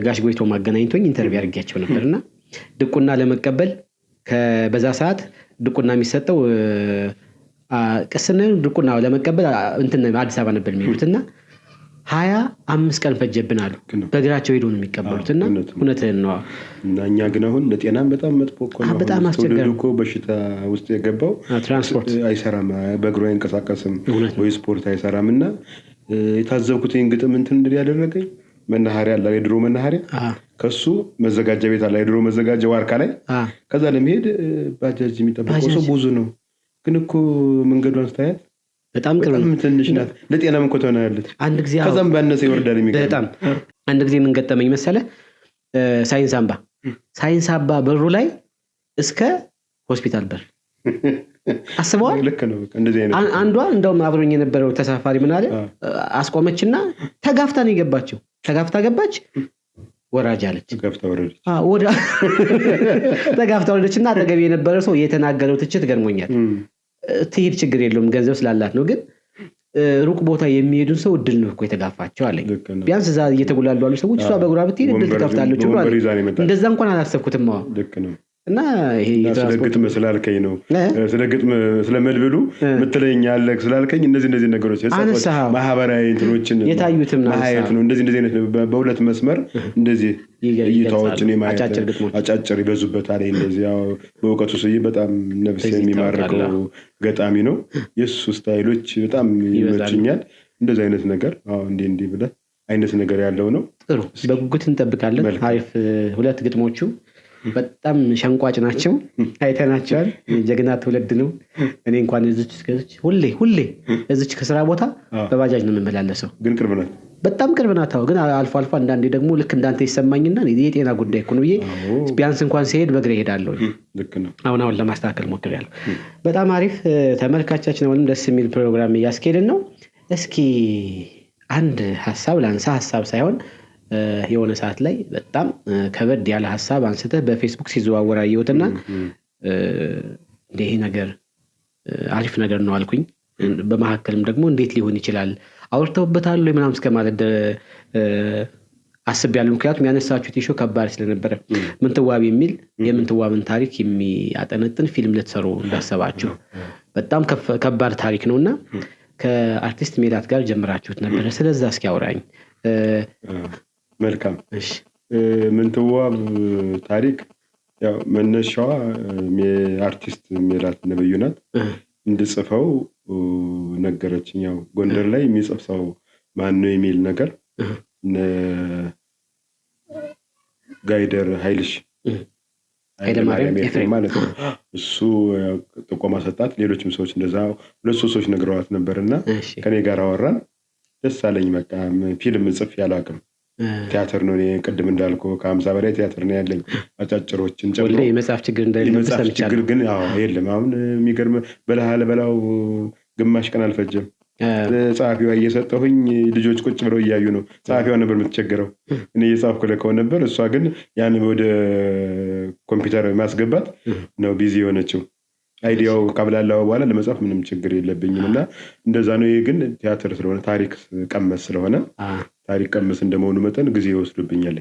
ጋሽ ጎይቶ ማገናኝቶኝ ኢንተርቪው አድርጌያቸው ነበርና ድቁና ለመቀበል በዛ ሰዓት ድቁና የሚሰጠው ቅስና ድቁና ለመቀበል እንትን አዲስ አበባ ነበር የሚሄዱትና 25 ቀን ፈጀብን አሉ። በእግራቸው ሄዶ ነው የሚቀበሉትና እውነትህን ነው። እና እኛ ግን አሁን ለጤናም በጣም መጥፎ እኮ ነው። በጣም አስቸጋሪ እኮ በሽታ ውስጥ የገባው ትራንስፖርት አይሰራም፣ በእግሩ አይንቀሳቀስም ወይ ስፖርት አይሰራምና የታዘብኩትን ግጥም እንትን እንድል ያደረገኝ መናኸሪያ አለ የድሮ መናኸሪያ ከሱ መዘጋጃ ቤት አለ የድሮ መዘጋጃ ዋርካ ላይ ከዛ ለመሄድ ባጃጅ የሚጠብቀው ሰው ብዙ ነው። ግን እኮ መንገዷን ስታያት በጣም ቅርብ ትንሽ ናት። ለጤናም እኮ ትሆናለች። አንድ ጊዜ ከዛም ባነሰ ይወርዳል የሚገርም በጣም አንድ ጊዜ ምን ገጠመኝ መሰለ ሳይንስ አምባ በሩ ላይ እስከ ሆስፒታል በር አስበዋል። ልክ ነው። እንደዚህ አይነት አንዷ እንደውም አብሮኝ የነበረው ተሳፋሪ ምን አለ አስቆመችና ተጋፍታ ነው የገባችው። ተጋፍታ ገባች ወራጅ አለች። ተጋፍታ ወረደችና አጠገቤ የነበረ ሰው የተናገረው ትችት ገርሞኛል። ትሄድ ችግር የለውም ገንዘብ ስላላት ነው፣ ግን ሩቅ ቦታ የሚሄዱን ሰው እድል ነው እኮ የተጋፋቸው አለኝ። ቢያንስ እዛ እየተጉላሉ ያሉ ሰዎች እሷ በእግሯ ብትሄድ እድል ትከፍታለች ብሎ እንደዛ እንኳን አላሰብኩትም። እና ይሄ ስለ ግጥም ስላልከኝ ነው ስለ ግጥም ስለመድብሉ ምትለኝ ያለ ስላልከኝ እነዚህ ነገሮች ማህበራዊ እንትኖችን የታዩትም ማየት ነው። እንደዚህ አይነት በሁለት መስመር እንደዚህ እይታዎችን የማየት አጫጭር ይበዙበታል። እንደዚህ ያው በእውቀቱ ስይ በጣም ነፍስ የሚማርከው ገጣሚ ነው። የሱ ስታይሎች በጣም ይመቹኛል። እንደዚህ አይነት ነገር እንዲህ ብለህ አይነት ነገር ያለው ነው። ጥሩ በጉጉት እንጠብቃለን። አሪፍ ሁለት ግጥሞቹ በጣም ሸንቋጭ ናቸው። አይተናቸዋል። ጀግና ትውልድ ነው። እኔ እንኳን እዚች ሁሌ እዚች ከስራ ቦታ በባጃጅ ነው የምመላለሰው። ግን ቅርብ ናት፣ በጣም ቅርብ ናት። ግን አልፎ አንዳንዴ ደግሞ ልክ እንዳንተ ይሰማኝና የጤና ጉዳይ እኮ ነው ብዬ ቢያንስ እንኳን ሲሄድ በእግሬ እሄዳለሁ። ልክ ነው። አሁን ለማስተካከል ሞክሬያለሁ። በጣም አሪፍ ተመልካቻችን፣ አሁንም ደስ የሚል ፕሮግራም እያስኬድን ነው። እስኪ አንድ ሀሳብ ላንሳ። ሀሳብ ሳይሆን የሆነ ሰዓት ላይ በጣም ከበድ ያለ ሀሳብ አንስተህ በፌስቡክ ሲዘዋወር አየሁትና ይሄ ነገር አሪፍ ነገር ነው አልኩኝ። በመካከልም ደግሞ እንዴት ሊሆን ይችላል አውርተውበታል ምናምን እስከማለት አስቤያለሁ። ምክንያቱም ያነሳችሁት ኢሹ ከባድ ስለነበረ ምንትዋብ የሚል የምንትዋብን ታሪክ የሚያጠነጥን ፊልም ልትሰሩ እንዳሰባችሁ በጣም ከባድ ታሪክ ነውና ከአርቲስት ሜላት ጋር ጀምራችሁት ነበር። ስለዛ እስኪ አውራኝ። መልካም። እሺ ምንትዋብ ታሪክ ያው መነሻዋ አርቲስት ሜላት ነብዩ ናት። እንድጽፈው ነገረችኝ። ያው ጎንደር ላይ የሚጽፍ ሰው ማን ነው የሚል ነገር ጋይደር ኃይልሽ ኃይለማርያም ማለት ነው። እሱ ጥቆማ ሰጣት። ሌሎችም ሰዎች እንደዛ ሁለት ሰዎች ነግረዋት ነበርና ከኔ ጋር አወራን። ደስ አለኝ። በቃ ፊልም ጽፍ ያላቅም ቲያትር ነው። እኔ ቅድም እንዳልኩ ከ50 በላይ ቲያትር ነው ያለኝ አጫጭሮችን ጨምሮ። የመጽሐፍ ችግር እንደሌለበት ችግር ግን የለም። አሁን የሚገርም በላው ግማሽ ቀን አልፈጀም። ጸሐፊዋ እየሰጠሁኝ ልጆች ቁጭ ብለው እያዩ ነው። ጸሐፊዋ ነበር የምትቸገረው፣ እኔ እየጻፍኩ ልከው ነበር። እሷ ግን ያን ወደ ኮምፒውተር ማስገባት ነው ቢዚ የሆነችው። አይዲያው ካብላላው በኋላ ለመጻፍ ምንም ችግር የለብኝም እና እንደዛ ነው። ይሄ ግን ቲያትር ስለሆነ ታሪክ ቀመስ ስለሆነ ታሪክ ቀመስ እንደመሆኑ መጠን ጊዜ ይወስዱብኛል።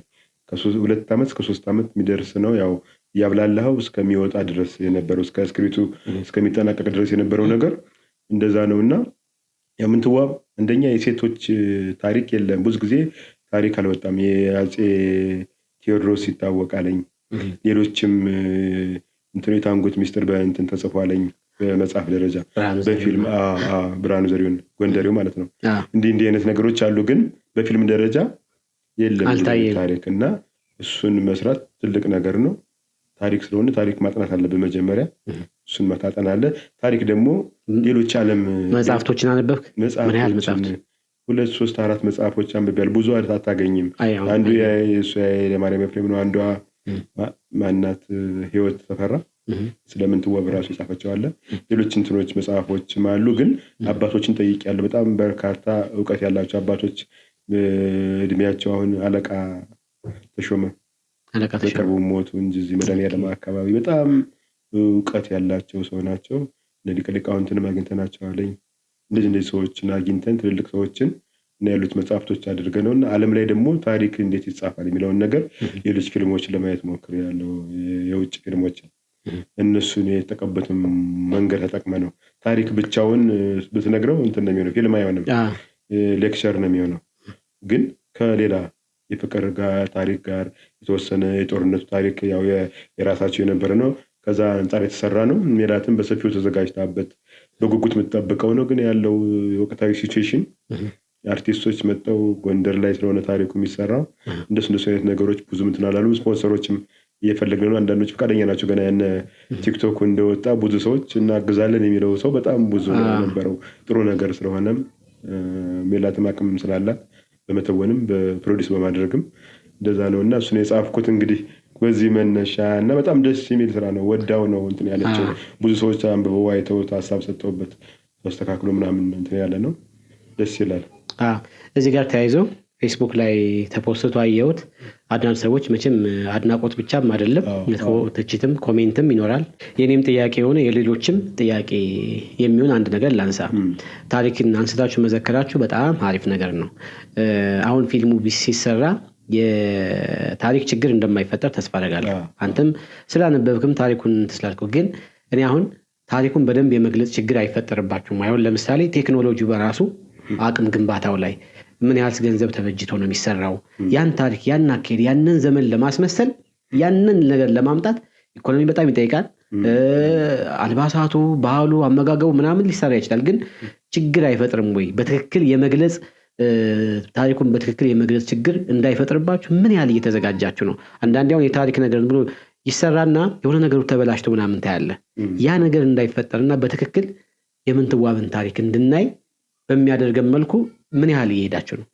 ከ2 ዓመት እስከ 3 ዓመት የሚደርስ ነው። ያው ያብላላው እስከሚወጣ ድረስ የነበረው እስከ ስክሪፕቱ እስከሚጠናቀቅ ድረስ የነበረው ነገር እንደዛ ነውና የምንትዋብ አንደኛ የሴቶች ታሪክ የለም። ብዙ ጊዜ ታሪክ አልወጣም። የአፄ ቴዎድሮስ ይታወቃለኝ። ሌሎችም የታንጉት ሚስጥር በእንትን ተጽፏለኝ በመጽሐፍ ደረጃ በፊልም ብርሃኑ ዘሪሁን ጎንደሬው ማለት ነው። እንዲህ አይነት ነገሮች አሉ፣ ግን በፊልም ደረጃ የለም ታሪክ እና እሱን መስራት ትልቅ ነገር ነው። ታሪክ ስለሆነ ታሪክ ማጥናት አለብን መጀመሪያ። እሱን መታጠን አለ። ታሪክ ደግሞ ሌሎች ዓለም መጽሐፍቶችን አነበብክ? ምን ያህል መጽሐፍት? 2 3 4 መጽሐፎች አንብቤያለሁ። ብዙ አታገኝም። አንዱ የእሱ የማርያም ኤፍሬም ነው። አንዷ ማናት ህይወት ተፈራ ስለምንትዋብ ራሱ የጻፈችው አለ። ሌሎች እንትኖች መጽሐፎችም አሉ፣ ግን አባቶችን ጠይቄያለሁ። በጣም በርካታ እውቀት ያላቸው አባቶች እድሜያቸው አሁን አለቃ ተሾመ በቅርቡ ሞቱ እንጂ እዚህ መድኃኒዓለም አካባቢ በጣም እውቀት ያላቸው ሰው ናቸው። ሊቃውንትንም አግኝተናቸዋለኝ። እንደዚህ ሰዎችን አግኝተን ትልልቅ ሰዎችን እና ያሉት መጽሐፍቶች አድርገነው እና ዓለም ላይ ደግሞ ታሪክ እንዴት ይጻፋል የሚለውን ነገር ሌሎች ፊልሞችን ለማየት ሞክሬያለሁ። የውጭ ፊልሞችን እነሱን የተጠቀሙበትን መንገድ ተጠቅመ ነው። ታሪክ ብቻውን ብትነግረው እንትን ነው የሚሆነው፣ ፊልም አይሆንም፣ ሌክቸር ነው የሚሆነው። ግን ከሌላ የፍቅር ጋር ታሪክ ጋር የተወሰነ የጦርነቱ ታሪክ ያው የራሳቸው የነበረ ነው። ከዛ አንጻር የተሰራ ነው። ሜላትን በሰፊው ተዘጋጅታበት በጉጉት የምትጠብቀው ነው። ግን ያለው ወቅታዊ ሲቹዌሽን አርቲስቶች መጥተው ጎንደር ላይ ስለሆነ ታሪኩ የሚሰራው እንደሱ አይነት ነገሮች ብዙ እንትን አላሉ። ስፖንሰሮችም እየፈለግን ነው። አንዳንዶች ፈቃደኛ ናቸው። ገና ያነ ቲክቶክ እንደወጣ ብዙ ሰዎች እናግዛለን የሚለው ሰው በጣም ብዙ ነበረው። ጥሩ ነገር ስለሆነም ሜላትም አቅምም ስላላት በመተወንም በፕሮዲስ በማድረግም እንደዛ ነው እና እሱን የጻፍኩት እንግዲህ በዚህ መነሻ እና በጣም ደስ የሚል ስራ ነው። ወዳው ነው እንትን ያለችው። ብዙ ሰዎች አንብበው አይተው ሀሳብ ሰጥተውበት ተስተካክሎ ምናምን እንትን ያለ ነው። ደስ ይላል። እዚህ ጋር ተያይዞ ፌስቡክ ላይ ተፖስቶ አየሁት። አንዳንድ ሰዎች መቼም አድናቆት ብቻም አይደለም ትችትም ኮሜንትም ይኖራል። የኔም ጥያቄ የሆነ የሌሎችም ጥያቄ የሚሆን አንድ ነገር ላንሳ። ታሪክን አንስታችሁ መዘከራችሁ በጣም አሪፍ ነገር ነው። አሁን ፊልሙ ሲሰራ የታሪክ ችግር እንደማይፈጠር ተስፋ አደርጋለሁ። አንተም ስላነበብክም ታሪኩን ትስላልከው። ግን እኔ አሁን ታሪኩን በደንብ የመግለጽ ችግር አይፈጠርባችሁም? አሁን ለምሳሌ ቴክኖሎጂ በራሱ አቅም ግንባታው ላይ ምን ያህል ገንዘብ ተበጅቶ ነው የሚሰራው? ያን ታሪክ ያን አካሄድ ያንን ዘመን ለማስመሰል ያንን ነገር ለማምጣት ኢኮኖሚ በጣም ይጠይቃል። አልባሳቱ፣ ባህሉ፣ አመጋገቡ ምናምን ሊሰራ ይችላል። ግን ችግር አይፈጥርም ወይ? በትክክል የመግለጽ ታሪኩን በትክክል የመግለጽ ችግር እንዳይፈጥርባችሁ ምን ያህል እየተዘጋጃችሁ ነው? አንዳንዴ አሁን የታሪክ ነገር ብሎ ይሰራና የሆነ ነገሩ ተበላሽቶ ምናምን ታያለ። ያ ነገር እንዳይፈጠርና በትክክል የምንትዋብን ታሪክ እንድናይ በሚያደርገን መልኩ ምን ያህል እየሄዳችሁ ነው?